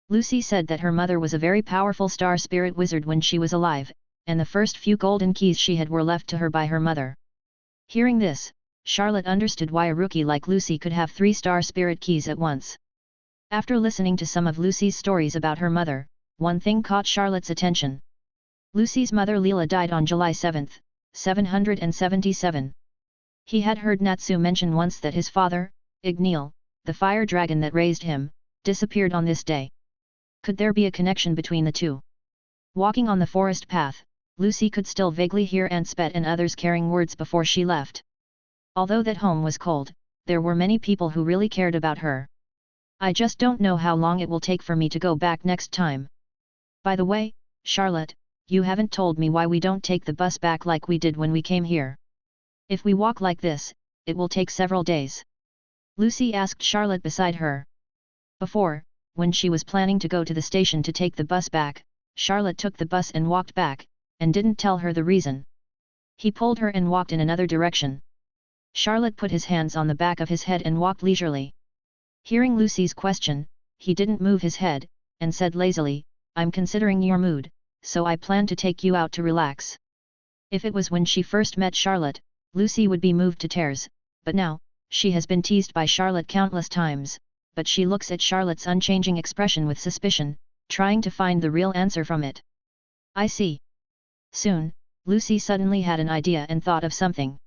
Lucy said that her mother was a very powerful star spirit wizard when she was alive, and the first few golden keys she had were left to her by her mother. Hearing this, Charlotte understood why a rookie like Lucy could have 3 star spirit keys at once. After listening to some of Lucy's stories about her mother, one thing caught Charlotte's attention. Lucy's mother Leela died on July 7, 777. He had heard Natsu mention once that his father, Igneel, the fire dragon that raised him, disappeared on this day. Could there be a connection between the two? Walking on the forest path, Lucy could still vaguely hear Aunt Spet and others carrying words before she left. Although that home was cold, there were many people who really cared about her. "I just don't know how long it will take for me to go back next time. By the way, Charlotte, you haven't told me why we don't take the bus back like we did when we came here. If we walk like this, it will take several days." Lucy asked Charlotte beside her. Before, when she was planning to go to the station to take the bus back, Charlotte took the bus and walked back, and didn't tell her the reason. He pulled her and walked in another direction. Charlotte put his hands on the back of his head and walked leisurely. Hearing Lucy's question, he didn't move his head, and said lazily, "I'm considering your mood, so I plan to take you out to relax." If it was when she first met Charlotte, Lucy would be moved to tears, but now, she has been teased by Charlotte countless times, but she looks at Charlotte's unchanging expression with suspicion, trying to find the real answer from it. "I see." Soon, Lucy suddenly had an idea and thought of something.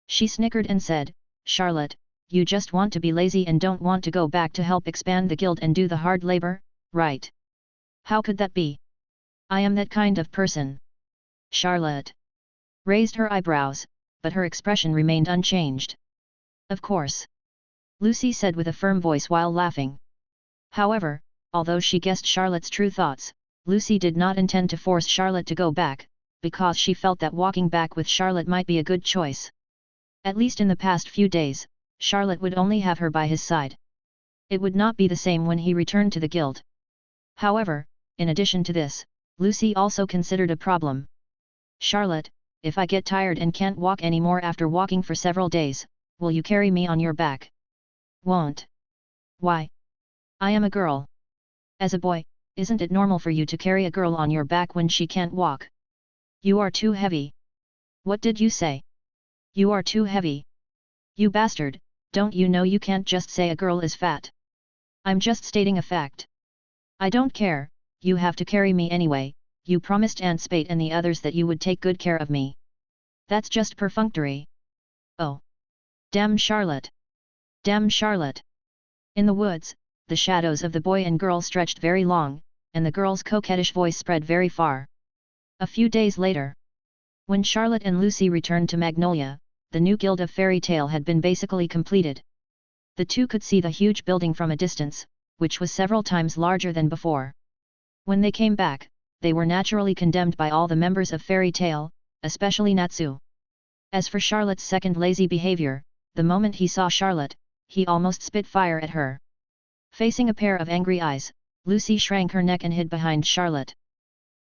She snickered and said, "Charlotte, you just want to be lazy and don't want to go back to help expand the guild and do the hard labor, right? How could that be? I am that kind of person." Charlotte raised her eyebrows, but her expression remained unchanged. "Of course," Lucy said with a firm voice while laughing. However, although she guessed Charlotte's true thoughts, Lucy did not intend to force Charlotte to go back, because she felt that walking back with Charlotte might be a good choice. At least in the past few days, Charlotte would only have her by his side. It would not be the same when he returned to the guild. However, in addition to this, Lucy also considered a problem. "Charlotte, if I get tired and can't walk anymore after walking for several days, will you carry me on your back?" "Won't." "Why?" "I am a girl. As a boy, isn't it normal for you to carry a girl on your back when she can't walk?" "You are too heavy." "What did you say?" "You are too heavy." "You bastard, don't you know you can't just say a girl is fat?" "I'm just stating a fact." "I don't care, you have to carry me anyway, you promised Aunt Spate and the others that you would take good care of me." "That's just perfunctory." "Oh. Damn Charlotte. Damn Charlotte." In the woods, the shadows of the boy and girl stretched very long, and the girl's coquettish voice spread very far. A few days later, when Charlotte and Lucy returned to Magnolia, the new guild of Fairy Tale had been basically completed. The two could see the huge building from a distance, which was several times larger than before. When they came back, they were naturally condemned by all the members of Fairy Tale, especially Natsu. As for Charlotte's second lazy behavior, the moment he saw Charlotte, he almost spit fire at her. Facing a pair of angry eyes, Lucy shrank her neck and hid behind Charlotte.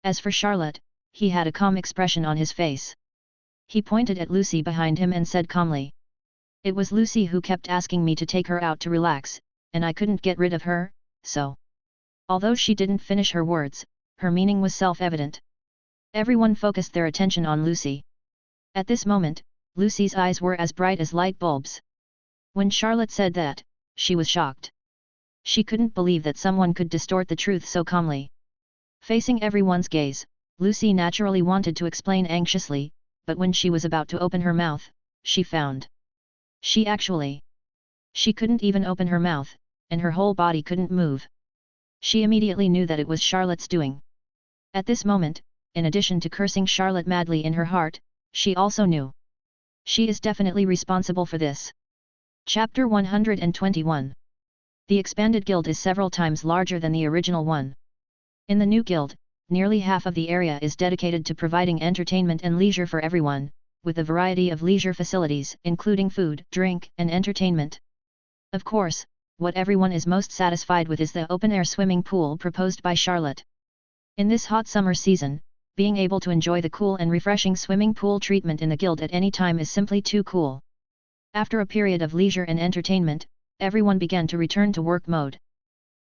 As for Charlotte, he had a calm expression on his face. He pointed at Lucy behind him and said calmly, It was Lucy who kept asking me to take her out to relax, and I couldn't get rid of her, so. Although she didn't finish her words, her meaning was self-evident. Everyone focused their attention on Lucy. At this moment, Lucy's eyes were as bright as light bulbs. When Charlotte said that, she was shocked. She couldn't believe that someone could distort the truth so calmly. Facing everyone's gaze, Lucy naturally wanted to explain anxiously, but when she was about to open her mouth, she found. She couldn't even open her mouth, and her whole body couldn't move. She immediately knew that it was Charlotte's doing. At this moment, in addition to cursing Charlotte madly in her heart, she also knew. She is definitely responsible for this. Chapter 121. The expanded guild is several times larger than the original one. In the new guild, nearly half of the area is dedicated to providing entertainment and leisure for everyone, with a variety of leisure facilities including food, drink, and entertainment. Of course, what everyone is most satisfied with is the open-air swimming pool proposed by Charlotte. In this hot summer season, being able to enjoy the cool and refreshing swimming pool treatment in the guild at any time is simply too cool. After a period of leisure and entertainment, everyone began to return to work mode.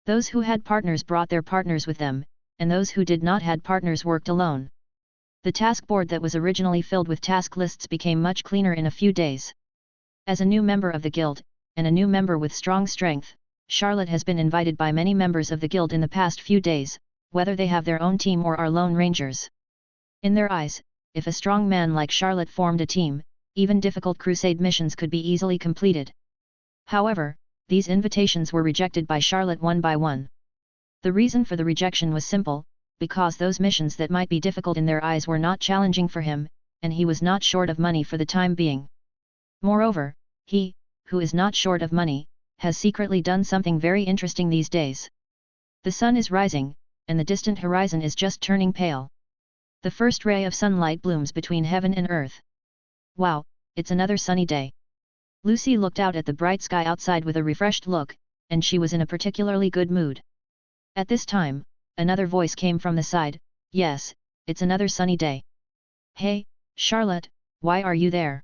Those who had partners brought their partners with them, and those who did not had partners worked alone. The task board that was originally filled with task lists became much cleaner in a few days. As a new member of the guild, and a new member with strong strength, Charlotte has been invited by many members of the guild in the past few days, whether they have their own team or are lone rangers. In their eyes, if a strong man like Charlotte formed a team, even difficult crusade missions could be easily completed. However, these invitations were rejected by Charlotte one by one. The reason for the rejection was simple, because those missions that might be difficult in their eyes were not challenging for him, and he was not short of money for the time being. Moreover, he, who is not short of money, has secretly done something very interesting these days. The sun is rising, and the distant horizon is just turning pale. The first ray of sunlight blooms between heaven and earth. Wow, it's another sunny day. Lucy looked out at the bright sky outside with a refreshed look, and she was in a particularly good mood. At this time, another voice came from the side. Yes, it's another sunny day. Hey, Charlotte, why are you there?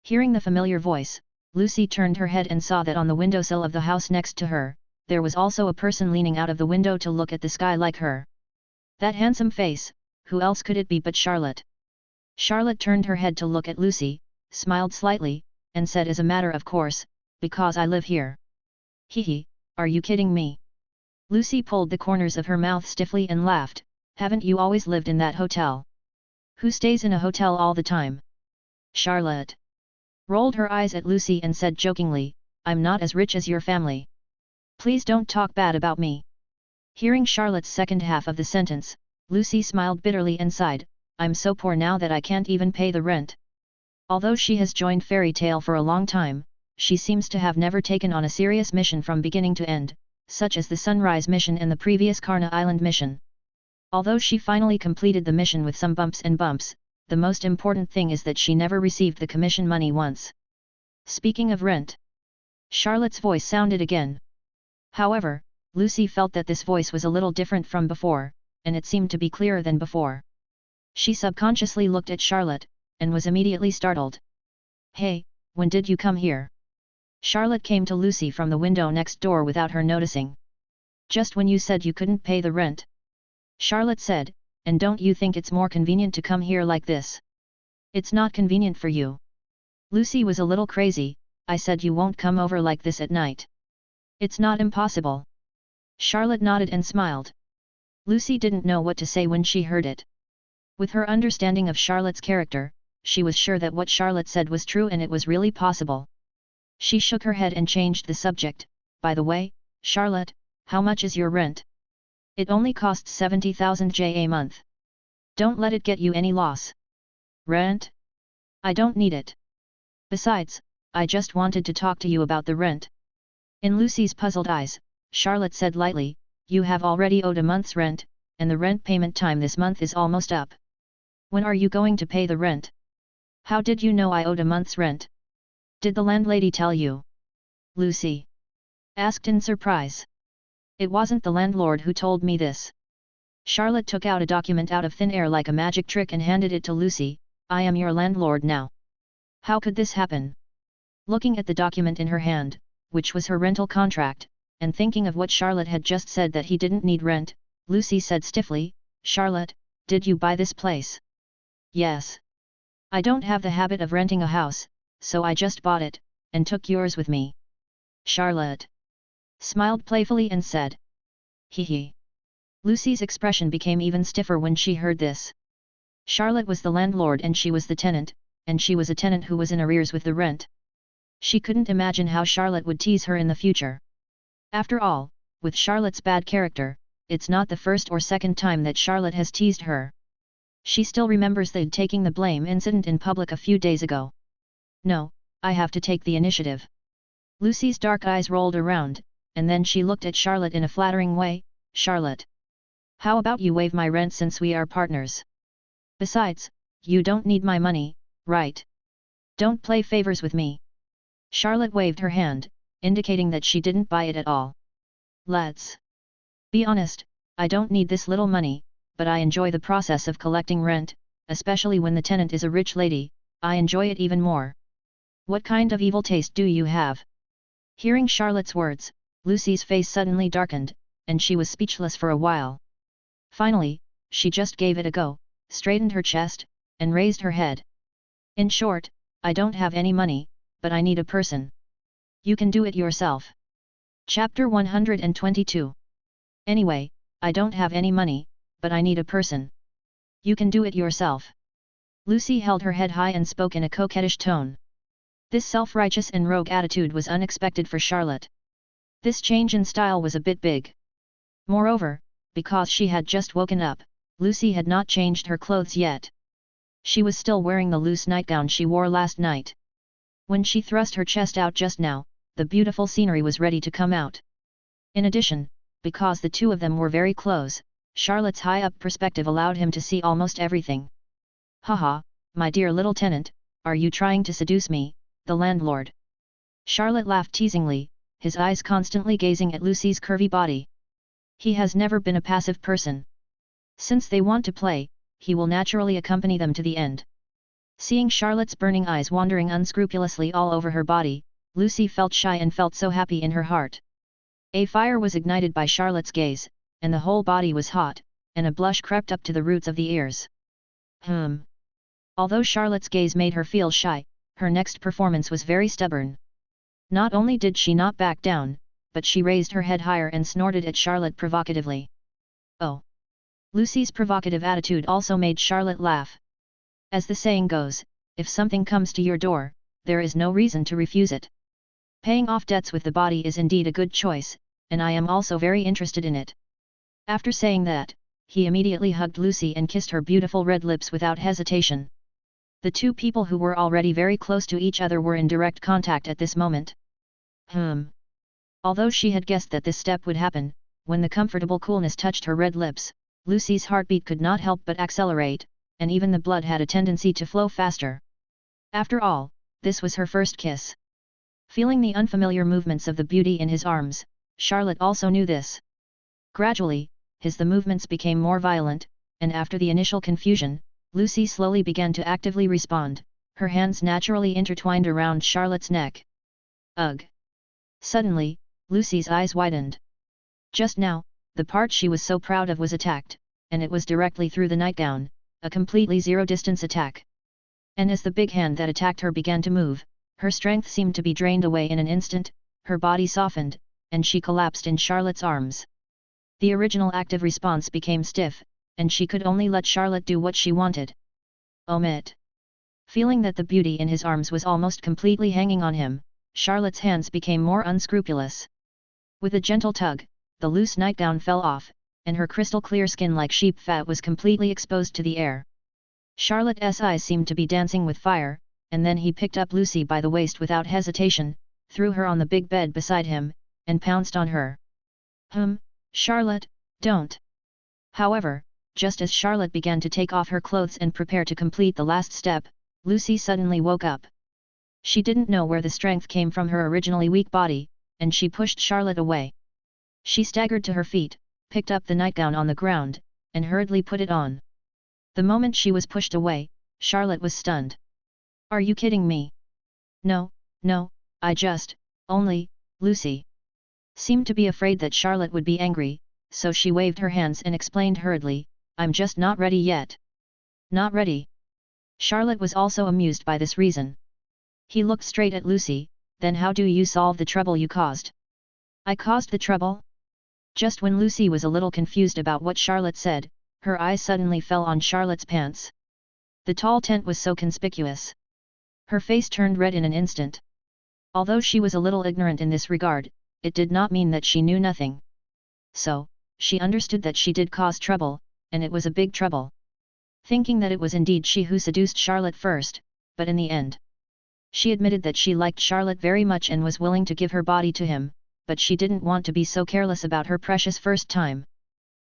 Hearing the familiar voice, Lucy turned her head and saw that on the windowsill of the house next to her, there was also a person leaning out of the window to look at the sky like her. That handsome face, who else could it be but Charlotte? Charlotte turned her head to look at Lucy, smiled slightly, and said as a matter of course, because I live here. Hee, are you kidding me? Lucy pulled the corners of her mouth stiffly and laughed. Haven't you always lived in that hotel? Who stays in a hotel all the time? Charlotte rolled her eyes at Lucy and said jokingly, I'm not as rich as your family. Please don't talk bad about me. Hearing Charlotte's second half of the sentence, Lucy smiled bitterly and sighed, I'm so poor now that I can't even pay the rent. Although she has joined Fairy Tale for a long time, she seems to have never taken on a serious mission from beginning to end, such as the Sunrise mission and the previous Karna Island mission. Although she finally completed the mission with some bumps, the most important thing is that she never received the commission money once. Speaking of rent. Charlotte's voice sounded again. However, Lucy felt that this voice was a little different from before, and it seemed to be clearer than before. She subconsciously looked at Charlotte, and was immediately startled. Hey, when did you come here? Charlotte came to Lucy from the window next door without her noticing. Just when you said you couldn't pay the rent. Charlotte said, and don't you think it's more convenient to come here like this? It's not convenient for you. Lucy was a little crazy. I said you won't come over like this at night. It's not impossible. Charlotte nodded and smiled. Lucy didn't know what to say when she heard it. With her understanding of Charlotte's character, she was sure that what Charlotte said was true and it was really possible. She shook her head and changed the subject. By the way, Charlotte, how much is your rent? It only costs 70,000 JA a month. Don't let it get you any loss. Rent? I don't need it. Besides, I just wanted to talk to you about the rent. In Lucy's puzzled eyes, Charlotte said lightly, you have already owed a month's rent, and the rent payment time this month is almost up. When are you going to pay the rent? How did you know I owed a month's rent? Did the landlady tell you? Lucy asked in surprise. It wasn't the landlord who told me this. Charlotte took out a document out of thin air like a magic trick and handed it to Lucy. I am your landlord now. How could this happen? Looking at the document in her hand, which was her rental contract, and thinking of what Charlotte had just said that he didn't need rent, Lucy said stiffly, "Charlotte, did you buy this place?" "Yes. I don't have the habit of renting a house, so I just bought it, and took yours with me." Charlotte smiled playfully and said, "Hee hee." Lucy's expression became even stiffer when she heard this. Charlotte was the landlord and she was the tenant, and she was a tenant who was in arrears with the rent. She couldn't imagine how Charlotte would tease her in the future. After all, with Charlotte's bad character, it's not the first or second time that Charlotte has teased her. She still remembers the taking the blame incident in public a few days ago. "No, I have to take the initiative." Lucy's dark eyes rolled around, and then she looked at Charlotte in a flattering way. "Charlotte, how about you waive my rent since we are partners? Besides, you don't need my money, right? Don't play favors with me." Charlotte waved her hand, indicating that she didn't buy it at all. "Let's be honest, I don't need this little money, but I enjoy the process of collecting rent, especially when the tenant is a rich lady. I enjoy it even more. What kind of evil taste do you have?" Hearing Charlotte's words, Lucy's face suddenly darkened, and she was speechless for a while. Finally, she just gave it a go, straightened her chest, and raised her head. "In short, I don't have any money, but I need a person. You can do it yourself." Chapter 122. "Anyway, I don't have any money, but I need a person. You can do it yourself." Lucy held her head high and spoke in a coquettish tone. This self-righteous and rogue attitude was unexpected for Charlotte. This change in style was a bit big. Moreover, because she had just woken up, Lucy had not changed her clothes yet. She was still wearing the loose nightgown she wore last night. When she thrust her chest out just now, the beautiful scenery was ready to come out. In addition, because the two of them were very close, Charlotte's high-up perspective allowed him to see almost everything. "Haha, my dear little tenant, are you trying to seduce me, the landlord?" Charlotte laughed teasingly, his eyes constantly gazing at Lucy's curvy body. He has never been a passive person. Since they want to play, he will naturally accompany them to the end. Seeing Charlotte's burning eyes wandering unscrupulously all over her body, Lucy felt shy and felt so happy in her heart. A fire was ignited by Charlotte's gaze, and the whole body was hot, and a blush crept up to the roots of the ears. Although Charlotte's gaze made her feel shy, her next performance was very stubborn. Not only did she not back down, but she raised her head higher and snorted at Charlotte provocatively. Oh! Lucy's provocative attitude also made Charlotte laugh. As the saying goes, if something comes to your door, there is no reason to refuse it. Paying off debts with the body is indeed a good choice, and I am also very interested in it. After saying that, he immediately hugged Lucy and kissed her beautiful red lips without hesitation. The two people who were already very close to each other were in direct contact at this moment. Although she had guessed that this step would happen, when the comfortable coolness touched her red lips, Lucy's heartbeat could not help but accelerate, and even the blood had a tendency to flow faster. After all, this was her first kiss. Feeling the unfamiliar movements of the beauty in his arms, Charlotte also knew this. Gradually, the movements became more violent, and after the initial confusion, Lucy slowly began to actively respond, her hands naturally intertwined around Charlotte's neck. Ugh! Suddenly, Lucy's eyes widened. Just now, the part she was so proud of was attacked, and it was directly through the nightgown, a completely zero-distance attack. And as the big hand that attacked her began to move, her strength seemed to be drained away in an instant, her body softened, and she collapsed in Charlotte's arms. The original active response became stiff, and she could only let Charlotte do what she wanted. Omit. Feeling that the beauty in his arms was almost completely hanging on him, Charlotte's hands became more unscrupulous. With a gentle tug, the loose nightgown fell off, and her crystal-clear skin like sheep fat was completely exposed to the air. Charlotte's eyes seemed to be dancing with fire, and then he picked up Lucy by the waist without hesitation, threw her on the big bed beside him, and pounced on her. Charlotte, don't! However, just as Charlotte began to take off her clothes and prepare to complete the last step, Lucy suddenly woke up. She didn't know where the strength came from her originally weak body, and she pushed Charlotte away. She staggered to her feet, picked up the nightgown on the ground, and hurriedly put it on. The moment she was pushed away, Charlotte was stunned. "Are you kidding me?" No, only, Lucy seemed to be afraid that Charlotte would be angry, so she waved her hands and explained hurriedly, I'm just not ready yet. Not ready? Charlotte was also amused by this reason. He looked straight at Lucy, then how do you solve the trouble you caused? I caused the trouble? Just when Lucy was a little confused about what Charlotte said, her eyes suddenly fell on Charlotte's pants. The tall tent was so conspicuous. Her face turned red in an instant. Although she was a little ignorant in this regard, it did not mean that she knew nothing. So, she understood that she did cause trouble, and it was a big trouble. Thinking that it was indeed she who seduced Charlotte first, but in the end, she admitted that she liked Charlotte very much and was willing to give her body to him, but she didn't want to be so careless about her precious first time.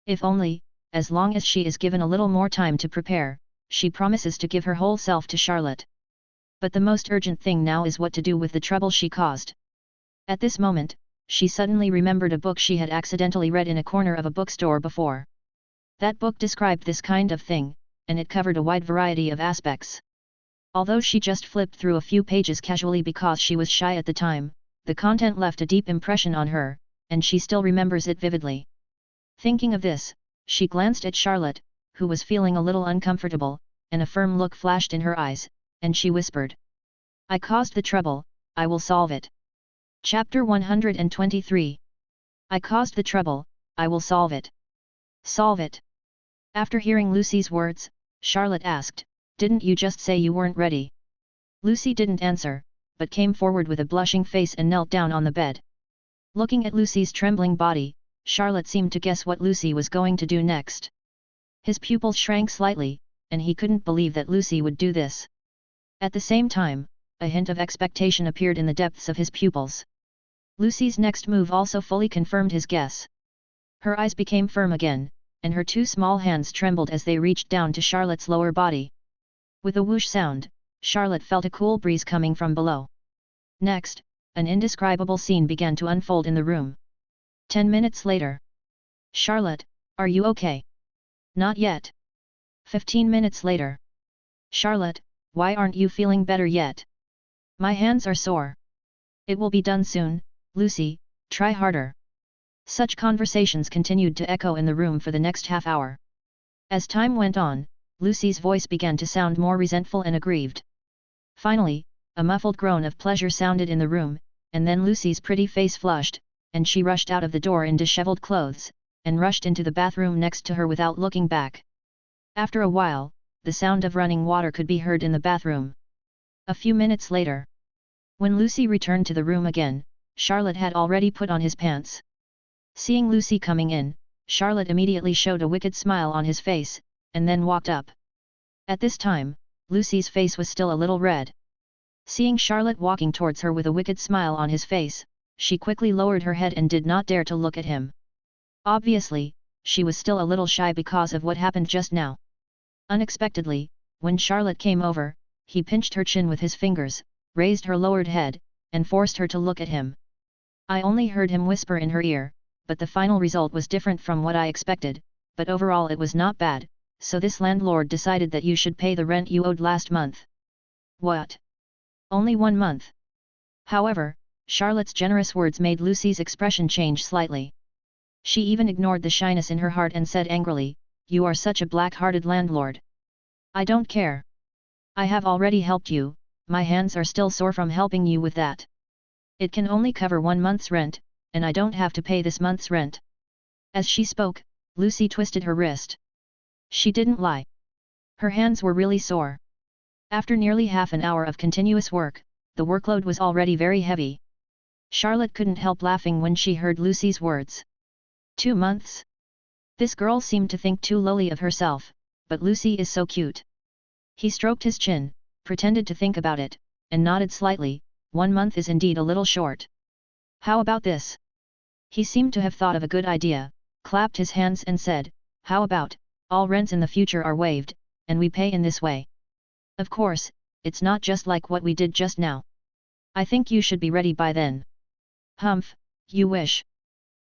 If only, as long as she is given a little more time to prepare, she promises to give her whole self to Charlotte. But the most urgent thing now is what to do with the trouble she caused. At this moment, she suddenly remembered a book she had accidentally read in a corner of a bookstore before. That book described this kind of thing, and it covered a wide variety of aspects. Although she just flipped through a few pages casually because she was shy at the time, the content left a deep impression on her, and she still remembers it vividly. Thinking of this, she glanced at Charlotte, who was feeling a little uncomfortable, and a firm look flashed in her eyes, and she whispered, I caused the trouble, I will solve it. Chapter 123. I caused the trouble, I will solve it. Solve it. After hearing Lucy's words, Charlotte asked, didn't you just say you weren't ready? Lucy didn't answer, but came forward with a blushing face and knelt down on the bed. Looking at Lucy's trembling body, Charlotte seemed to guess what Lucy was going to do next. His pupils shrank slightly, and he couldn't believe that Lucy would do this. At the same time, a hint of expectation appeared in the depths of his pupils. Lucy's next move also fully confirmed his guess. Her eyes became firm again, and her two small hands trembled as they reached down to Charlotte's lower body. With a whoosh sound, Charlotte felt a cool breeze coming from below. Next, an indescribable scene began to unfold in the room. 10 minutes later. Charlotte, are you okay? Not yet. 15 minutes later. Charlotte, why aren't you feeling better yet? My hands are sore. It will be done soon, Lucy, try harder. Such conversations continued to echo in the room for the next half hour. As time went on, Lucy's voice began to sound more resentful and aggrieved. Finally, a muffled groan of pleasure sounded in the room, and then Lucy's pretty face flushed, and she rushed out of the door in disheveled clothes, and rushed into the bathroom next to her without looking back. After a while, the sound of running water could be heard in the bathroom. A few minutes later, when Lucy returned to the room again, Charlotte had already put on his pants. Seeing Lucy coming in, Charlotte immediately showed a wicked smile on his face, and then walked up. At this time, Lucy's face was still a little red. Seeing Charlotte walking towards her with a wicked smile on his face, she quickly lowered her head and did not dare to look at him. Obviously, she was still a little shy because of what happened just now. Unexpectedly, when Charlotte came over, he pinched her chin with his fingers, raised her lowered head, and forced her to look at him. I only heard him whisper in her ear, but the final result was different from what I expected, but overall it was not bad, so this landlord decided that you should pay the rent you owed last month. What? Only 1 month? However, Charlotte's generous words made Lucy's expression change slightly. She even ignored the shyness in her heart and said angrily, you are such a black-hearted landlord. I don't care. I have already helped you, my hands are still sore from helping you with that. It can only cover 1 month's rent, and I don't have to pay this month's rent. As she spoke, Lucy twisted her wrist. She didn't lie. Her hands were really sore. After nearly half an hour of continuous work, the workload was already very heavy. Charlotte couldn't help laughing when she heard Lucy's words. 2 months? This girl seemed to think too lowly of herself, but Lucy is so cute. He stroked his chin, pretended to think about it, and nodded slightly. 1 month is indeed a little short. How about this? He seemed to have thought of a good idea, clapped his hands and said, how about, all rents in the future are waived, and we pay in this way. Of course, it's not just like what we did just now. I think you should be ready by then. Humph, you wish.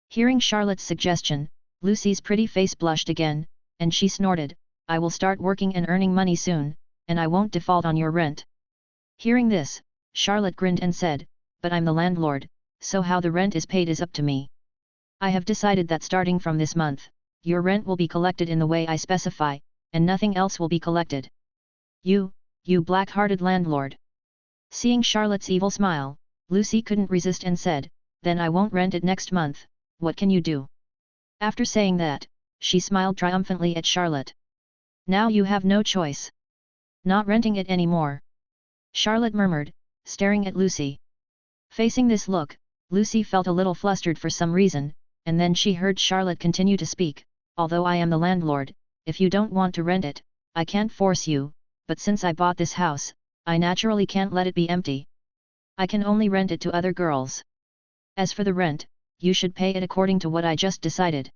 Hearing Charlotte's suggestion, Lucy's pretty face blushed again, and she snorted, I will start working and earning money soon, and I won't default on your rent. Hearing this, Charlotte grinned and said, but I'm the landlord, so how the rent is paid is up to me. I have decided that starting from this month, your rent will be collected in the way I specify, and nothing else will be collected. You black-hearted landlord. Seeing Charlotte's evil smile, Lucy couldn't resist and said, then I won't rent it next month, what can you do? After saying that, she smiled triumphantly at Charlotte. Now you have no choice. Not renting it anymore. Charlotte murmured, staring at Lucy. Facing this look, Lucy felt a little flustered for some reason, and then she heard Charlotte continue to speak, although I am the landlord, if you don't want to rent it, I can't force you, but since I bought this house, I naturally can't let it be empty. I can only rent it to other girls. As for the rent, you should pay it according to what I just decided.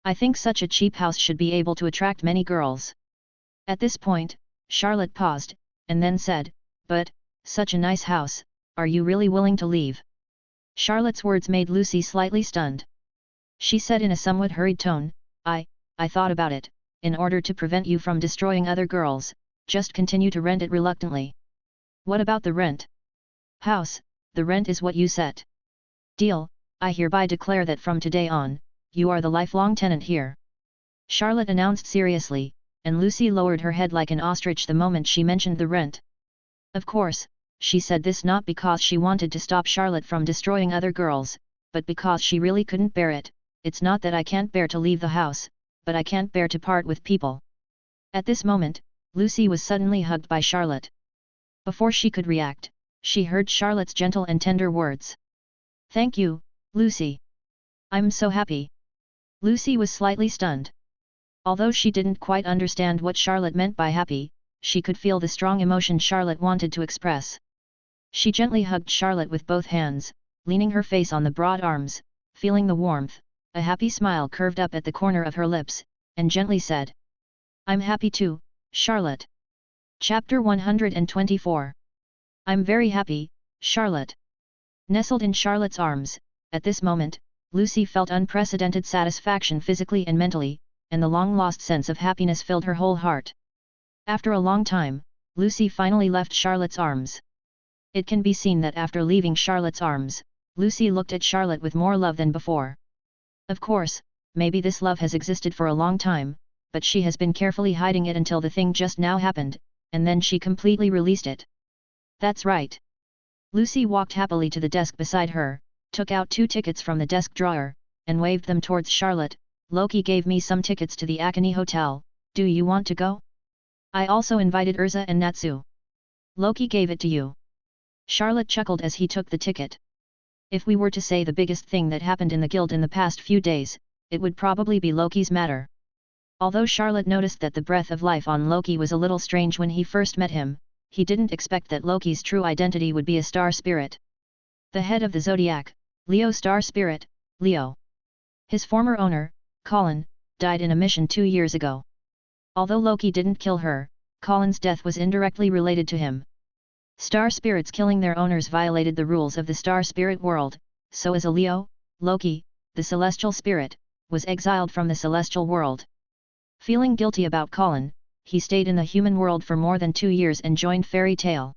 I think such a cheap house should be able to attract many girls. At this point, Charlotte paused, and then said, but, such a nice house, are you really willing to leave? Charlotte's words made Lucy slightly stunned. She said in a somewhat hurried tone, I thought about it, in order to prevent you from destroying other girls, just continue to rent it reluctantly. What about the rent? House, the rent is what you set. Deal, I hereby declare that from today on, you are the lifelong tenant here. Charlotte announced seriously, and Lucy lowered her head like an ostrich the moment she mentioned the rent. Of course, she said this not because she wanted to stop Charlotte from destroying other girls, but because she really couldn't bear it. It's not that I can't bear to leave the house, but I can't bear to part with people. At this moment, Lucy was suddenly hugged by Charlotte. Before she could react, she heard Charlotte's gentle and tender words. Thank you, Lucy. I'm so happy. Lucy was slightly stunned. Although she didn't quite understand what Charlotte meant by happy, she could feel the strong emotion Charlotte wanted to express. She gently hugged Charlotte with both hands, leaning her face on the broad arms, feeling the warmth. A happy smile curved up at the corner of her lips, and gently said, I'm happy too, Charlotte. Chapter 124. I'm very happy, Charlotte. Nestled in Charlotte's arms, at this moment, Lucy felt unprecedented satisfaction physically and mentally, and the long-lost sense of happiness filled her whole heart. After a long time, Lucy finally left Charlotte's arms. It can be seen that after leaving Charlotte's arms, Lucy looked at Charlotte with more love than before. Of course, maybe this love has existed for a long time, but she has been carefully hiding it until the thing just now happened, and then she completely released it. That's right. Lucy walked happily to the desk beside her, took out 2 tickets from the desk drawer, and waved them towards Charlotte. Loki gave me some tickets to the Akane Hotel, do you want to go? I also invited Urza and Natsu. Loki gave it to you. Charlotte chuckled as he took the ticket. If we were to say the biggest thing that happened in the guild in the past few days, it would probably be Loki's matter. Although Charlotte noticed that the breath of life on Loki was a little strange when he first met him, he didn't expect that Loki's true identity would be a star spirit. The head of the zodiac, Leo star spirit, Leo. His former owner, Colin, died in a mission 2 years ago. Although Loki didn't kill her, Colin's death was indirectly related to him. Star spirits killing their owners violated the rules of the star spirit world, so as a Leo, Loki, the celestial spirit, was exiled from the celestial world. Feeling guilty about Colin, he stayed in the human world for more than 2 years and joined Fairy Tail.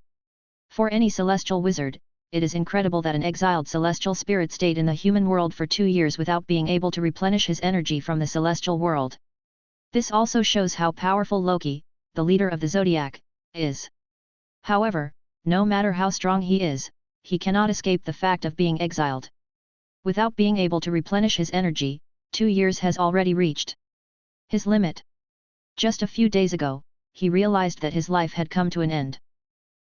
For any celestial wizard, it is incredible that an exiled celestial spirit stayed in the human world for 2 years without being able to replenish his energy from the celestial world. This also shows how powerful Loki, the leader of the zodiac, is. However, no matter how strong he is, he cannot escape the fact of being exiled. Without being able to replenish his energy, 2 years has already reached his limit. Just a few days ago, he realized that his life had come to an end.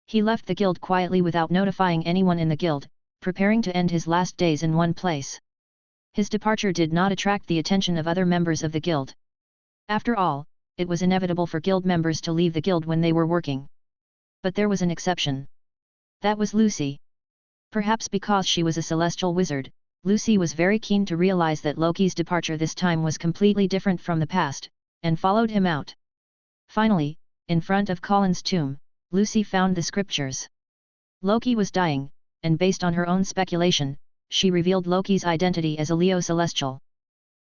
He left the guild quietly without notifying anyone in the guild, preparing to end his last days in one place. His departure did not attract the attention of other members of the guild. After all, it was inevitable for guild members to leave the guild when they were working. But there was an exception. That was Lucy. Perhaps because she was a celestial wizard, Lucy was very keen to realize that Loki's departure this time was completely different from the past, and followed him out. Finally, in front of Colin's tomb, Lucy found the scriptures. Loki was dying, and based on her own speculation, she revealed Loki's identity as a Leo Celestial.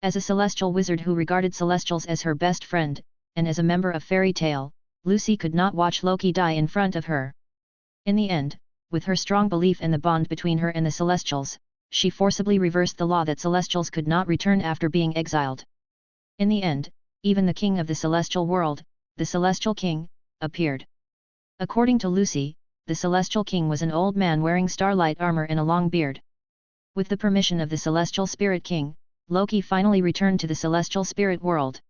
As a celestial wizard who regarded celestials as her best friend, and as a member of Fairy Tail, Lucy could not watch Loki die in front of her. In the end, with her strong belief in the bond between her and the Celestials, she forcibly reversed the law that Celestials could not return after being exiled. In the end, even the king of the Celestial world, the Celestial King, appeared. According to Lucy, the Celestial King was an old man wearing starlight armor and a long beard. With the permission of the Celestial Spirit King, Loki finally returned to the Celestial Spirit world.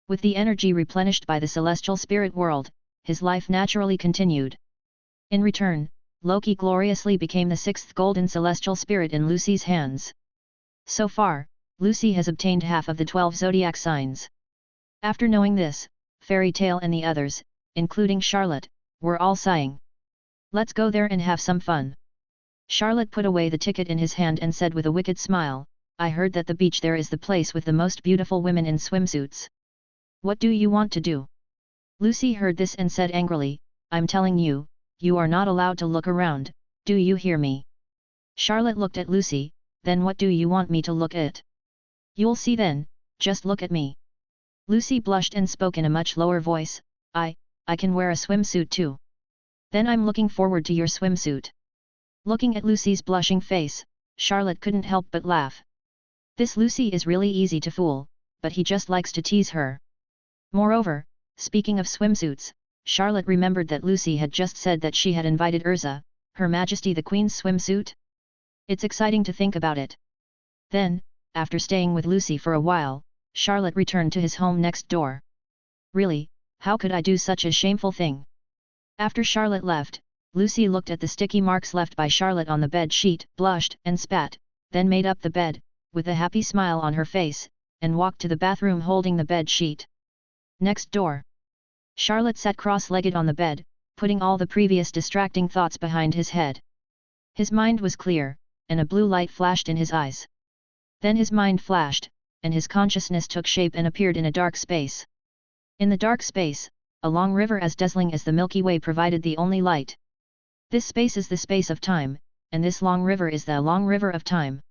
With the energy replenished by the Celestial Spirit world, his life naturally continued. In return, Loki gloriously became the sixth golden celestial spirit in Lucy's hands. So far, Lucy has obtained half of the 12 zodiac signs. After knowing this, Fairy Tale and the others, including Charlotte, were all sighing. "Let's go there and have some fun." Charlotte put away the ticket in his hand and said with a wicked smile, "I heard that the beach there is the place with the most beautiful women in swimsuits. What do you want to do?" Lucy heard this and said angrily, "I'm telling you, you are not allowed to look around, do you hear me?" Charlotte looked at Lucy, "Then what do you want me to look at?" "You'll see then, just look at me." Lucy blushed and spoke in a much lower voice, I can wear a swimsuit too." "Then I'm looking forward to your swimsuit." Looking at Lucy's blushing face, Charlotte couldn't help but laugh. This Lucy is really easy to fool, but he just likes to tease her. Moreover, speaking of swimsuits, Charlotte remembered that Lucy had just said that she had invited Urza, Her Majesty the Queen's swimsuit. It's exciting to think about it. Then, after staying with Lucy for a while, Charlotte returned to his home next door. Really, how could I do such a shameful thing? After Charlotte left, Lucy looked at the sticky marks left by Charlotte on the bed sheet, blushed and spat, then made up the bed, with a happy smile on her face, and walked to the bathroom holding the bed sheet. Next door. Charlotte sat cross-legged on the bed, putting all the previous distracting thoughts behind his head. His mind was clear, and a blue light flashed in his eyes. Then his mind flashed, and his consciousness took shape and appeared in a dark space. In the dark space, a long river as dazzling as the Milky Way provided the only light. This space is the space of time, and this long river is the long river of time.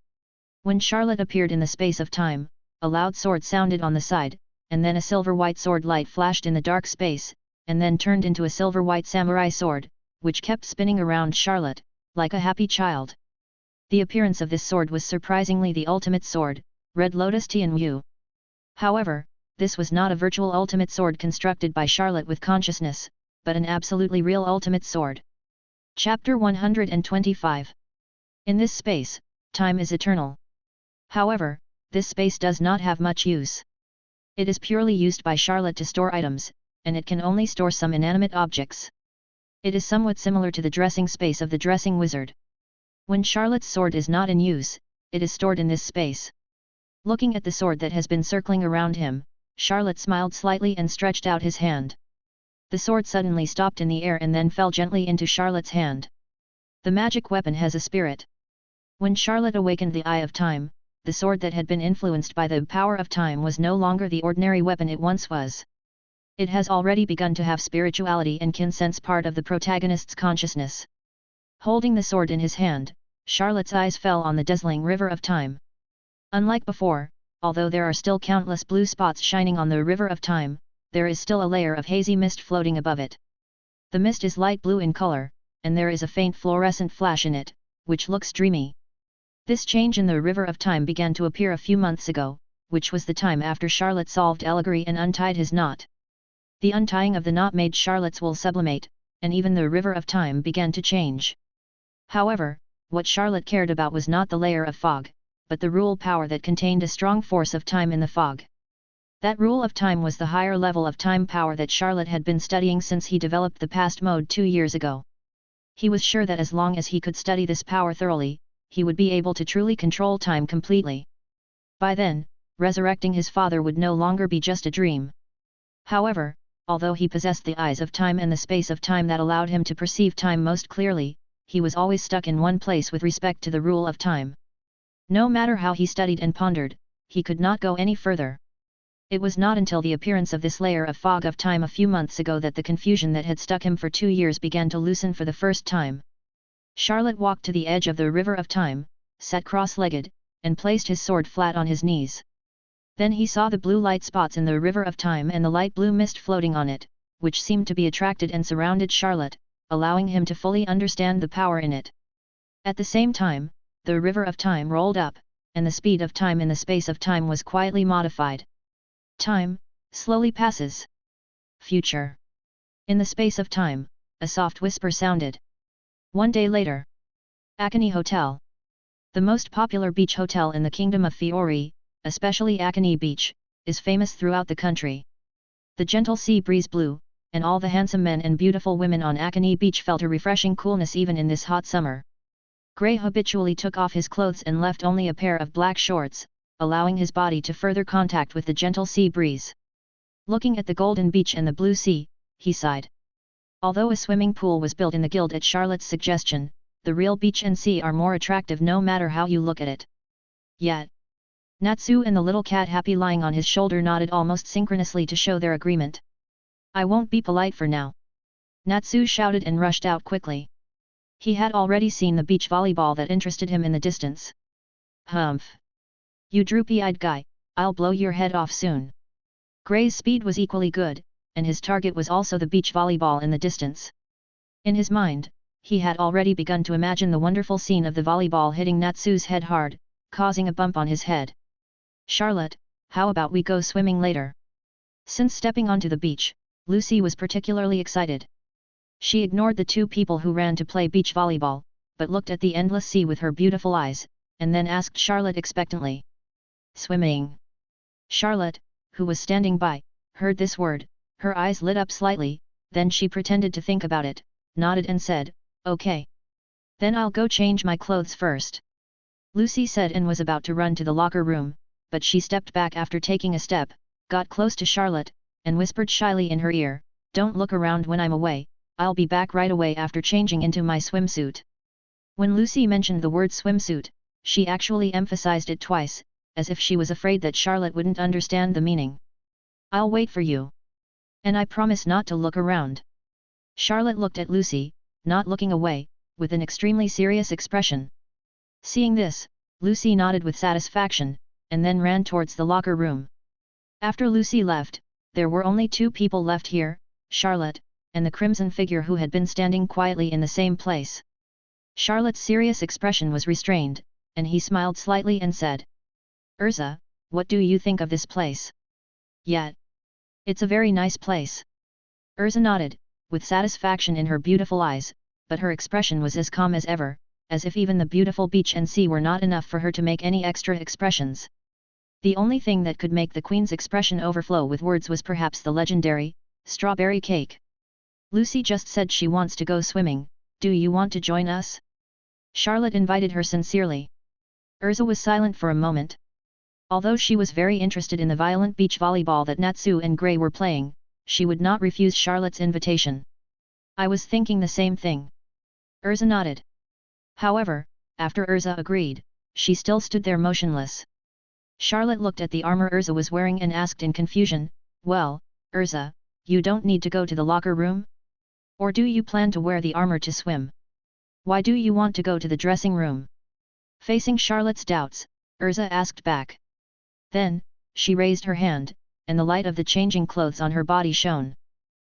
When Charlotte appeared in the space of time, a loud sword sounded on the side, and then a silver-white sword light flashed in the dark space, and then turned into a silver-white samurai sword, which kept spinning around Charlotte, like a happy child. The appearance of this sword was surprisingly the ultimate sword, Red Lotus Tianwu. However, this was not a virtual ultimate sword constructed by Charlotte with consciousness, but an absolutely real ultimate sword. Chapter 125. In this space, time is eternal. However, this space does not have much use. It is purely used by Charlotte to store items, and it can only store some inanimate objects. It is somewhat similar to the dressing space of the dressing wizard. When Charlotte's sword is not in use, it is stored in this space. Looking at the sword that has been circling around him, Charlotte smiled slightly and stretched out his hand. The sword suddenly stopped in the air and then fell gently into Charlotte's hand. The magic weapon has a spirit. When Charlotte awakened the Eye of Time, the sword that had been influenced by the power of time was no longer the ordinary weapon it once was. It has already begun to have spirituality and can sense part of the protagonist's consciousness. Holding the sword in his hand, Charlotte's eyes fell on the dazzling river of time. Unlike before, although there are still countless blue spots shining on the river of time, there is still a layer of hazy mist floating above it. The mist is light blue in color, and there is a faint fluorescent flash in it, which looks dreamy. This change in the river of time began to appear a few months ago, which was the time after Charlotte solved Allegory and untied his knot. The untying of the knot made Charlotte's wool sublimate, and even the river of time began to change. However, what Charlotte cared about was not the layer of fog, but the rule power that contained a strong force of time in the fog. That rule of time was the higher level of time power that Charlotte had been studying since he developed the past mode 2 years ago. He was sure that as long as he could study this power thoroughly, he would be able to truly control time completely. By then, resurrecting his father would no longer be just a dream. However, although he possessed the eyes of time and the space of time that allowed him to perceive time most clearly, he was always stuck in one place with respect to the rule of time. No matter how he studied and pondered, he could not go any further. It was not until the appearance of this layer of fog of time a few months ago that the confusion that had stuck him for 2 years began to loosen for the first time. Charlotte walked to the edge of the river of time, sat cross-legged, and placed his sword flat on his knees. Then he saw the blue light spots in the river of time and the light blue mist floating on it, which seemed to be attracted and surrounded Charlotte, allowing him to fully understand the power in it. At the same time, the river of time rolled up, and the speed of time in the space of time was quietly modified. Time slowly passes. Future. In the space of time, a soft whisper sounded. One day later. Akane Hotel. The most popular beach hotel in the kingdom of Fiori, especially Akane Beach, is famous throughout the country. The gentle sea breeze blew, and all the handsome men and beautiful women on Akane Beach felt a refreshing coolness even in this hot summer. Gray habitually took off his clothes and left only a pair of black shorts, allowing his body to further contact with the gentle sea breeze. Looking at the golden beach and the blue sea, he sighed. Although a swimming pool was built in the guild at Charlotte's suggestion, the real beach and sea are more attractive no matter how you look at it. Yet, Natsu and the little cat Happy lying on his shoulder nodded almost synchronously to show their agreement. I won't be polite for now. Natsu shouted and rushed out quickly. He had already seen the beach volleyball that interested him in the distance. Humph! You droopy-eyed guy, I'll blow your head off soon. Gray's speed was equally good, and his target was also the beach volleyball in the distance. In his mind, he had already begun to imagine the wonderful scene of the volleyball hitting Natsu's head hard, causing a bump on his head. Charlotte, how about we go swimming later? Since stepping onto the beach, Lucy was particularly excited. She ignored the two people who ran to play beach volleyball, but looked at the endless sea with her beautiful eyes, and then asked Charlotte expectantly. Swimming. Charlotte, who was standing by, heard this word, her eyes lit up slightly, then she pretended to think about it, nodded and said, okay. Then I'll go change my clothes first. Lucy said and was about to run to the locker room, but she stepped back after taking a step, got close to Charlotte, and whispered shyly in her ear, don't look around when I'm away, I'll be back right away after changing into my swimsuit. When Lucy mentioned the word swimsuit, she actually emphasized it twice, as if she was afraid that Charlotte wouldn't understand the meaning. I'll wait for you. And I promise not to look around. Charlotte looked at Lucy, not looking away, with an extremely serious expression. Seeing this, Lucy nodded with satisfaction, and then ran towards the locker room. After Lucy left, there were only two people left here, Charlotte, and the crimson figure who had been standing quietly in the same place. Charlotte's serious expression was restrained, and he smiled slightly and said, Urza, what do you think of this place? Yet. It's a very nice place. Urza nodded, with satisfaction in her beautiful eyes, but her expression was as calm as ever, as if even the beautiful beach and sea were not enough for her to make any extra expressions. The only thing that could make the queen's expression overflow with words was perhaps the legendary, strawberry cake. Lucy just said she wants to go swimming, do you want to join us? Charlotte invited her sincerely. Urza was silent for a moment. Although she was very interested in the violent beach volleyball that Natsu and Gray were playing, she would not refuse Charlotte's invitation. I was thinking the same thing. Urza nodded. However, after Urza agreed, she still stood there motionless. Charlotte looked at the armor Urza was wearing and asked in confusion, well, Urza, you don't need to go to the locker room? Or do you plan to wear the armor to swim? Why do you want to go to the dressing room? Facing Charlotte's doubts, Urza asked back. Then, she raised her hand, and the light of the changing clothes on her body shone.